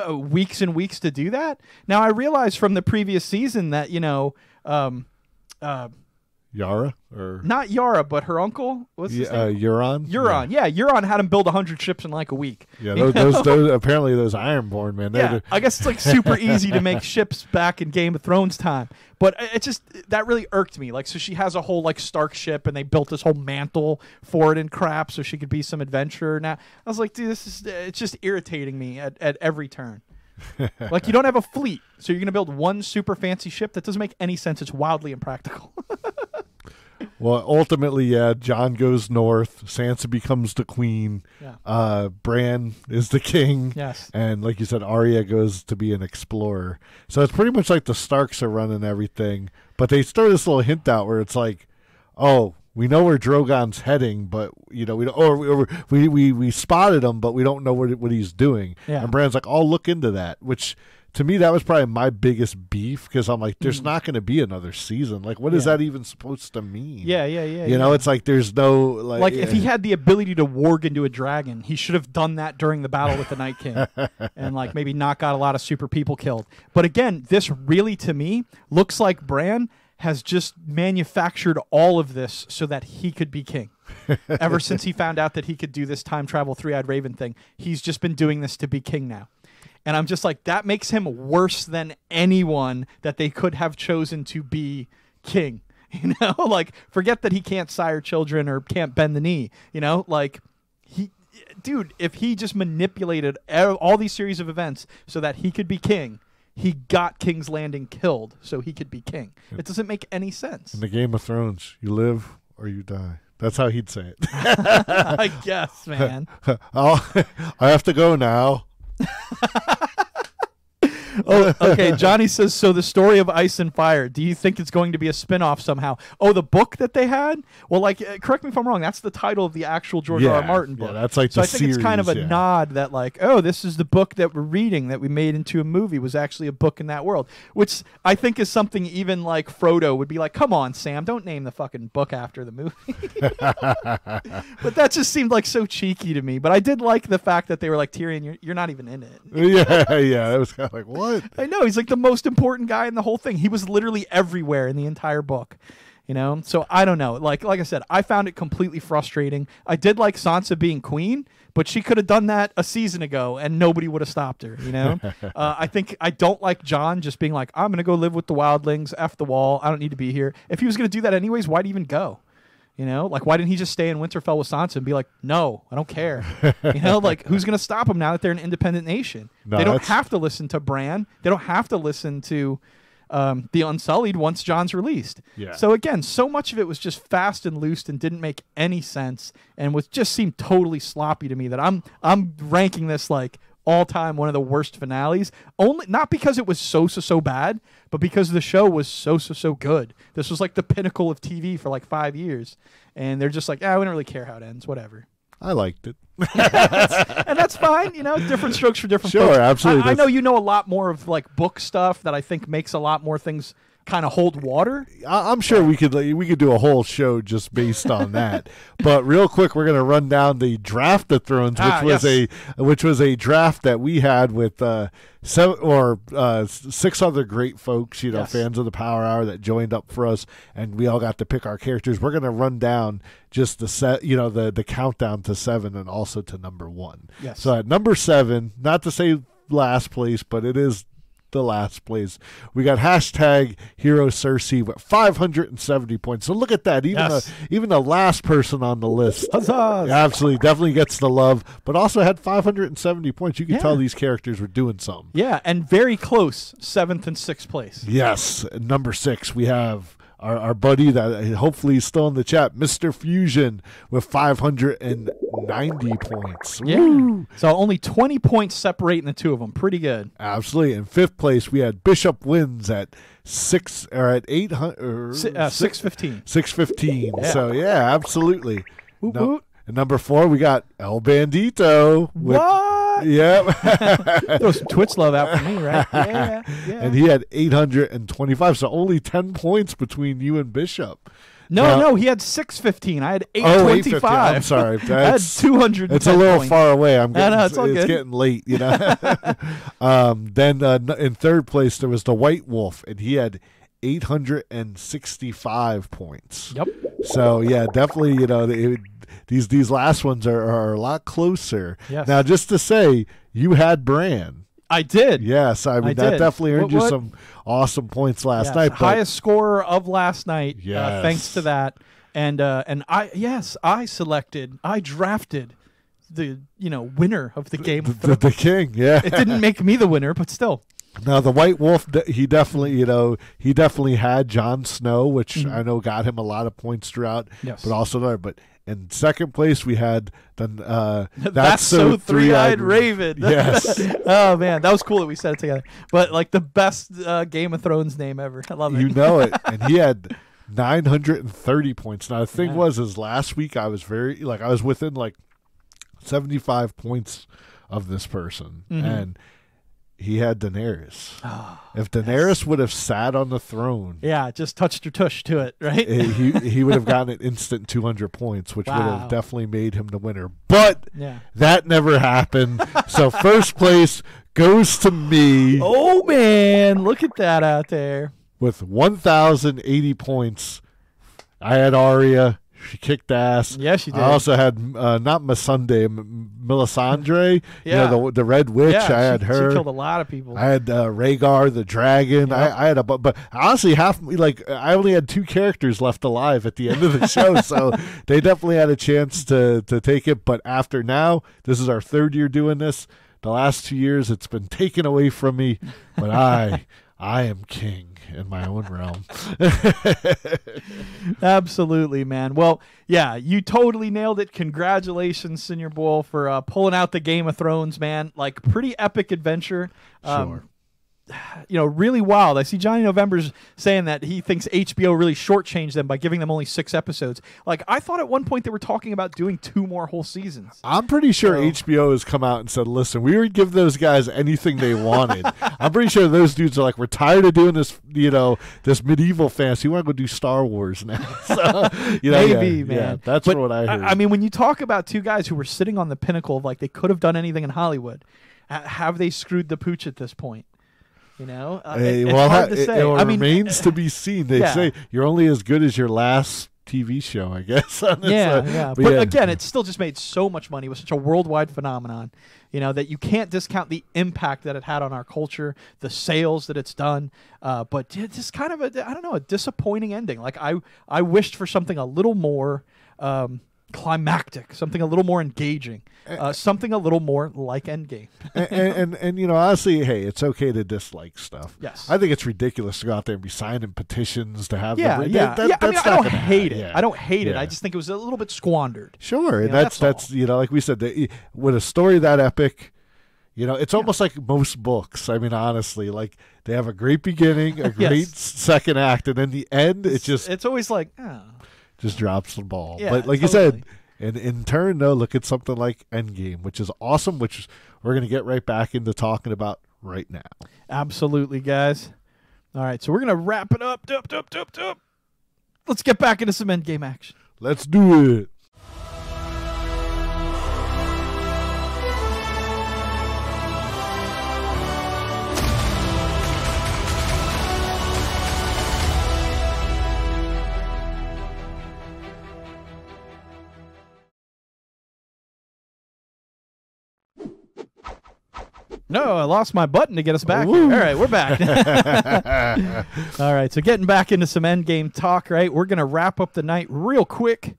weeks and weeks to do that. Now I realized from the previous season that Yara or not Yara, but her uncle. What's his name? Euron. Euron, yeah, Euron had him build 100 ships in like a week. Yeah, those apparently those Ironborn, man. Yeah, I guess it's like super easy to make ships back in Game of Thrones time, but it just that really irked me. Like, so she has a whole like Stark ship, and they built this whole mantle for it and crap, so she could be some adventurer. Now I was like, dude, it's just irritating me at every turn. Like, you don't have a fleet, so you're gonna build one super fancy ship that doesn't make any sense. It's wildly impractical. Well, ultimately, yeah, Jon goes north. Sansa becomes the queen. Yeah. Bran is the king. Yes. And like you said, Arya goes to be an explorer. So it's pretty much like the Starks are running everything. But they throw this little hint out where it's like, oh, we know where Drogon's heading, but we don't, or we spotted him, but we don't know what he's doing. Yeah. And Bran's like, I'll look into that, which to me, that was probably my biggest beef, because I'm like, there's not going to be another season. Like, what is that even supposed to mean? Yeah. It's like there's no like if he had the ability to warg into a dragon, he should have done that during the battle with the Night King, and like maybe not got a lot of super people killed. But again, this really to me looks like Bran has just manufactured all of this so that he could be king. Ever since he found out that he could do this time travel three-eyed raven thing, he's just been doing this to be king now. And I'm just like, that makes him worse than anyone that they could have chosen to be king. Like, forget that he can't sire children or can't bend the knee. Like, if he just manipulated all these series of events so that he could be king, he got King's Landing killed so he could be king. It doesn't make any sense. In the Game of Thrones, you live or you die. That's how he'd say it. I guess, man. I have to go now. Oh, okay. Johnny says, so the story of Ice and Fire, do you think it's going to be a spin-off somehow? Oh, the book that they had? Well, like, correct me if I'm wrong, that's the title of the actual George R. R. Martin book. Yeah, that's like so the I think series, it's kind of a nod that, like, oh, this is the book that we're reading that we made into a movie was actually a book in that world, which I think is something even like Frodo would be like, come on, Sam, don't name the fucking book after the movie. But that just seemed like so cheeky to me. But I did like the fact that they were like, Tyrion, you're not even in it. Yeah. It was kind of like, what? I know, he's like the most important guy in the whole thing. He was literally everywhere in the entire book, So I don't know. Like I said, I found it completely frustrating. I did like Sansa being queen, but she could have done that a season ago and nobody would have stopped her. I don't like Jon just being like, I'm gonna go live with the wildlings, F the wall. I don't need to be here. If he was gonna do that anyways, why'd he even go? Like, why didn't he just stay in Winterfell with Sansa and be like, no, I don't care? Like, who's going to stop him now that they're an independent nation? No, they don't have to listen to Bran. They don't have to listen to the Unsullied once Jon's released. Yeah. So, again, so much of it was just fast and loose and didn't make any sense and just seemed totally sloppy to me that I'm ranking this, like, all-time one of the worst finales, only not because it was so bad, but because the show was so good. This was like the pinnacle of TV for like 5 years, and they're just like, we don't really care how it ends, whatever. I liked it. And that's fine, different strokes for different folks. Sure, absolutely. I know you know a lot more of like book stuff that I think makes a lot more things kind of hold water. I'm sure we could do a whole show just based on that. But real quick, we're going to run down the Draft of Thrones, which was a draft that we had with 6 other great folks, fans of the Power Hour that joined up for us, and we all got to pick our characters. We're going to run down just the countdown to 7 and also to number 1. Yes. So at number 7, not to say last place, but it is the last place. We got hashtag Hero Cersei with 570 points. So look at that. Even the last person on the list. Huzzah! Absolutely. Definitely gets the love, but also had 570 points. You can tell these characters were doing something. Yeah, and very close, 7th and 6th place. Yes. Number 6, we have our buddy that hopefully is still in the chat, Mr. Fusion, with 590 points. Yeah. Woo! So only 20 points separating the two of them. Pretty good. Absolutely. In 5th place, we had Bishop Wins at 800 615. 615. Yeah. So yeah, absolutely. Woot, woot. And number 4, we got El Bandito. What? Yep. Throw some Twitch love out for me, right? Yeah. And he had 825, so only 10 points between you and Bishop. No, he had 615. I had 825. I'm sorry. I had 200. It's a little far away. It's getting late, you know. Then in 3rd place, there was the White Wolf, and he had 865 points. Yep. So, yeah, definitely, you know, these last ones are a lot closer. Yes. Now, just to say, you had Bran. I did. Yes, I mean, that definitely earned you some awesome points last night. But highest scorer of last night, yes. Thanks to that. And I drafted the winner of the Game of Thrones. The king, yeah. It didn't make me the winner, but still. Now the White Wolf, he definitely had Jon Snow, which I know got him a lot of points throughout. Yes. But also there, but in 2nd place we had the That's So Three-Eyed Raven. Yes. Oh man, that was cool that we said it together. But like the best Game of Thrones name ever. I love it. You know it, and he had 930 points. Now the thing is last week I was I was within like 75 points of this person, and he had Daenerys. If Daenerys would have sat on the throne, just touched her tush to it, right? he would have gotten an instant 200 points, which would have definitely made him the winner. But that never happened. So 1st place goes to me. Oh man, look at that out there. With 1,080 points. I had Arya. She kicked ass. Yeah, she did. I also had not Missandei, Melisandre. The Red Witch. I had her. She killed a lot of people. I had Rhaegar the dragon. I had but honestly, I only had 2 characters left alive at the end of the show, so they definitely had a chance to take it. But after now, this is our 3rd year doing this. The last 2 years, it's been taken away from me, but I am king in my own realm. Absolutely, man. Well, yeah, you totally nailed it. Congratulations, Senior Bull, for pulling out the Game of Thrones, man. Like, pretty epic adventure. Sure. Really wild. I see Johnny November's saying that he thinks HBO really shortchanged them by giving them only 6 episodes. Like, I thought at one point they were talking about doing 2 more whole seasons. I'm pretty sure HBO has come out and said, listen, we would give those guys anything they wanted. I'm pretty sure those dudes are like, we're tired of doing this, this medieval fantasy. We want to go do Star Wars now. So, Maybe, man. Yeah, that's what I heard. I mean, when you talk about 2 guys who were sitting on the pinnacle of, like, they could have done anything in Hollywood, have they screwed the pooch at this point? It's hard to say. It remains to be seen. They say you're only as good as your last TV show, I guess. But again, it still just made so much money. It was such a worldwide phenomenon, that you can't discount the impact that it had on our culture, the sales that it's done. But just kind of a disappointing ending. Like I wished for something a little more climactic, something a little more engaging, something a little more like Endgame. and honestly, hey, it's okay to dislike stuff. Yes, I think it's ridiculous to go out there and be signing petitions to have. I don't hate it. I don't hate it. I just think it was a little bit squandered. Sure, and that's like we said, with a story that epic. It's almost like most books. I mean, honestly, like they have a great beginning, a great second act, and then the end, it's always like, just drops the ball. Yeah, but like you said, and in turn, though, look at something like Endgame, which is awesome, which we're going to get right back into talking about right now. Absolutely, guys. All right, so we're going to wrap it up. Let's get back into some Endgame action. Let's do it. No, I lost my button to get us back here. All right, we're back. All right, so getting back into some Endgame talk, right? We're going to wrap up the night real quick.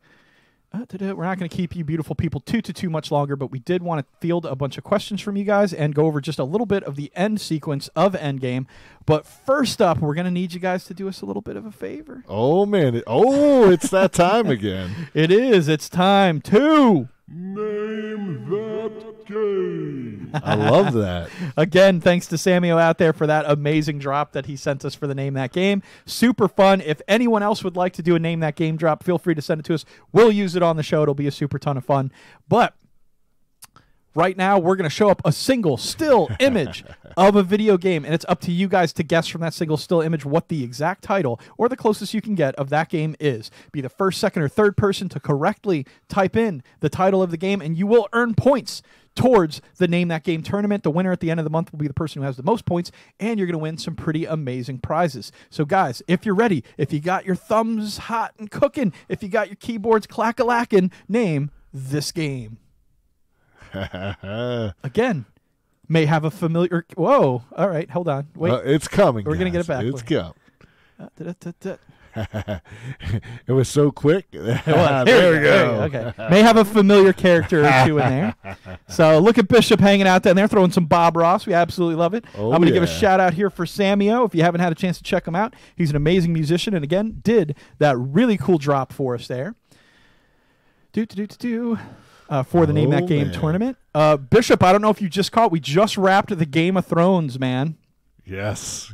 We're not going to keep you beautiful people too much longer, but we did want to field a bunch of questions from you guys and go over just a little bit of the end sequence of Endgame. But first up, we're going to need you guys to do us a little bit of a favor. Oh, man. It's that time again. It is. It's time to... Name that game. I love that. Again, thanks to Samuel out there for that amazing drop that he sent us for the Name That Game. Super fun. If anyone else would like to do a Name That Game drop, feel free to send it to us. We'll use it on the show. It'll be a super ton of fun. But right now, we're going to show up a single still image of a video game, and it's up to you guys to guess from that single still image what the exact title or the closest you can get of that game is. Be the first, second, or third person to correctly type in the title of the game, and you will earn points towards the Name That Game tournament. The winner at the end of the month will be the person who has the most points, and you're going to win some pretty amazing prizes. So, guys, if you're ready, if you got your thumbs hot and cooking, if you got your keyboards clack-a-lackin', name this game. Again, may have a familiar... Whoa. All right, hold on. Wait. It's coming, We're going to get it back. It's coming. It was so quick. There we go. Okay. May have a familiar character or two in there. So look at Bishop hanging out there, and they're throwing some Bob Ross. We absolutely love it. I'm going to give a shout out here for Samio. If you haven't had a chance to check him out, he's an amazing musician, and again, did that really cool drop for us there. For the Name That Game tournament. Bishop, I don't know if you just caught, we just wrapped the Game of Thrones, man. Yes.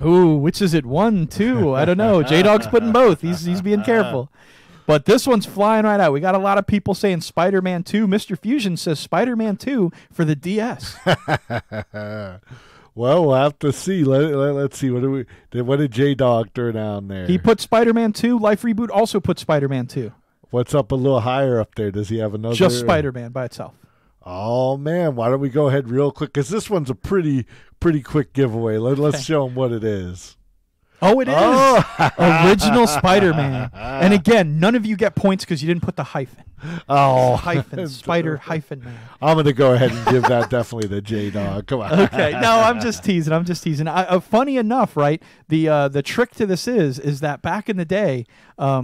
Ooh, which is it? 1, 2? I don't know. J-Dog's putting both. He's being careful. But this one's flying right out. We got a lot of people saying Spider-Man 2. Mr. Fusion says Spider-Man 2 for the DS. Well, we'll have to see. Let's see. What did J-Dog turn down there? He put Spider-Man 2. Life Reboot also put Spider-Man 2. What's up a little higher up there? Does he have another? Just Spider-Man by itself. Oh, man. Why don't we go ahead real quick? Because this one's a pretty quick giveaway. Let's show him what it is. Oh, it is. Original Spider-Man. And again, none of you get points because you didn't put the hyphen. Oh. Hyphen. Spider-hyphen man. I'm going to go ahead and give that definitely to J-Dog. Come on. Okay. No, I'm just teasing. Funny enough, right, the trick to this is that back in the day,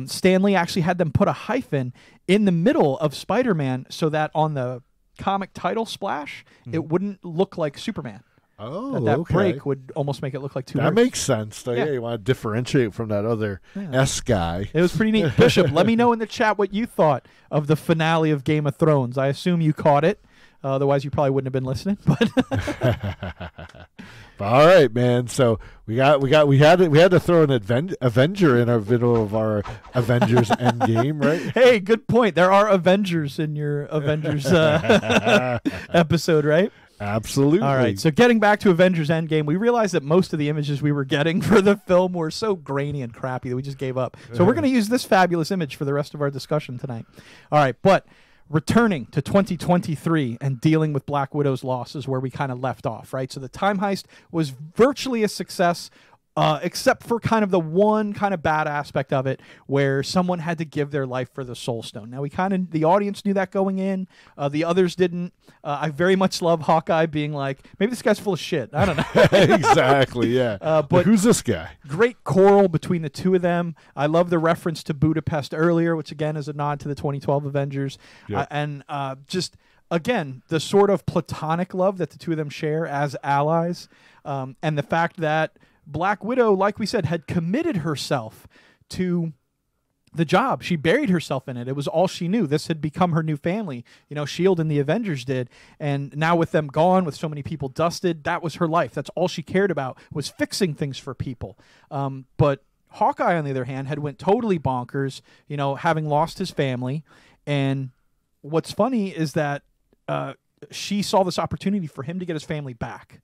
Stan Lee actually had them put a hyphen in the middle of Spider-Man so that on the comic title splash, it wouldn't look like Superman. Oh, that break would almost make it look like two words. That makes sense. Though. Yeah, you want to differentiate from that other S guy. It was pretty neat. Bishop, let me know in the chat what you thought of the finale of Game of Thrones. I assume you caught it. Otherwise, you probably wouldn't have been listening. But all right, man. So we had to throw an Avenger in our middle of our Avengers Endgame, right? Hey, good point. There are Avengers in your Avengers episode, right? Absolutely. All right, so getting back to Avengers Endgame, we realized that most of the images we were getting for the film were so grainy and crappy that we just gave up. So we're going to use this fabulous image for the rest of our discussion tonight. All right, but returning to 2023 and dealing with Black Widow's loss is where we kind of left off, right? So the time heist was virtually a success, except for kind of the one kind of bad aspect of it where someone had to give their life for the Soul Stone. Now, the audience knew that going in. The others didn't. I very much love Hawkeye being like, maybe this guy's full of shit. I don't know. Exactly, yeah. But who's this guy? Great choral between the two of them. I love the reference to Budapest earlier, which again is a nod to the 2012 Avengers. Yep. And just, again, the sort of platonic love that the two of them share as allies. And the fact that Black Widow, like we said, had committed herself to the job. She buried herself in it. It was all she knew. This had become her new family. You know, S.H.I.E.L.D. and the Avengers did. And now with them gone, with so many people dusted, that was her life. That's all she cared about, was fixing things for people. But Hawkeye, on the other hand, had went totally bonkers, you know, having lost his family. And what's funny is that she saw this opportunity for him to get his family back.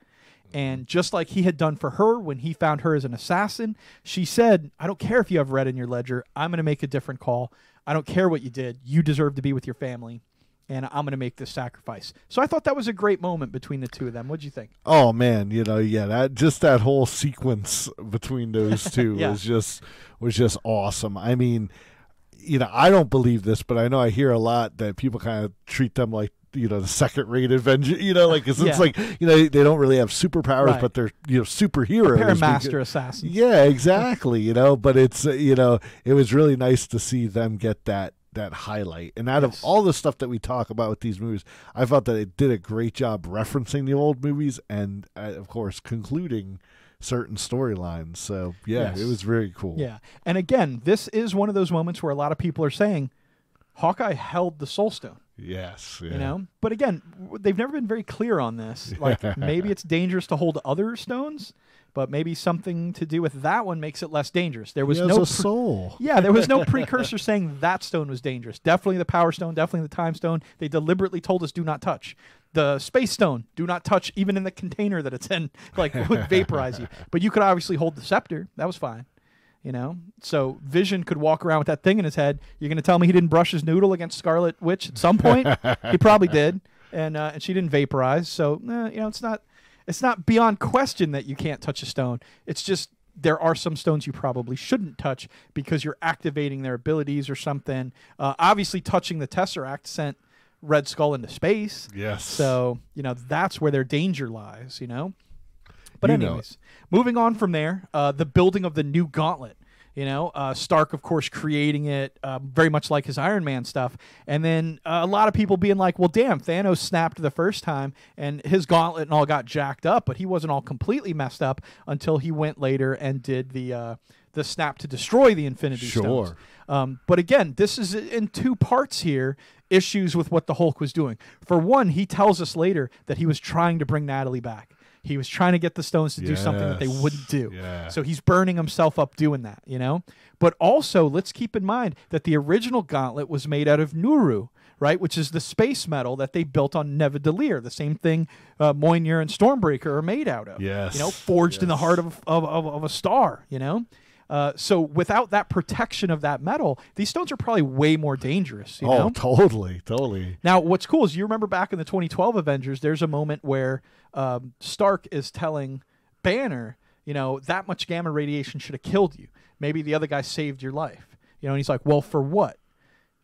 And just like he had done for her when he found her as an assassin, she said, I don't care if you have red in your ledger. I'm going to make a different call. I don't care what you did. You deserve to be with your family, and I'm going to make this sacrifice. So I thought that was a great moment between the two of them. What'd you think? Oh, man, that whole sequence between those two was just awesome. I mean, I don't believe this, but I know I hear a lot that people kind of treat them like the second-rate Avenger, like 'cause it's Yeah. like they don't really have superpowers, Right. but they're superheroes. They're master assassins. Yeah, exactly. But it's it was really nice to see them get that highlight. And out of all the stuff that we talk about with these movies, I thought that it did a great job referencing the old movies and of course concluding certain storylines. So Yes. it was very cool. Yeah. And again, this is one of those moments where a lot of people are saying Hawkeye held the Soul Stone. Yes. Yeah. But again, they've never been very clear on this. Like maybe it's dangerous to hold other stones, but maybe something to do with that one makes it less dangerous. There was He has no a soul. Yeah, there was no precursor saying that stone was dangerous. Definitely the Power Stone, definitely the Time Stone. They deliberately told us do not touch. The Space Stone, do not touch even in the container that it's in, like would vaporize you. But you could obviously hold the scepter. That was fine. So Vision could walk around with that thing in his head. You're going to tell me he didn't brush his noodle against Scarlet Witch at some point? He probably did, and she didn't vaporize. So it's not beyond question that you can't touch a stone. It's just there are some stones you probably shouldn't touch because you're activating their abilities or something. Obviously, touching the Tesseract sent Red Skull into space. Yes. So that's where their danger lies. But anyways, moving on from there, the building of the new gauntlet. Stark, of course, creating it very much like his Iron Man stuff. And then a lot of people being like, well, damn, Thanos snapped the first time and his gauntlet and all got jacked up, but he wasn't all completely messed up until he went later and did the snap to destroy the Infinity Stones. But again, this is in two parts here, issues with what the Hulk was doing. For one, he tells us later that he was trying to bring Natalie back. He was trying to get the stones to do something that they wouldn't do. Yeah. So he's burning himself up doing that, But also, let's keep in mind that the original gauntlet was made out of Nuru, right? Which is the space metal that they built on Nidavellir, the same thing Mjolnir and Stormbreaker are made out of. Yes. Forged in the heart of a star, So without that protection of that metal, these stones are probably way more dangerous. You know? Totally. Now, what's cool is you remember back in the 2012 Avengers, there's a moment where Stark is telling Banner, that much gamma radiation should have killed you. Maybe the other guy saved your life. And he's like, well, for what?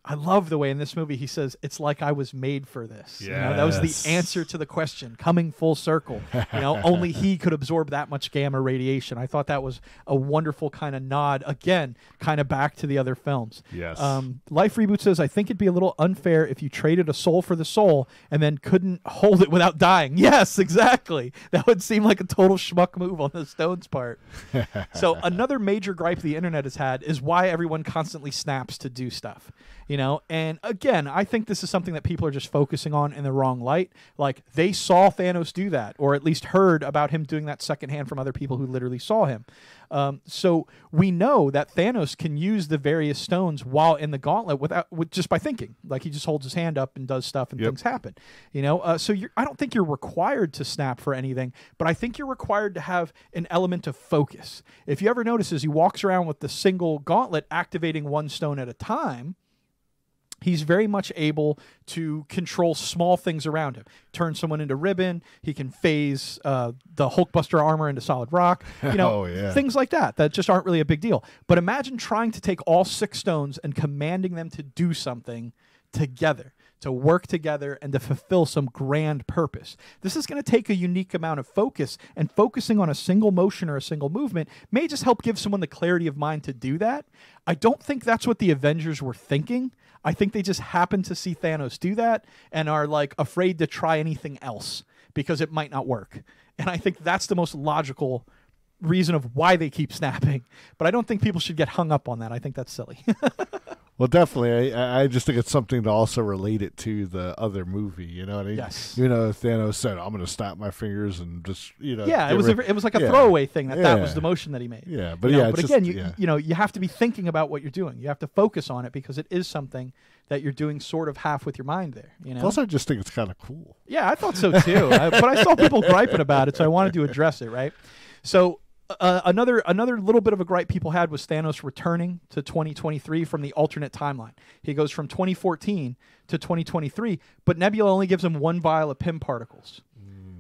I love the way in this movie he says, it's like I was made for this. That was the answer to the question, coming full circle. Only he could absorb that much gamma radiation. I thought that was a wonderful kind of nod, again, kind of back to the other films. Yes. Life Reboot says, I think it'd be a little unfair if you traded a soul for the soul and then couldn't hold it without dying. Yes, exactly. That would seem like a total schmuck move on the Stones' part. So another major gripe the internet has had is why everyone constantly snaps to do stuff. And again, I think this is something that people are just focusing on in the wrong light. Like, they saw Thanos do that, or at least heard about him doing that secondhand from other people who literally saw him. So we know that Thanos can use the various stones while in the gauntlet just by thinking. Like, he just holds his hand up and does stuff and things happen. So I don't think you're required to snap for anything, but I think you're required to have an element of focus. If you ever notice, as he walks around with the single gauntlet activating one stone at a time, he's very much able to control small things around him. Turn someone into ribbon. He can phase the Hulkbuster armor into solid rock. Things like that just aren't really a big deal. But imagine trying to take all 6 stones and commanding them to do something together, to work together and to fulfill some grand purpose. This is going to take a unique amount of focus, and focusing on a single motion or a single movement may just help give someone the clarity of mind to do that. I don't think that's what the Avengers were thinking. I think they just happened to see Thanos do that and are like afraid to try anything else because it might not work. And I think that's the most logical reason of why they keep snapping. But I don't think people should get hung up on that. I think that's silly. Well, definitely. I just think it's something to also relate it to the other movie. You know what I mean? Yes. Thanos said, I'm going to snap my fingers and just, Yeah, it was like a throwaway thing that was the motion that he made. Yeah, but but again, you have to be thinking about what you're doing. You have to focus on it because it is something that you're doing sort of half with your mind there. Plus, I just think it's kind of cool. Yeah, I thought so too. But I saw people griping about it, so I wanted to address it, right? So another little bit of a gripe people had was Thanos returning to 2023 from the alternate timeline. He goes from 2014 to 2023, but Nebula only gives him 1 vial of Pym particles.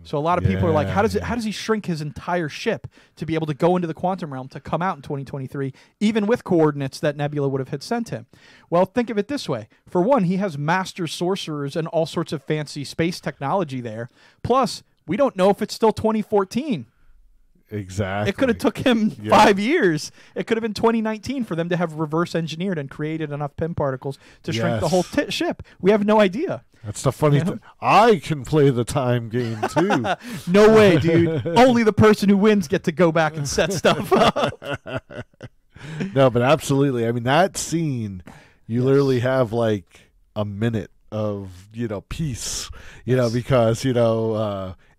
So a lot of people are like, how does he shrink his entire ship to be able to go into the quantum realm to come out in 2023, even with coordinates that Nebula would have sent him? Well, think of it this way. For one, he has master sorcerers and all sorts of fancy space technology there. Plus, we don't know if it's still 2014. Exactly. It could have took him 5 years. It could have been 2019 for them to have reverse engineered and created enough Pym particles to shrink the whole ship. We have no idea. That's the funny thing. I can play the time game too. No way, dude. Only the person who wins get to go back and set stuff up. No, but absolutely. I mean, that scene, you literally have like a minute of, peace, because,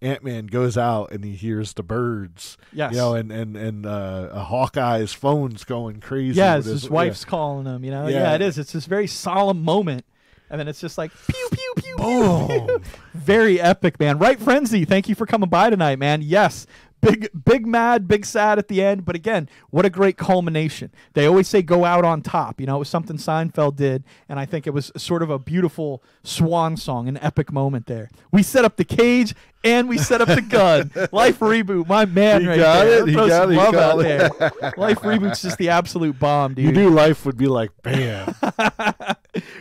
Ant-Man goes out and he hears the birds, and Hawkeye's phone's going crazy. Yeah, his wife's calling him, Yeah, it is. It's this very solemn moment. And then it's just like, pew, pew, pew, boom. Pew, pew. Very epic, man. Right, Frenzy, thank you for coming by tonight, man. Yes, big mad, big sad at the end. But again, what a great culmination. They always say go out on top. It was something Seinfeld did. And I think it was sort of a beautiful swan song, an epic moment there. We set up the cage and we set up the gun. Life Reboot, my man right there. He got it. There. Life Reboot's just the absolute bomb, dude. You knew life would be like, bam.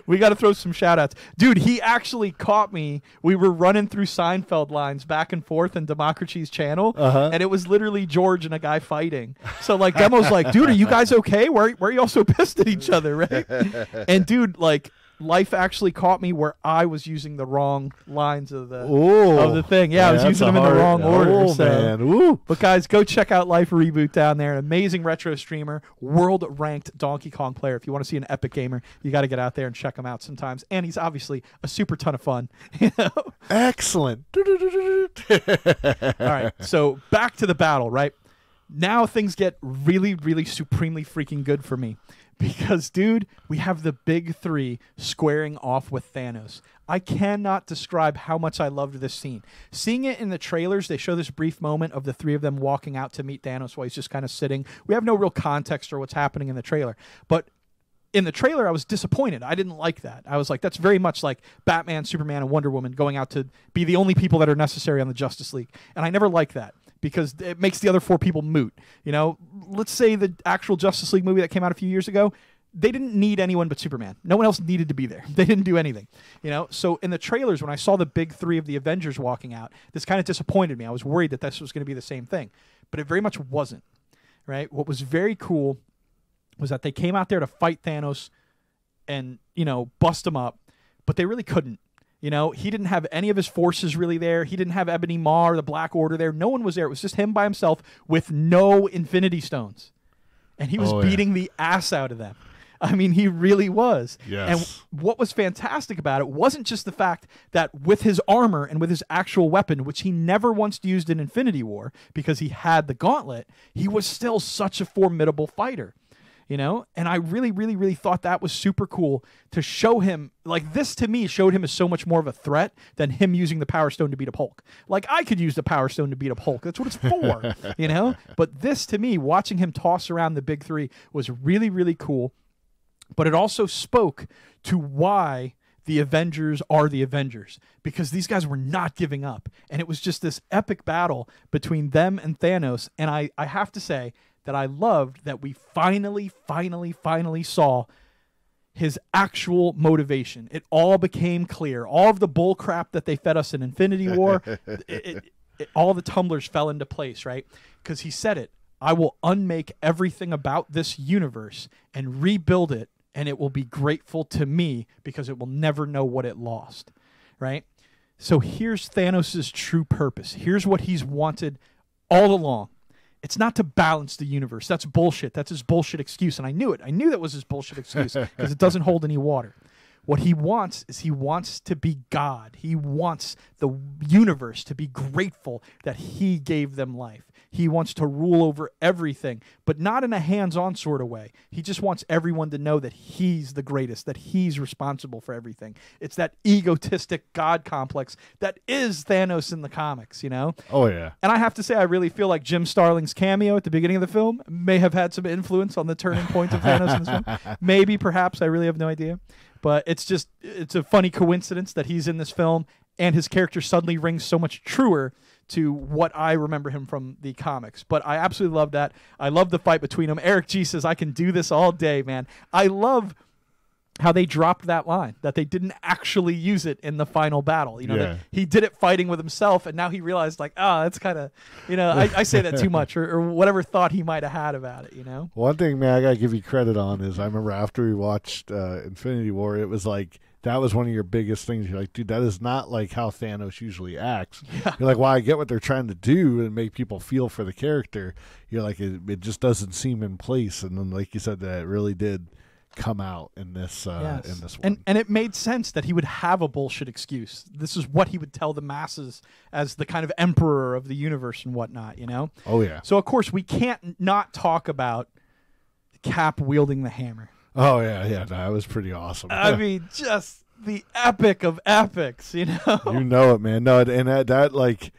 We got to throw some shout-outs. Dude, he actually caught me. We were running through Seinfeld lines back and forth in Democracy's channel, and it was literally George and a guy fighting. So, like, Demo's like, dude, are you guys okay? Why are you all so pissed at each other, right? And, dude, like, Life actually caught me where I was using the wrong lines of the thing. Yeah, I was using them in the wrong order. Man. But guys, go check out Life Reboot down there. An amazing retro streamer, world-ranked Donkey Kong player. If you want to see an epic gamer, you got to get out there and check him out sometimes. And he's obviously a super ton of fun. Excellent. All right, so back to the battle, right? Now things get really, really supremely freaking good for me. Because, dude, we have the big three squaring off with Thanos. I cannot describe how much I loved this scene. Seeing it in the trailers, they show this brief moment of the three of them walking out to meet Thanos while he's just kind of sitting. We have no real context for what's happening in the trailer. But in the trailer, I was disappointed. I didn't like that. I was like, that's very much like Batman, Superman, and Wonder Woman going out to be the only people that are necessary on the Justice League. And I never liked that, because it makes the other four people moot. Let's say the actual Justice League movie that came out a few years ago, they didn't need anyone but Superman. No one else needed to be there. They didn't do anything. So in the trailers, when I saw the big three of the Avengers walking out, this kind of disappointed me. I was worried that this was going to be the same thing, but it very much wasn't, right? What was very cool was that they came out there to fight Thanos and, bust him up, but they really couldn't. He didn't have any of his forces really there. He didn't have Ebony Maw or the Black Order there. No one was there. It was just him by himself with no Infinity Stones. And he was beating the ass out of them. I mean, he really was. Yes. And what was fantastic about it wasn't just the fact that with his armor and with his actual weapon, which he never once used in Infinity War because he had the gauntlet, he was still such a formidable fighter. And I really, really, really thought that was super cool to show him. Like, this to me showed him as so much more of a threat than him using the Power Stone to beat up Hulk. Like, I could use the Power Stone to beat up Hulk. That's what it's for, But this to me, watching him toss around the big three was really, really cool. But it also spoke to why the Avengers are the Avengers, because these guys were not giving up. And it was just this epic battle between them and Thanos. And I have to say that I loved that we finally saw his actual motivation. It all became clear. All of the bull crap that they fed us in Infinity War, all the tumblers fell into place, right? Because he said it. I will unmake everything about this universe and rebuild it, and it will be grateful to me because it will never know what it lost, right? So here's Thanos' true purpose. Here's what he's wanted all along. It's not to balance the universe. That's bullshit. That's his bullshit excuse, and I knew it. I knew that was his bullshit excuse because it doesn't hold any water. What he wants is he wants to be God. He wants the universe to be grateful that he gave them life. He wants to rule over everything, but not in a hands-on sort of way. He just wants everyone to know that he's the greatest, that he's responsible for everything. It's that egotistic God complex that is Thanos in the comics, Oh, yeah. And I have to say, I really feel like Jim Starling's cameo at the beginning of the film may have had some influence on the turning point of Thanos in this film. Maybe, perhaps, I really have no idea. But it's a funny coincidence that he's in this film and his character suddenly rings so much truer to what I remember him from the comics. But I absolutely love that. I love the fight between them. Eric G says, I can do this all day, man. I love how they dropped that line, that they didn't actually use it in the final battle. You know, that he did it fighting with himself, and now he realized, like, that's kind of, you know, I say that too much, or whatever thought he might have had about it, you know? One thing, man, I got to give you credit on is I remember after we watched Infinity War, it was like, that was one of your biggest things. You're like, dude, that is not like how Thanos usually acts. Yeah. You're like, well, I get what they're trying to do and make people feel for the character. You're like, it just doesn't seem in place. And then, like you said, that it really did come out in this in this one. And it made sense that he would have a bullshit excuse. This is what he would tell the masses as the kind of emperor of the universe and whatnot, you know? Oh, yeah. So, of course, we can't not talk about Cap wielding the hammer. Oh, yeah, no, that was pretty awesome. I mean, just the epic of epics, you know? You know it, man. No, and that like,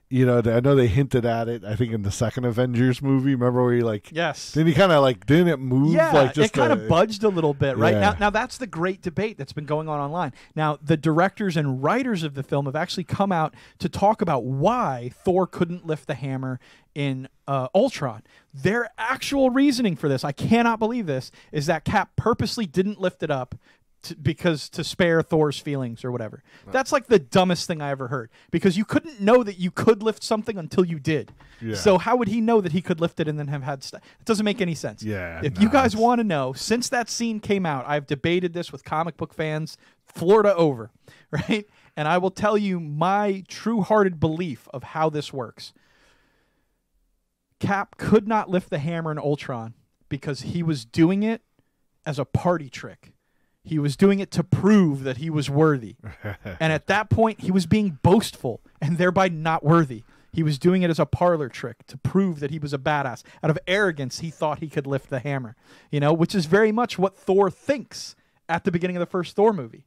you know, I know they hinted at it, I think, in the second Avengers movie. Remember where he, like... Yes. Then he kind of, like, didn't it move? Yeah, like, just it kind of budged a little bit, right? Yeah. Now, that's the great debate that's been going on online. Now, the directors and writers of the film have actually come out to talk about why Thor couldn't lift the hammer in Ultron. Their actual reasoning for this, I cannot believe this, is that Cap purposely didn't lift it up to spare Thor's feelings or whatever. Right. That's like the dumbest thing I ever heard, because you couldn't know that you could lift something until you did. Yeah. So how would he know that he could lift it and then have had stuff? It doesn't make any sense. Yeah. If you guys want to know, since that scene came out, I've debated this with comic book fans, Florida over, right? And I will tell you my true-hearted belief of how this works. Cap could not lift the hammer in Ultron because he was doing it as a party trick. He was doing it to prove that he was worthy. And at that point, he was being boastful and thereby not worthy. He was doing it as a parlor trick to prove that he was a badass. Out of arrogance, he thought he could lift the hammer, you know, which is very much what Thor thinks at the beginning of the first Thor movie.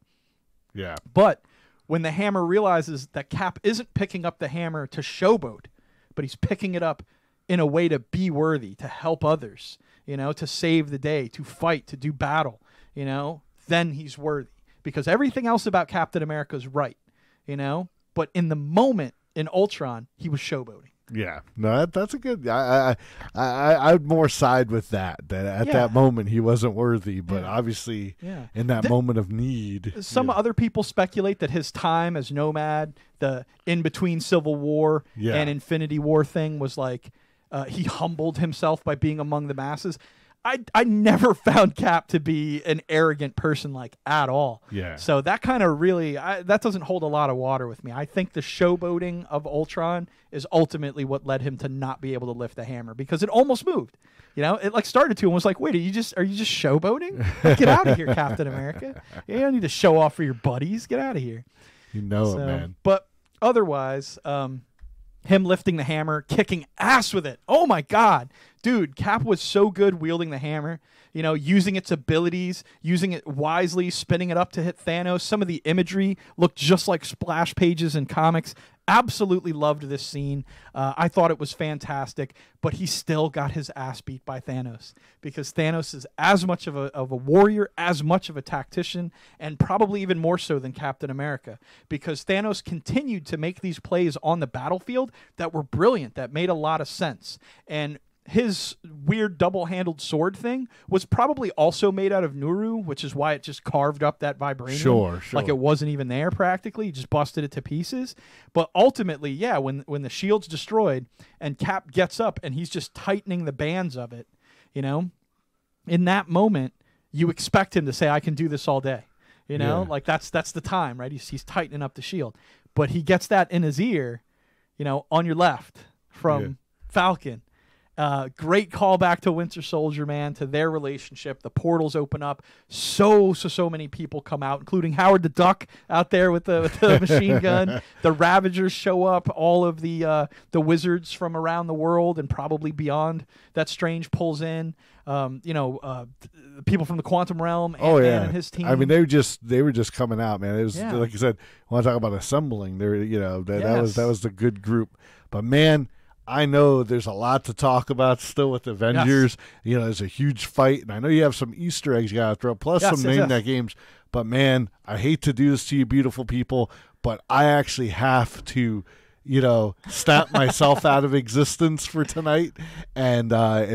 Yeah. But when the hammer realizes that Cap isn't picking up the hammer to showboat, but he's picking it up in a way to be worthy, to help others, you know, to save the day, to fight, to do battle, you know, then he's worthy. Because everything else about Captain America is right, you know? But in the moment in Ultron, he was showboating. Yeah. No, that's a good... I'd more side with that at that moment he wasn't worthy, but obviously in that moment of need... Some other people speculate that his time as Nomad, the in-between Civil War and Infinity War thing was like... he humbled himself by being among the masses. I never found Cap to be an arrogant person, like, at all. Yeah. So that kind of really, that doesn't hold a lot of water with me. I think the showboating of Ultron is ultimately what led him to not be able to lift the hammer, because it almost moved. You know, it like started to and was like, wait, are you just showboating? Like, get out of here, Captain America. You don't need to show off for your buddies. Get out of here. You know it, man. But otherwise, him lifting the hammer, kicking ass with it. Oh, my God. Dude, Cap was so good wielding the hammer, you know, using its abilities, using it wisely, spinning it up to hit Thanos. Some of the imagery looked just like splash pages in comics. Absolutely loved this scene. I thought it was fantastic, but he still got his ass beat by Thanos, because Thanos is as much of a warrior, as much of a tactician, and probably even more so than Captain America, because Thanos continued to make these plays on the battlefield that were brilliant, that made a lot of sense. And his weird double-handled sword thing was probably also made out of Nuru, which is why it just carved up that vibranium. Sure. Like it wasn't even there practically. He just busted it to pieces. But ultimately, yeah, when the shield's destroyed and Cap gets up and he's just tightening the bands of it, you know, in that moment, you expect him to say, I can do this all day. You know, like that's the time, right? He's tightening up the shield. But he gets that in his ear, you know, on your left from Falcon. Great callback to Winter Soldier, man, to their relationship. The portals open up. So many people come out, including Howard the Duck out there with the machine gun. The Ravagers show up. All of the wizards from around the world and probably beyond that Strange pulls in. People from the Quantum Realm. Ant-Man and his team. I mean, they were just coming out, man. It was like you said. When I talk about assembling, there, you know, that was the good group. But man, I know there's a lot to talk about still with Avengers. Yes. You know, there's a huge fight, and I know you have some Easter eggs you got to throw, plus some name that games. But man, I hate to do this to you, beautiful people, but I actually have to, stamp myself out of existence for tonight and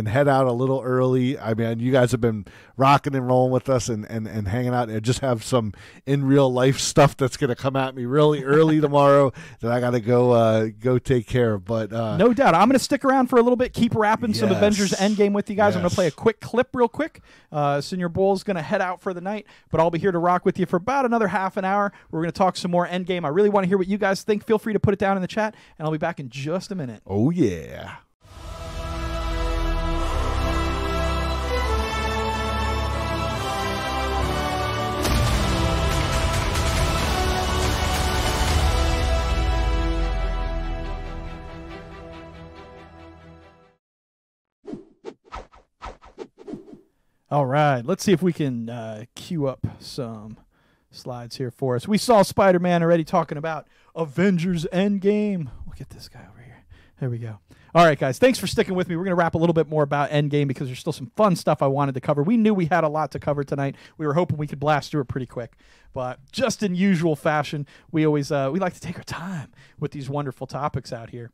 head out a little early. I mean, you guys have been rocking and rolling with us and hanging out, and just have some in real life stuff that's going to come at me really early tomorrow that I got to go take care of. But no doubt, I'm going to stick around for a little bit, keep wrapping some Avengers Endgame with you guys. I'm going to play a quick clip real quick. Senior Bull's going to head out for the night, but I'll be here to rock with you for about another half an hour. We're going to talk some more Endgame. I really want to hear what you guys think. Feel free to put it down in the chat, and I'll be back in just a minute. Oh, yeah. All right, let's see if we can queue up some slides here for us. We saw Spider-Man already talking about Avengers Endgame. We'll get this guy over here. There we go. All right, guys, thanks for sticking with me. We're going to wrap a little bit more about Endgame because there's still some fun stuff I wanted to cover. We knew we had a lot to cover tonight. We were hoping we could blast through it pretty quick. But just in usual fashion, we always we like to take our time with these wonderful topics out here.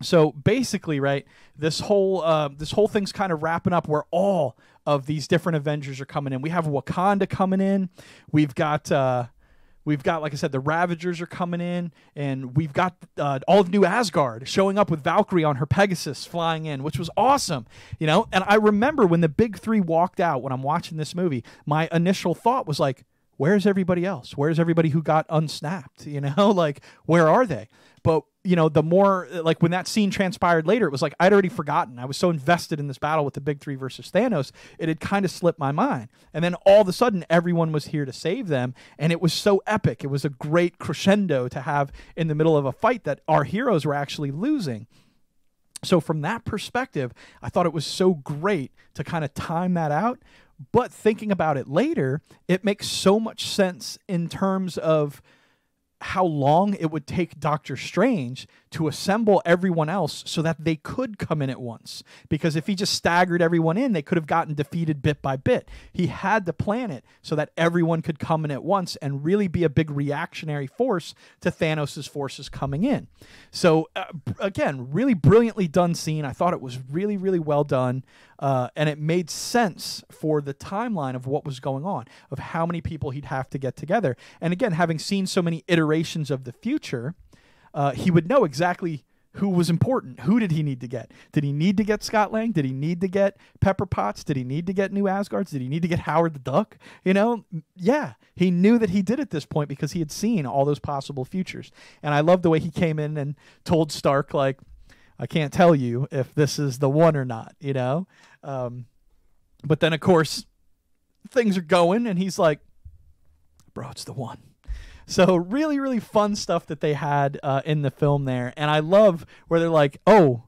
So basically, right, this whole thing's kind of wrapping up where all of these different Avengers are coming in. We have Wakanda coming in. We've got, like I said, the Ravagers are coming in, and we've got all of New Asgard showing up with Valkyrie on her Pegasus flying in, which was awesome, And I remember when the big three walked out when I'm watching this movie, my initial thought was like, where's everybody else? Where's everybody who got unsnapped? Like, where are they? But, the more, like, when that scene transpired later, it was like I'd already forgotten. I was so invested in this battle with the big three versus Thanos, it had kind of slipped my mind. And then all of a sudden, everyone was here to save them, and it was so epic. It was a great crescendo to have in the middle of a fight that our heroes were actually losing. So from that perspective, I thought it was so great to kind of time that out. But thinking about it later, it makes so much sense in terms of how long it would take Doctor Strange to assemble everyone else so that they could come in at once. Because if he just staggered everyone in, they could have gotten defeated bit by bit. He had to plan it so that everyone could come in at once and really be a big reactionary force to Thanos' forces coming in. So, again, really brilliantly done scene. I thought it was really, really well done. And it made sense for the timeline of what was going on, of how many people he'd have to get together. And again, having seen so many iterations of the future, he would know exactly who was important. Who did he need to get? Did he need to get Scott Lang? Did he need to get Pepper Potts? Did he need to get New Asgards? Did he need to get Howard the Duck? Yeah, he knew that he did at this point because he had seen all those possible futures. And I love the way he came in and told Stark, like, I can't tell you if this is the one or not, But then, of course, things are going, and he's like, bro, it's the one. So really, really fun stuff that they had in the film there. And I love where they're like, oh,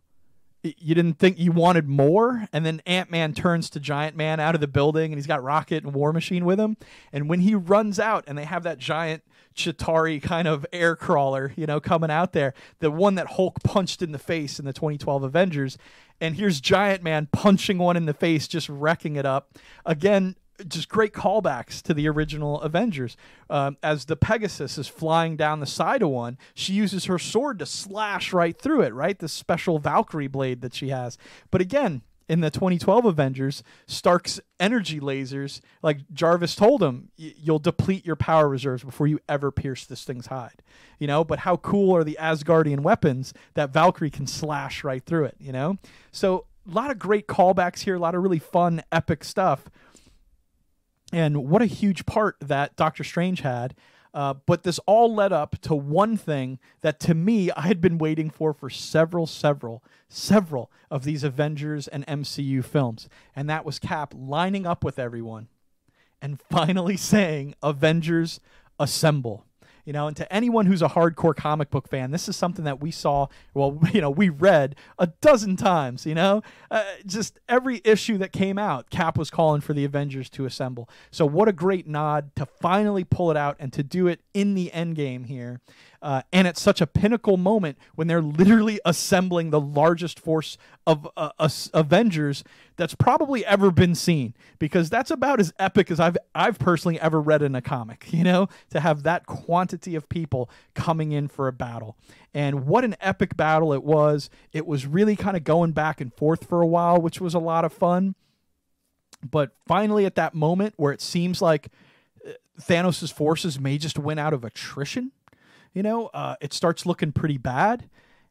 you didn't think you wanted more? And then Ant-Man turns to Giant Man out of the building, and he's got Rocket and War Machine with him. And when he runs out and they have that giant Chitauri kind of air crawler, coming out there, the one that Hulk punched in the face in the 2012 Avengers, and here's Giant Man punching one in the face, just wrecking it up. Again, just great callbacks to the original Avengers. As the Pegasus is flying down the side of one, she uses her sword to slash right through it, right? The special Valkyrie blade that she has. But again, in the 2012 Avengers, Stark's energy lasers, like Jarvis told him, you'll deplete your power reserves before you ever pierce this thing's hide. But how cool are the Asgardian weapons that Valkyrie can slash right through it, So a lot of great callbacks here, a lot of really fun, epic stuff. And what a huge part that Doctor Strange had. But this all led up to one thing that, to me, I had been waiting for several of these Avengers and MCU films. And that was Cap lining up with everyone and finally saying, Avengers, assemble. And to anyone who's a hardcore comic book fan, this is something that we saw, we read a dozen times, just every issue that came out, Cap was calling for the Avengers to assemble. So what a great nod to finally pull it out and to do it in the Endgame here. and it's such a pinnacle moment when they're literally assembling the largest force of Avengers that's probably ever been seen, because that's about as epic as I've personally ever read in a comic, you know, to have that quantity of people coming in for a battle. And what an epic battle it was. It was really kind of going back and forth for a while, which was a lot of fun. But finally at that moment where it seems like Thanos' forces may just win out of attrition, you know, it starts looking pretty bad.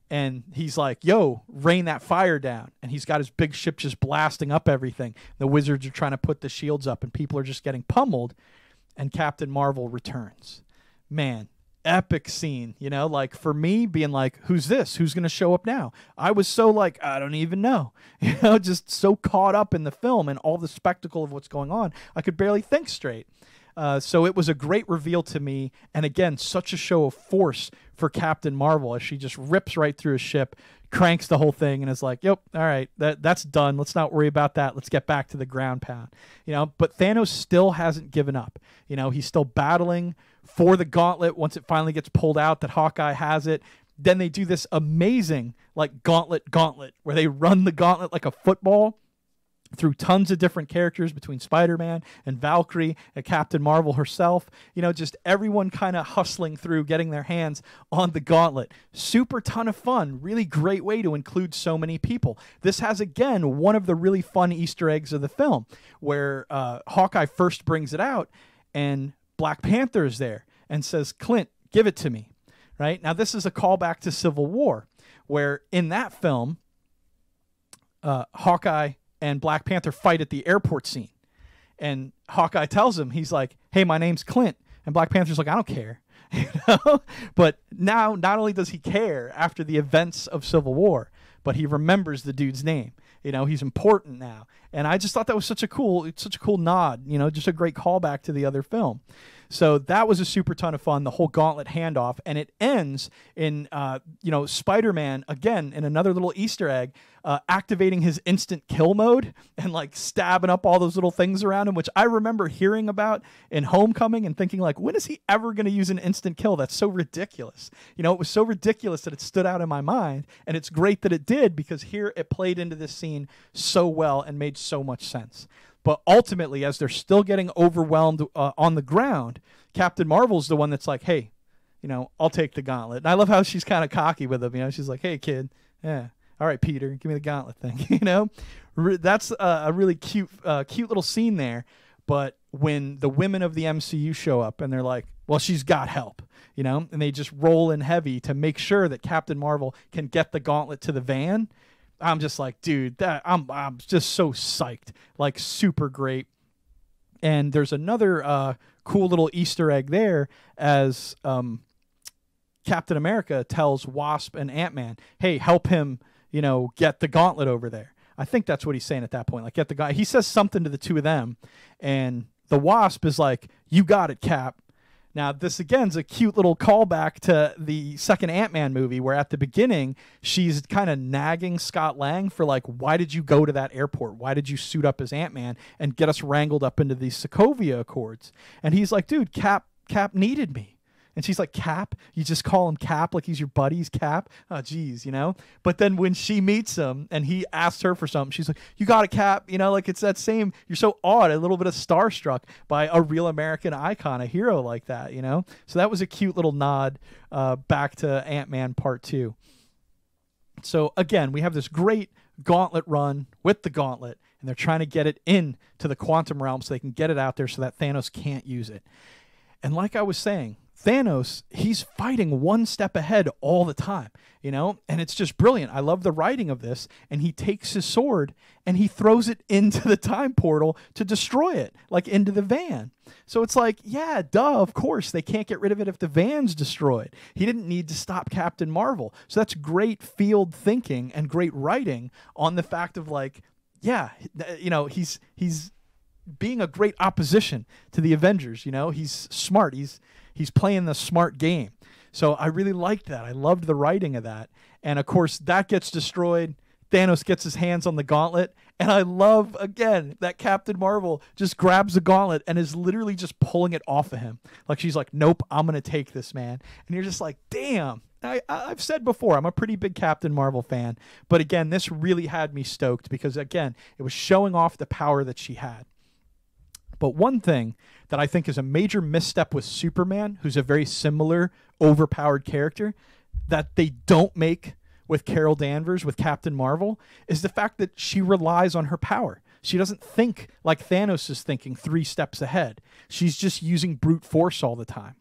And he's like, yo, rain that fire down. And he's got his big ship just blasting up everything. The wizards are trying to put the shields up and people are just getting pummeled. And Captain Marvel returns. Man, epic scene, you know, like for me being like, who's this? Who's going to show up now? I was so like, I don't even know, you know, just so caught up in the film and all the spectacle of what's going on. I could barely think straight. So it was a great reveal to me. And again, such a show of force for Captain Marvel as she just rips right through his ship, cranks the whole thing, and is like, yep, all right, that's done. Let's not worry about that. Let's get back to the ground pound. You know, but Thanos still hasn't given up. You know, he's still battling for the gauntlet once it finally gets pulled out that Hawkeye has it. Then they do this amazing like gauntlet where they run the gauntlet like a football through tons of different characters between Spider-Man and Valkyrie and Captain Marvel herself. You know, just everyone kind of hustling through, getting their hands on the gauntlet. Super ton of fun. Really great way to include so many people. This has, again, one of the really fun Easter eggs of the film where Hawkeye first brings it out and Black Panther is there and says, Clint, give it to me. Right? Now, this is a callback to Civil War, where in that film, Hawkeye and Black Panther fight at the airport scene. And Hawkeye tells him, he's like, hey, my name's Clint. And Black Panther's like, I don't care. You know? But now, not only does he care after the events of Civil War, but he remembers the dude's name. You know, he's important now. And I just thought that was such a cool nod, you know, just a great callback to the other film. So that was a super ton of fun, the whole gauntlet handoff. And it ends in, you know, Spider-Man, again, in another little Easter egg, activating his instant kill mode and like stabbing up all those little things around him, which I remember hearing about in Homecoming and thinking like, when is he ever going to use an instant kill? That's so ridiculous. You know, it was so ridiculous that it stood out in my mind. And it's great that it did, because here it played into this scene so well and made so much sense. But ultimately, as they're still getting overwhelmed on the ground, Captain Marvel's the one that's like, hey, you know, I'll take the gauntlet. And I love how she's kind of cocky with him. You know, she's like, hey, kid, yeah, all right, Peter, give me the gauntlet thing. You know, that's a really cute little scene there. But when the women of the MCU show up and they're like, well, she's got help, you know, and they just roll in heavy to make sure that Captain Marvel can get the gauntlet to the van, I'm just like, dude, I'm just so psyched, like super great. And there's another cool little Easter egg there as Captain America tells Wasp and Ant-Man, hey, help him, you know, get the gauntlet over there. I think that's what he's saying at that point. Like, get the guy. He says something to the two of them, and the Wasp is like, you got it, Cap. Now, this, again, is a cute little callback to the second Ant-Man movie, where at the beginning, she's kind of nagging Scott Lang for, like, why did you go to that airport? Why did you suit up as Ant-Man and get us wrangled up into these Sokovia Accords? And he's like, dude, Cap needed me. And she's like, Cap? You just call him Cap like he's your buddy's Cap? Oh, geez, you know? But then when she meets him and he asks her for something, she's like, you got a Cap? You know, like it's that same, you're so awed, a little bit of starstruck by a real American icon, a hero like that, you know? So that was a cute little nod back to Ant-Man Part 2. So again, we have this great gauntlet run with the gauntlet, and they're trying to get it into the quantum realm so they can get it out there so that Thanos can't use it. And like I was saying, Thanos, he's fighting one step ahead all the time, you know, and it's just brilliant. I love the writing of this. And he takes his sword and he throws it into the time portal to destroy it, like into the van. So it's like, yeah, duh, of course, they can't get rid of it if the van's destroyed. He didn't need to stop Captain Marvel. So that's great field thinking and great writing on the fact of like, yeah, you know, he's being a great opposition to the Avengers. You know, he's smart. He's playing the smart game. So I really liked that. I loved the writing of that. And of course, that gets destroyed. Thanos gets his hands on the gauntlet, And I love, again, that Captain Marvel just grabs the gauntlet and is literally just pulling it off of him. Like, she's like, nope, I'm going to take this, man. And you're just like, damn. I've said before, I'm a pretty big Captain Marvel fan. But again, this really had me stoked because, again, it was showing off the power that she had. But one thing that I think is a major misstep with Superman, who's a very similar, overpowered character, that they don't make with Carol Danvers, with Captain Marvel, is the fact that she relies on her power. She doesn't think like Thanos is thinking 3 steps ahead. She's just using brute force all the time.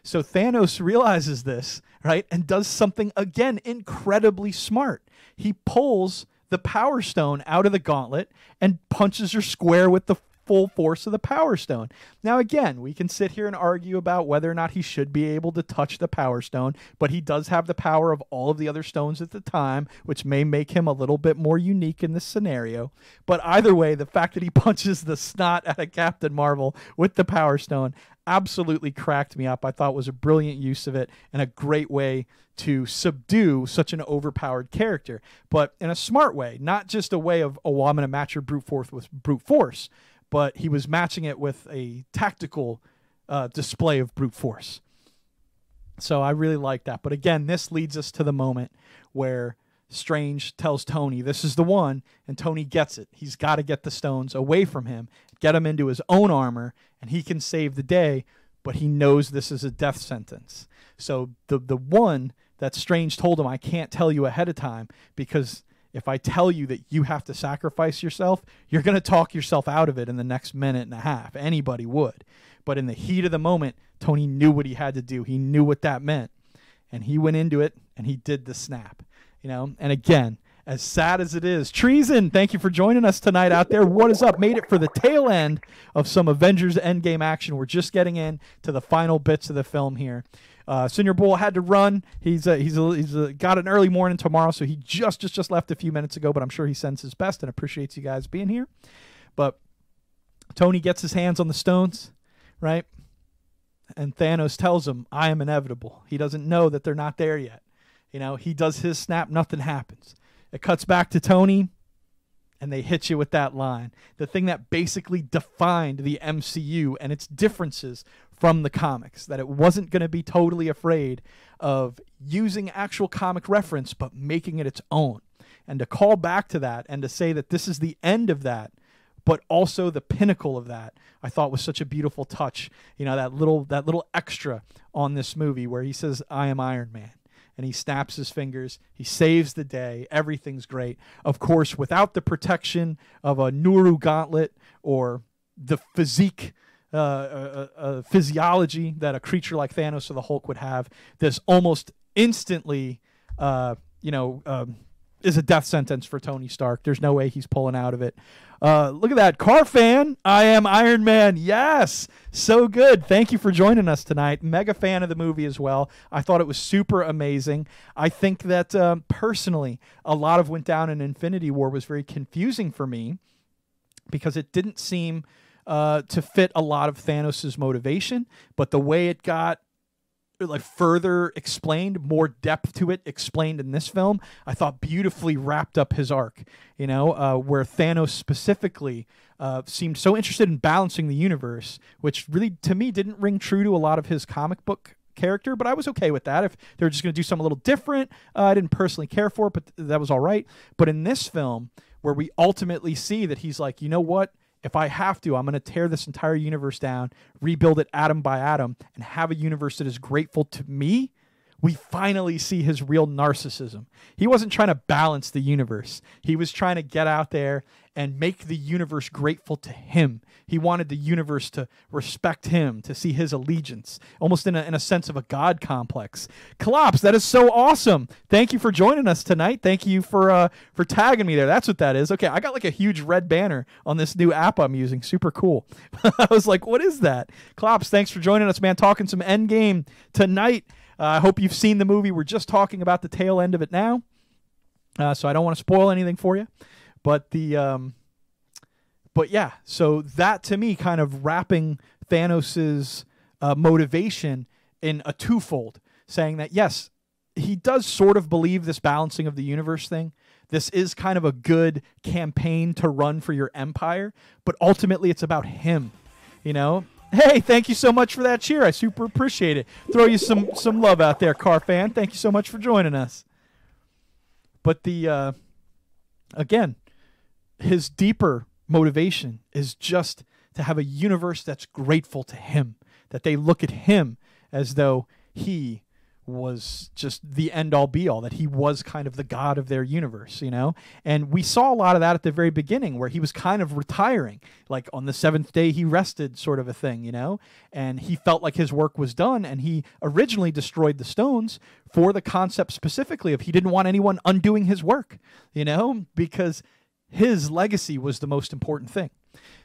So Thanos realizes this, right, and does something, again, incredibly smart. He pulls the Power Stone out of the gauntlet and punches her square with the full force of the Power Stone. Now, again, we can sit here and argue about whether or not he should be able to touch the Power Stone, but he does have the power of all of the other stones at the time, which may make him a little bit more unique in this scenario. But either way, the fact that he punches the snot out of Captain Marvel with the Power Stone absolutely cracked me up. I thought it was a brilliant use of it and a great way to subdue such an overpowered character, but in a smart way, not just a way of, oh, well, I'm going to match your brute force with brute force, but he was matching it with a tactical display of brute force. So I really like that. But again, this leads us to the moment where Strange tells Tony, this is the one, and Tony gets it. He's got to get the stones away from him, get him into his own armor, and he can save the day, but he knows this is a death sentence. So the one that Strange told him, I can't tell you ahead of time, because if I tell you that you have to sacrifice yourself, you're going to talk yourself out of it in the next minute and a half. Anybody would. But in the heat of the moment, Tony knew what he had to do. He knew what that meant. And he went into it, and he did the snap. You know, and again, as sad as it is, Treason, thank you for joining us tonight out there. What is up? Made it for the tail end of some Avengers Endgame action. We're just getting in to the final bits of the film here. Senior Bull had to run. He's got an early morning tomorrow, so he just left a few minutes ago, but I'm sure he sends his best and appreciates you guys being here. But Tony gets his hands on the stones, right? And Thanos tells him, I am inevitable. He doesn't know that they're not there yet. You know, he does his snap, nothing happens. It cuts back to Tony, and they hit you with that line. The thing that basically defined the MCU and its differences from the comics, that it wasn't going to be totally afraid of using actual comic reference, but making it its own. And to call back to that and to say that this is the end of that, but also the pinnacle of that, I thought was such a beautiful touch. You know, that little extra on this movie where he says, I am Iron Man. And he snaps his fingers. He saves the day. Everything's great. Of course, without the protection of a Nuru gauntlet or the physiology that a creature like Thanos or the Hulk would have, this almost instantly, is a death sentence for Tony Stark. There's no way he's pulling out of it. Look at that. Car fan. I am Iron Man. Yes. So good. Thank you for joining us tonight. Mega fan of the movie as well. I thought it was super amazing. I think that personally, a lot of went down in Infinity War was very confusing for me because it didn't seem to fit a lot of Thanos' motivation, but the way it got like further explained, more depth to it explained in this film, I thought beautifully wrapped up his arc, you know, where Thanos specifically seemed so interested in balancing the universe, which really to me didn't ring true to a lot of his comic book character, but I was okay with that. If they were just going to do something a little different, I didn't personally care for it, but that was all right. But in this film, where we ultimately see that he's like, you know what? If I have to, I'm going to tear this entire universe down, rebuild it atom by atom, and have a universe that is grateful to me. We finally see his real narcissism. He wasn't trying to balance the universe. He was trying to get out there and make the universe grateful to him. He wanted the universe to respect him, to see his allegiance, almost in a sense of a God complex. Klops, that is so awesome. Thank you for joining us tonight. Thank you for tagging me there. That's what that is. Okay, I got like a huge red banner on this new app I'm using. Super cool. I was like, what is that? Klops, thanks for joining us, man. Talking some Endgame tonight. I hope you've seen the movie. We're just talking about the tail end of it now, so I don't want to spoil anything for you. But yeah, so that to me kind of wrapping Thanos's motivation in a twofold, saying that yes, he does sort of believe this balancing of the universe thing, this is kind of a good campaign to run for your empire, but ultimately it's about him, you know? Hey, thank you so much for that cheer. I super appreciate it. Throw you some love out there, Car fan. Thank you so much for joining us. But the again, his deeper motivation is just to have a universe that's grateful to him, that they look at him as though he was just the end-all be-all, that he was kind of the god of their universe, you know? And we saw a lot of that at the very beginning, where he was kind of retiring, like on the 7th day he rested sort of a thing, you know? And he felt like his work was done, and he originally destroyed the stones for the concept specifically of he didn't want anyone undoing his work, you know? Because his legacy was the most important thing.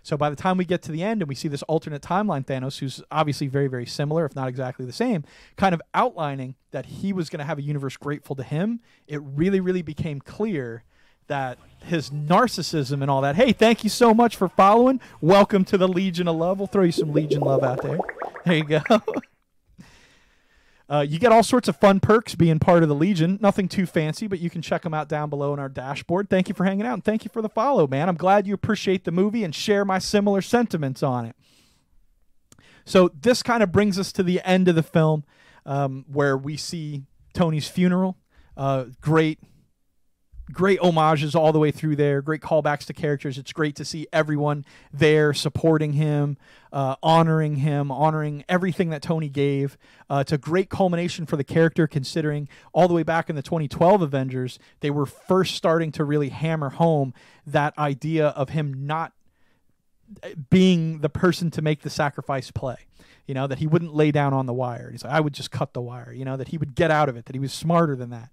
So by the time we get to the end and we see this alternate timeline Thanos, who's obviously very, very similar, if not exactly the same, kind of outlining that he was going to have a universe grateful to him, it really, really became clear that his narcissism and all that. Hey, thank you so much for following. Welcome to the Legion of Love. We'll throw you some Legion love out there. There you go. You get all sorts of fun perks being part of the Legion. Nothing too fancy, but you can check them out down below in our dashboard. Thank you for hanging out, and thank you for the follow, man. I'm glad you appreciate the movie and share my similar sentiments on it. So this kind of brings us to the end of the film, where we see Tony's funeral. Great homages all the way through there. Great callbacks to characters. It's great to see everyone there supporting him, honoring everything that Tony gave. It's a great culmination for the character, considering all the way back in the 2012 Avengers, they were first starting to really hammer home that idea of him not being the person to make the sacrifice play. You know, that he wouldn't lay down on the wire. He's like, I would just cut the wire. You know, that he would get out of it, that he was smarter than that.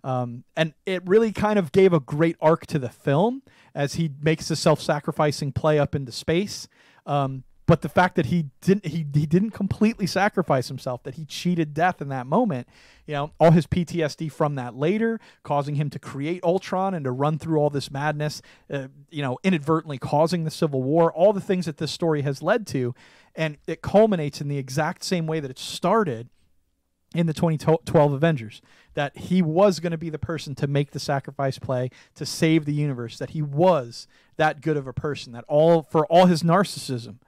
And it really kind of gave a great arc to the film as he makes the self-sacrificing play up into space. But the fact that he didn't completely sacrifice himself, that he cheated death in that moment, you know, all his PTSD from that later, causing him to create Ultron and to run through all this madness, you know, inadvertently causing the Civil War, all the things that this story has led to. And it culminates in the exact same way that it started in the 2012 Avengers, that he was going to be the person to make the sacrifice play to save the universe, that he was that good of a person, that for all his narcissism,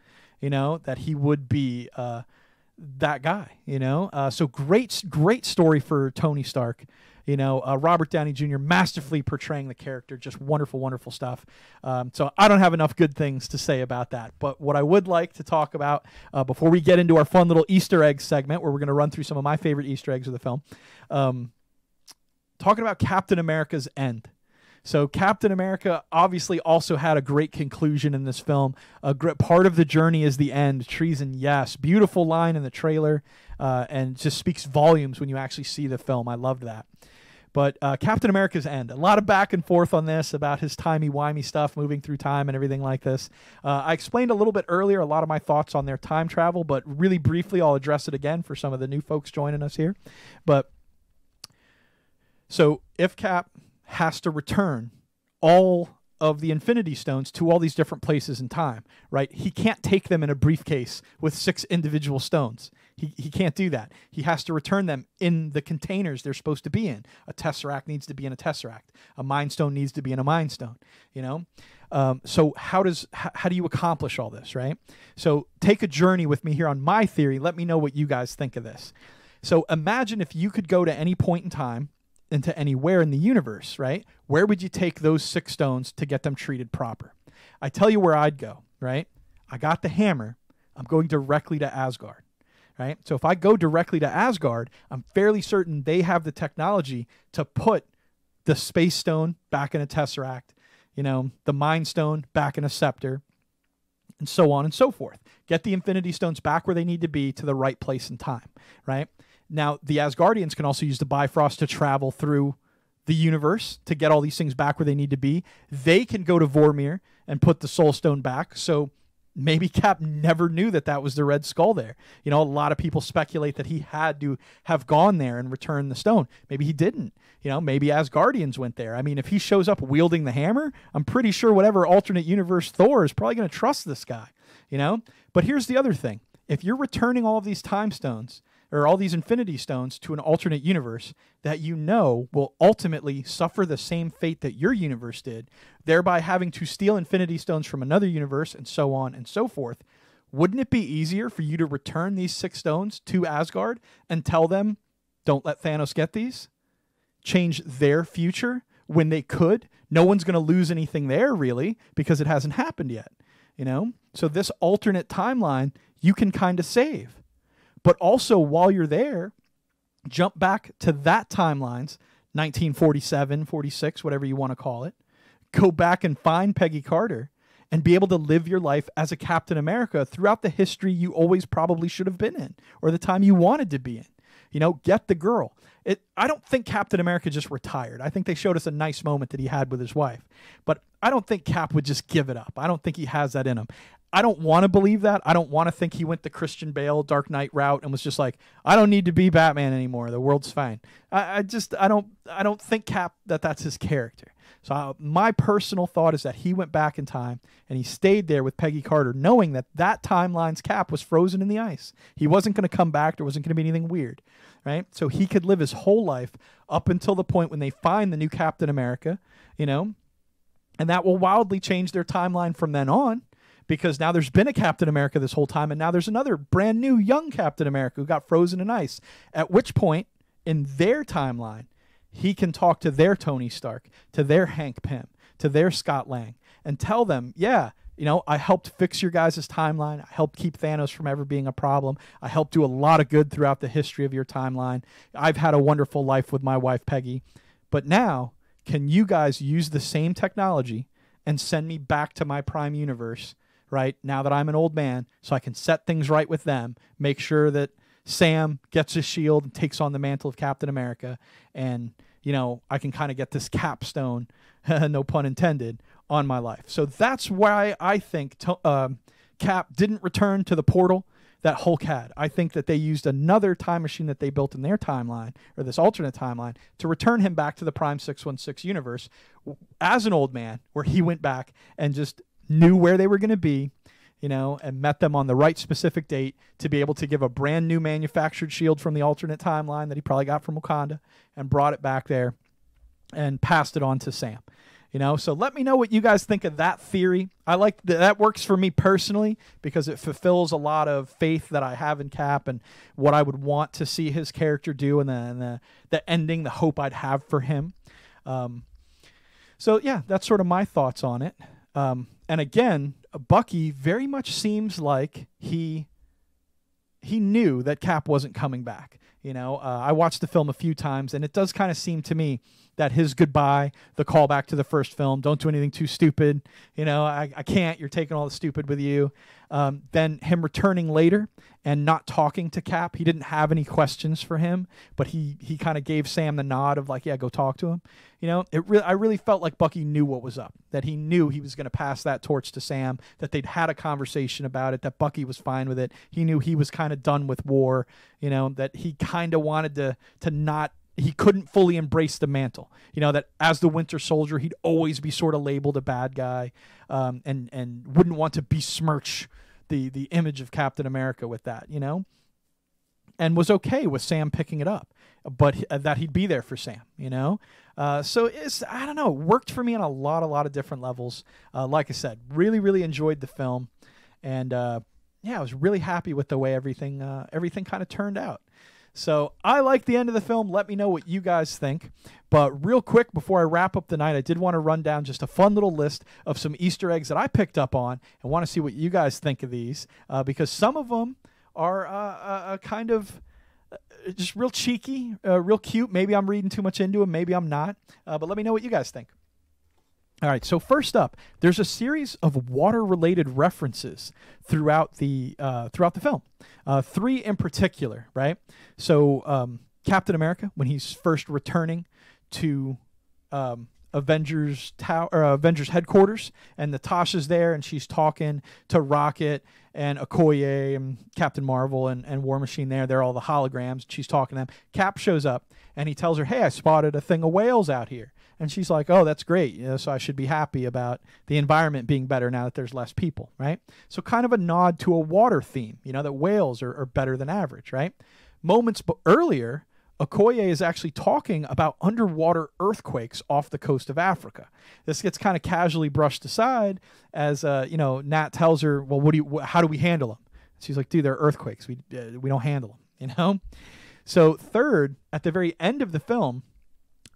you know, that he would be that guy, you know. So great story for Tony Stark. You know, Robert Downey Jr. masterfully portraying the character, just wonderful, wonderful stuff. So I don't have enough good things to say about that. But what I would like to talk about before we get into our fun little Easter egg segment, where we're going to run through some of my favorite Easter eggs of the film, talking about Captain America's end. So Captain America obviously also had a great conclusion in this film. A great part of the journey is the end. Treason, yes. Beautiful line in the trailer, and just speaks volumes when you actually see the film. I loved that. But Captain America's end, a lot of back and forth on this about his timey-wimey stuff, moving through time and everything like this. I explained a little bit earlier a lot of my thoughts on their time travel, but really briefly I'll address it again for some of the new folks joining us here. But so if Cap has to return all of the Infinity Stones to all these different places in time, right? He can't take them in a briefcase with 6 individual stones. He can't do that. He has to return them in the containers they're supposed to be in. A Tesseract needs to be in a Tesseract. A Mind Stone needs to be in a Mind Stone, you know? So how do you accomplish all this, right? So take a journey with me here on my theory. Let me know what you guys think of this. So imagine if you could go to any point in time into anywhere in the universe, right? Where would you take those 6 stones to get them treated proper? I tell you where I'd go, right? I got the hammer. I'm going directly to Asgard, right? So if I go directly to Asgard, I'm fairly certain they have the technology to put the Space Stone back in a Tesseract, you know, the Mind Stone back in a Scepter, and so on and so forth. Get the Infinity Stones back where they need to be to the right place and time, right? Now, the Asgardians can also use the Bifrost to travel through the universe to get all these things back where they need to be. They can go to Vormir and put the Soul Stone back. So maybe Cap never knew that that was the Red Skull there. You know, a lot of people speculate that he had to have gone there and returned the stone. Maybe he didn't. You know, maybe Asgardians went there. I mean, if he shows up wielding the hammer, I'm pretty sure whatever alternate universe Thor is probably going to trust this guy, you know? But here's the other thing. If you're returning all of these time stones, or all these Infinity Stones to an alternate universe that you know will ultimately suffer the same fate that your universe did, thereby having to steal Infinity Stones from another universe and so on and so forth, wouldn't it be easier for you to return these 6 stones to Asgard and tell them, don't let Thanos get these? Change their future when they could? No one's going to lose anything there, really, because it hasn't happened yet. You know? So this alternate timeline, you can kind of save. But also, while you're there, jump back to that timeline's 1947, 46, whatever you want to call it. Go back and find Peggy Carter and be able to live your life as a Captain America throughout the history you always probably should have been in, or the time you wanted to be in. You know, get the girl. I don't think Captain America just retired. I think they showed us a nice moment that he had with his wife. But I don't think Cap would just give it up. I don't think he has that in him. I don't want to believe that. I don't want to think he went the Christian Bale Dark Knight route and was just like, I don't need to be Batman anymore. The world's fine. I don't think Cap that's his character. So my personal thought is that he went back in time and he stayed there with Peggy Carter, knowing that timeline's Cap was frozen in the ice. He wasn't going to come back. There wasn't going to be anything weird, right? So he could live his whole life up until the point when they find the new Captain America, you know, and that will wildly change their timeline from then on, because now there's been a Captain America this whole time, and now there's another brand new young Captain America who got frozen in ice, at which point in their timeline, he can talk to their Tony Stark, to their Hank Pym, to their Scott Lang, and tell them, yeah, you know, I helped fix your guys' timeline. I helped keep Thanos from ever being a problem. I helped do a lot of good throughout the history of your timeline. I've had a wonderful life with my wife, Peggy. But now, can you guys use the same technology and send me back to my prime universe, right, now that I'm an old man, so I can set things right with them, make sure that Sam gets his shield and takes on the mantle of Captain America, and, you know, I can kind of get this capstone, no pun intended, on my life. So that's why I think Cap didn't return to the portal that Hulk had. I think that they used another time machine that they built in their timeline, or this alternate timeline, to return him back to the Prime 616 universe as an old man, where he went back and just knew where they were going to be, you know, and met them on the right specific date to be able to give a brand new manufactured shield from the alternate timeline that he probably got from Wakanda, and brought it back there and passed it on to Sam. You know, so let me know what you guys think of that theory. I like that works for me personally, because it fulfills a lot of faith that I have in Cap and what I would want to see his character do, and the ending, the hope I'd have for him. So yeah, that's sort of my thoughts on it. And again, Bucky very much seems like he knew that Cap wasn't coming back. You know, I watched the film a few times, and it does kind of seem to me that his goodbye, the callback to the first film, don't do anything too stupid. You know, I can't. You're taking all the stupid with you. Then him returning later and not talking to Cap. He didn't have any questions for him, but he kind of gave Sam the nod of like, yeah, go talk to him. You know, I really felt like Bucky knew what was up, that he knew he was going to pass that torch to Sam, that they'd had a conversation about it, that Bucky was fine with it. He knew he was kind of done with war, you know, that he kind of wanted to not, he couldn't fully embrace the mantle, you know, that as the Winter Soldier, he'd always be sort of labeled a bad guy, and wouldn't want to besmirch the image of Captain America with that, you know, and was okay with Sam picking it up, but that he'd be there for Sam, you know. So I don't know, worked for me on a lot of different levels. Like I said, really enjoyed the film, and yeah, I was really happy with the way everything kind of turned out. So I like the end of the film. Let me know what you guys think. But real quick, before I wrap up the night, I did want to run down just a fun little list of some Easter eggs that I picked up on, and want to see what you guys think of these, because some of them are kind of just real cheeky, real cute. Maybe I'm reading too much into them. Maybe I'm not. But let me know what you guys think. All right, so first up, there's a series of water-related references throughout the film. 3 in particular, right? So Captain America, when he's first returning to Avengers headquarters, and Natasha's there, and she's talking to Rocket and Okoye and Captain Marvel and War Machine there. They're all the holograms. She's talking to them. Cap shows up, and he tells her, hey, I spotted a thing of whales out here. And she's like, oh, that's great. You know, so I should be happy about the environment being better now that there's less people, right? So kind of a nod to a water theme, you know, that whales are better than average, right? moments earlier, Okoye is actually talking about underwater earthquakes off the coast of Africa. This gets kind of casually brushed aside as, Nat tells her, well, how do we handle them? She's like, dude, they're earthquakes. We don't handle them, So third, at the very end of the film,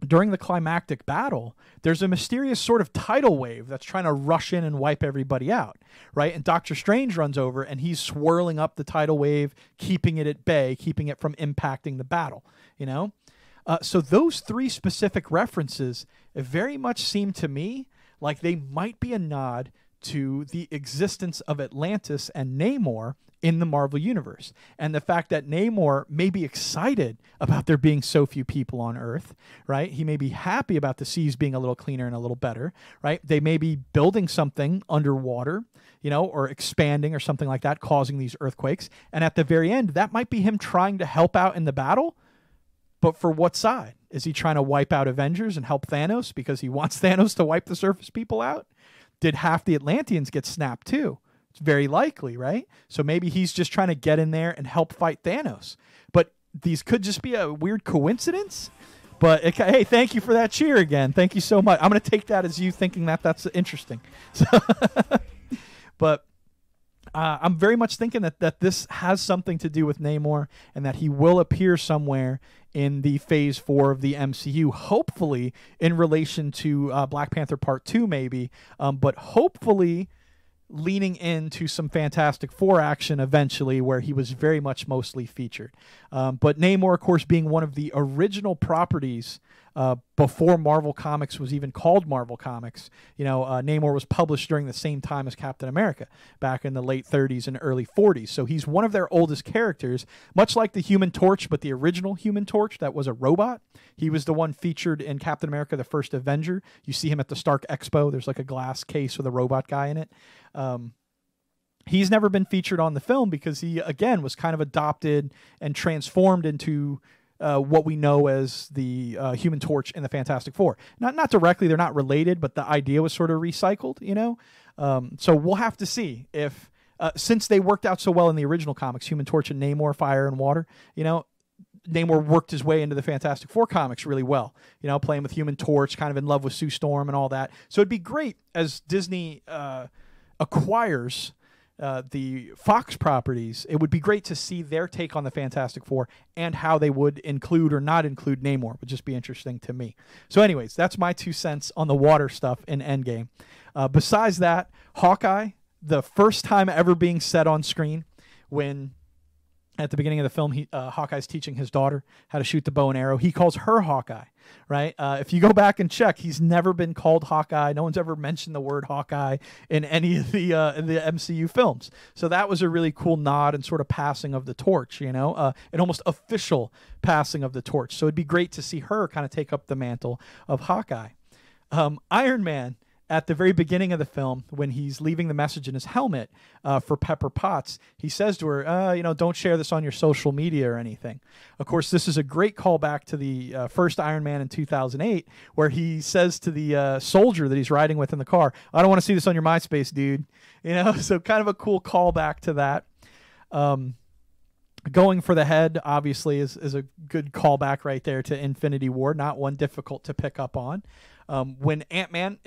during the climactic battle, there's a mysterious sort of tidal wave that's trying to rush in and wipe everybody out, right? And Doctor Strange runs over and he's swirling up the tidal wave, keeping it at bay, keeping it from impacting the battle, So those three specific references very much seem to me like they might be a nod to the existence of Atlantis and Namor in the Marvel Universe. And the fact that Namor may be excited about there being so few people on Earth, right? He may be happy about the seas being a little cleaner and a little better, right? They may be building something underwater, or expanding or something like that, causing these earthquakes. And at the very end, that might be him trying to help out in the battle. But for what side? Is he trying to wipe out Avengers and help Thanos because he wants Thanos to wipe the surface people out? Did half the Atlanteans get snapped too? It's very likely, right? So maybe he's just trying to get in there and help fight Thanos. But these could just be a weird coincidence. But, hey, thank you for that cheer again. Thank you so much. I'm going to take that as you thinking that that's interesting. So but I'm very much thinking that this has something to do with Namor and that he will appear somewhere in the Phase 4 of the MCU, hopefully in relation to Black Panther Part 2 maybe, but hopefully leaning into some Fantastic Four action eventually where he was very much mostly featured. But Namor, of course, being one of the original properties before Marvel Comics was even called Marvel Comics. Namor was published during the same time as Captain America, back in the late 30s and early 40s. So he's one of their oldest characters, much like the Human Torch, but the original Human Torch that was a robot. He was the one featured in Captain America, the First Avenger. You see him at the Stark Expo. There's like a glass case with a robot guy in it. He's never been featured on the film because he, again, was kind of adopted and transformed into what we know as the Human Torch in the Fantastic Four. Not directly, they're not related, but the idea was sort of recycled, So we'll have to see if, since they worked out so well in the original comics, Human Torch and Namor, Fire and Water, Namor worked his way into the Fantastic Four comics really well, playing with Human Torch, kind of in love with Sue Storm and all that. So it'd be great as Disney acquires the Fox properties, it would be great to see their take on the Fantastic Four and how they would include or not include Namor. It would just be interesting to me. So anyways, that's my 2 cents on the water stuff in Endgame. Besides that, Hawkeye, the first time ever being said on screen when at the beginning of the film, Hawkeye's teaching his daughter how to shoot the bow and arrow. He calls her Hawkeye, right? If you go back and check, he's never been called Hawkeye. No one's ever mentioned the word Hawkeye in any of the MCU films. So that was a really cool nod and sort of passing of the torch, an almost official passing of the torch. So it'd be great to see her kind of take up the mantle of Hawkeye. Iron Man, at the very beginning of the film, when he's leaving the message in his helmet for Pepper Potts, he says to her, don't share this on your social media or anything. Of course, this is a great callback to the first Iron Man in 2008, where he says to the soldier that he's riding with in the car, I don't want to see this on your MySpace, dude. So kind of a cool callback to that. Going for the head, obviously, is a good callback right there to Infinity War, not one difficult to pick up on. When Ant-Man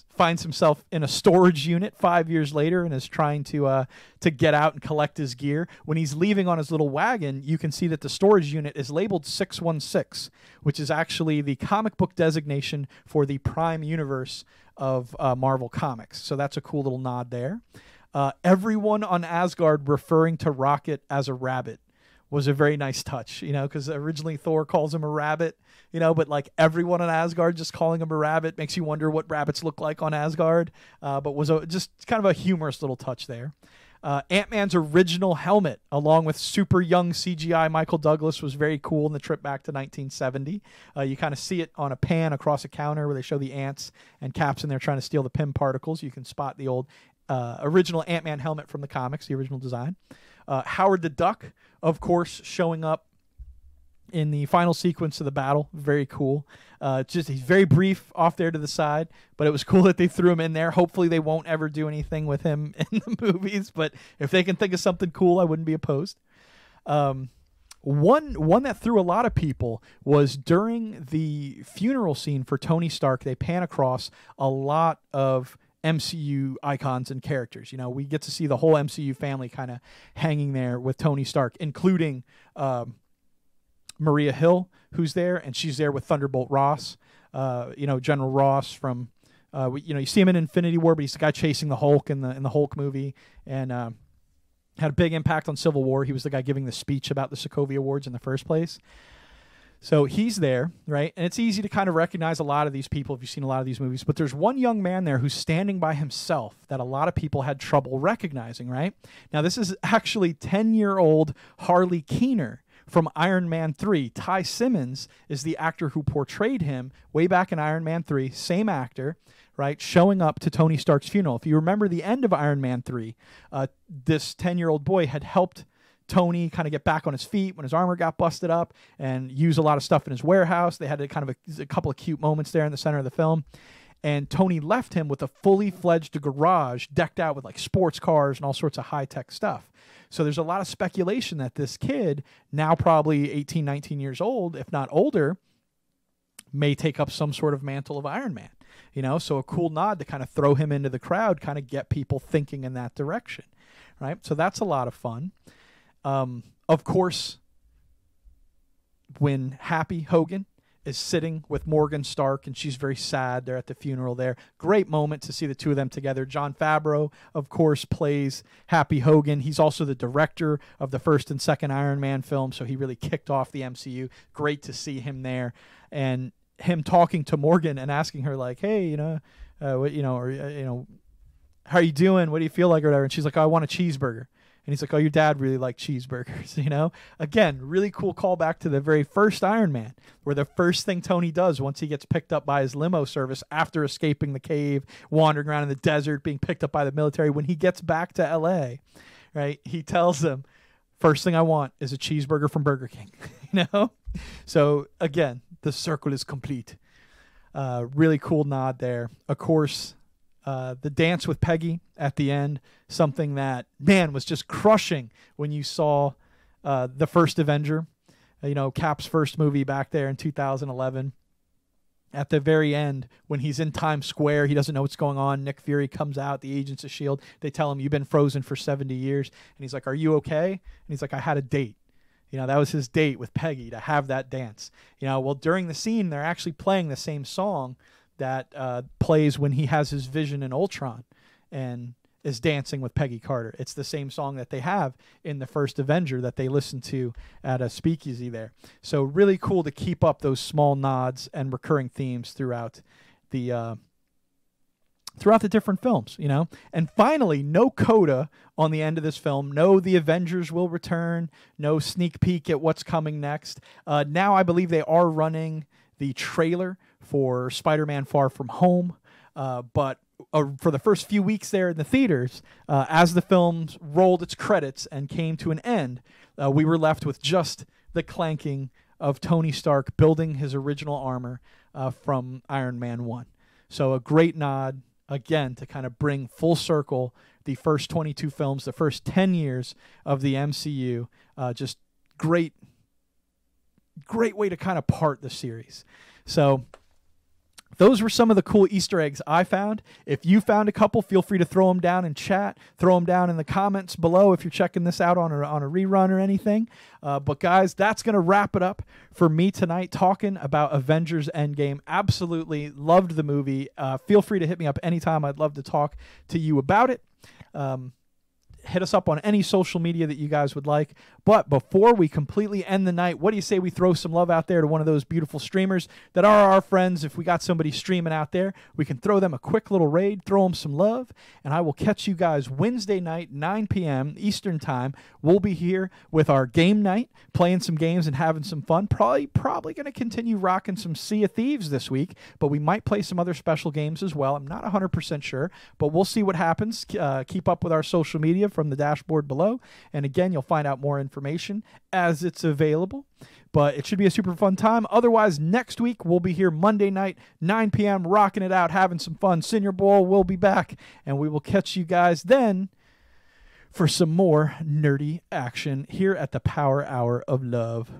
finds himself in a storage unit 5 years later and is trying to get out and collect his gear, when he's leaving on his little wagon, you can see that the storage unit is labeled 616, which is actually the comic book designation for the Prime Universe of Marvel Comics. So that's a cool little nod there. Everyone on Asgard referring to Rocket as a rabbit was a very nice touch, because originally Thor calls him a rabbit, but like everyone on Asgard just calling him a rabbit makes you wonder what rabbits look like on Asgard, but was just kind of a humorous little touch there. Ant-Man's original helmet, along with super young CGI Michael Douglas, was very cool in the trip back to 1970. You kind of see it on a pan across a counter where they show the ants and Cap's in there trying to steal the Pym particles. You can spot the old original Ant-Man helmet from the comics, the original design. Howard the Duck, of course, showing up in the final sequence of the battle. Very cool. He's very brief off there to the side, but it was cool that they threw him in there. Hopefully they won't ever do anything with him in the movies, but if they can think of something cool, I wouldn't be opposed. One that threw a lot of people was during the funeral scene for Tony Stark. They pan across a lot of MCU icons and characters. You know, we get to see the whole MCU family kind of hanging there with Tony Stark, including Maria Hill, who's there, and she's there with Thunderbolt Ross. You know, General Ross from, you know, you see him in Infinity War, but he's the guy chasing the Hulk in the Hulk movie, and had a big impact on Civil War. He was the guy giving the speech about the Sokovia Awards in the first place. So he's there, right? And it's easy to kind of recognize a lot of these people if you've seen a lot of these movies. But there's one young man there who's standing by himself that a lot of people had trouble recognizing, right? Now, this is actually 10-year-old Harley Keener from Iron Man 3. Ty Simmons is the actor who portrayed him way back in Iron Man 3. Same actor, right? Showing up to Tony Stark's funeral. If you remember the end of Iron Man 3, this 10-year-old boy had helped Tony kind of get back on his feet when his armor got busted up and use a lot of stuff in his warehouse. They had a kind of a couple of cute moments there in the center of the film. And Tony left him with a fully fledged garage decked out with like sports cars and all sorts of high-tech stuff. So there's a lot of speculation that this kid, now probably 18, 19 years old, if not older, may take up some sort of mantle of Iron Man. You know, so a cool nod to kind of throw him into the crowd, kind of get people thinking in that direction, right? So that's a lot of fun. Of course, when Happy Hogan is sitting with Morgan Stark and she's very sad, they're at the funeral there. Great moment to see the two of them together. Jon Favreau, of course, plays Happy Hogan. He's also the director of the first and second Iron Man film, so he really kicked off the MCU. Great to see him there. And him talking to Morgan and asking her, like, hey, you know, what, you know, or, you know, how are you doing? What do you feel like or whatever? And she's like, oh, I want a cheeseburger. And he's like, oh, your dad really liked cheeseburgers, you know? Again, really cool callback to the very first Iron Man, where the first thing Tony does once he gets picked up by his limo service after escaping the cave, wandering around in the desert, being picked up by the military, when he gets back to L.A., right, he tells them, first thing I want is a cheeseburger from Burger King, you know? So, again, the circle is complete. Really cool nod there. Of course, the dance with Peggy at the end, something that, man, was just crushing when you saw the first Avenger, you know, Cap's first movie back there in 2011. At the very end, when he's in Times Square, he doesn't know what's going on. Nick Fury comes out, the agents of S.H.I.E.L.D. They tell him, you've been frozen for 70 years. And he's like, are you okay? And he's like, I had a date. You know, that was his date with Peggy, to have that dance. You know, well, during the scene, they're actually playing the same song that plays when he has his vision in Ultron and is dancing with Peggy Carter. It's the same song that they have in the first Avenger that they listen to at a speakeasy there. So really cool to keep up those small nods and recurring themes throughout the different films, you know. And finally, no coda on the end of this film. No, the Avengers will return. No sneak peek at what's coming next. Now I believe they are running the trailer for Spider-Man Far From Home, but for the first few weeks there in the theaters, as the film rolled its credits and came to an end, we were left with just the clanking of Tony Stark building his original armor from Iron Man 1. So a great nod, again, to kind of bring full circle the first 22 films, the first 10 years of the MCU. Just great way to kind of part the series. So those were some of the cool Easter eggs I found. If you found a couple, feel free to throw them down in chat. Throw them down in the comments below if you're checking this out on a rerun or anything. But guys, that's going to wrap it up for me tonight, talking about Avengers Endgame. Absolutely loved the movie. Feel free to hit me up anytime. I'd love to talk to you about it. Hit us up on any social media that you guys would like. But before we completely end the night, what do you say we throw some love out there to one of those beautiful streamers that are our friends? If we got somebody streaming out there, we can throw them a quick little raid, throw them some love, and I will catch you guys Wednesday night, 9 p.m. Eastern Time. We'll be here with our game night, playing some games and having some fun. Probably going to continue rocking some Sea of Thieves this week, but we might play some other special games as well. I'm not 100% sure, but we'll see what happens. Keep up with our social media from the dashboard below, and again, you'll find out more information as it's available. But it should be a super fun time. Otherwise, next week we'll be here Monday night, 9 p.m., rocking it out, having some fun. Senior Bowl will be back, and we will catch you guys then for some more nerdy action here at the Power Hour of Love.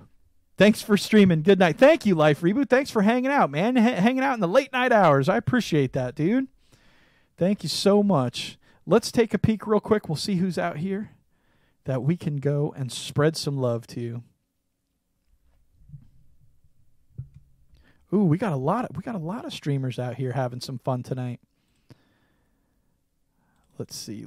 Thanks for streaming. Good night. Thank you, Life Reboot. Thanks for hanging out, man. Hanging out in the late night hours. I appreciate that, dude. Thank you so much. Let's take a peek real quick. We'll see who's out here that we can go and spread some love to. Ooh, we got a lot of streamers out here having some fun tonight. Let's see.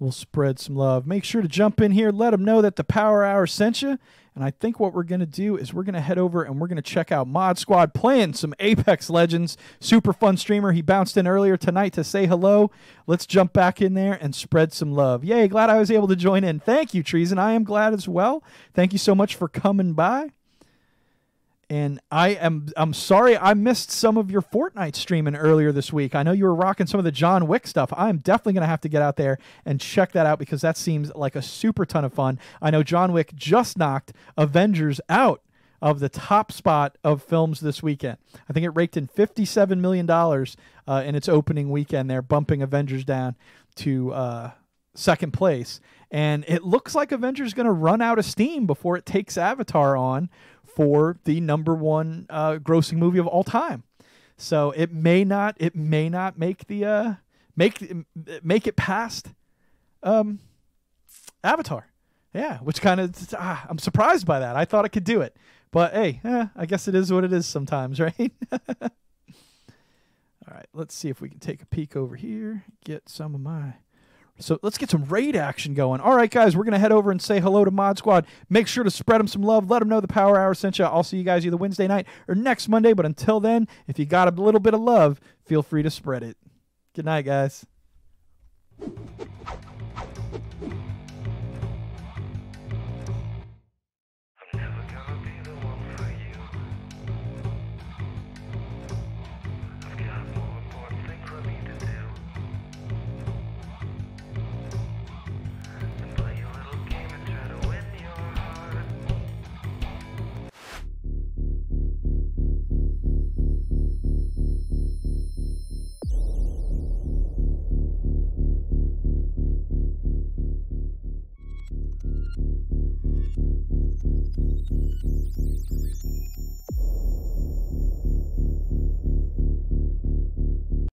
We'll spread some love. Make sure to jump in here. Let them know that the Power Hour sent you. And I think what we're going to do is we're going to head over and we're going to check out Mod Squad playing some Apex Legends. Super fun streamer. He bounced in earlier tonight to say hello. Let's jump back in there and spread some love. Yay, glad I was able to join in. Thank you, Treason. I am glad as well. Thank you so much for coming by. And I'm sorry I missed some of your Fortnite streaming earlier this week. I know you were rocking some of the John Wick stuff. I'm definitely going to have to get out there and check that out because that seems like a super ton of fun. I know John Wick just knocked Avengers out of the top spot of films this weekend. I think it raked in $57 million in its opening weekend there, bumping Avengers down to second place. And it looks like Avengers is going to run out of steam before it takes Avatar on for the *1 grossing movie of all time. So it may not make the make it past Avatar. Yeah, which kind of I'm surprised by that. I thought it could do it. But hey, I guess it is what it is sometimes, right? All right, let's see if we can take a peek over here, get some of my... So let's get some raid action going. All right, guys, we're going to head over and say hello to Mod Squad. Make sure to spread them some love. Let them know the Power Hour sent you. I'll see you guys either Wednesday night or next Monday. But until then, if you got a little bit of love, feel free to spread it. Good night, guys.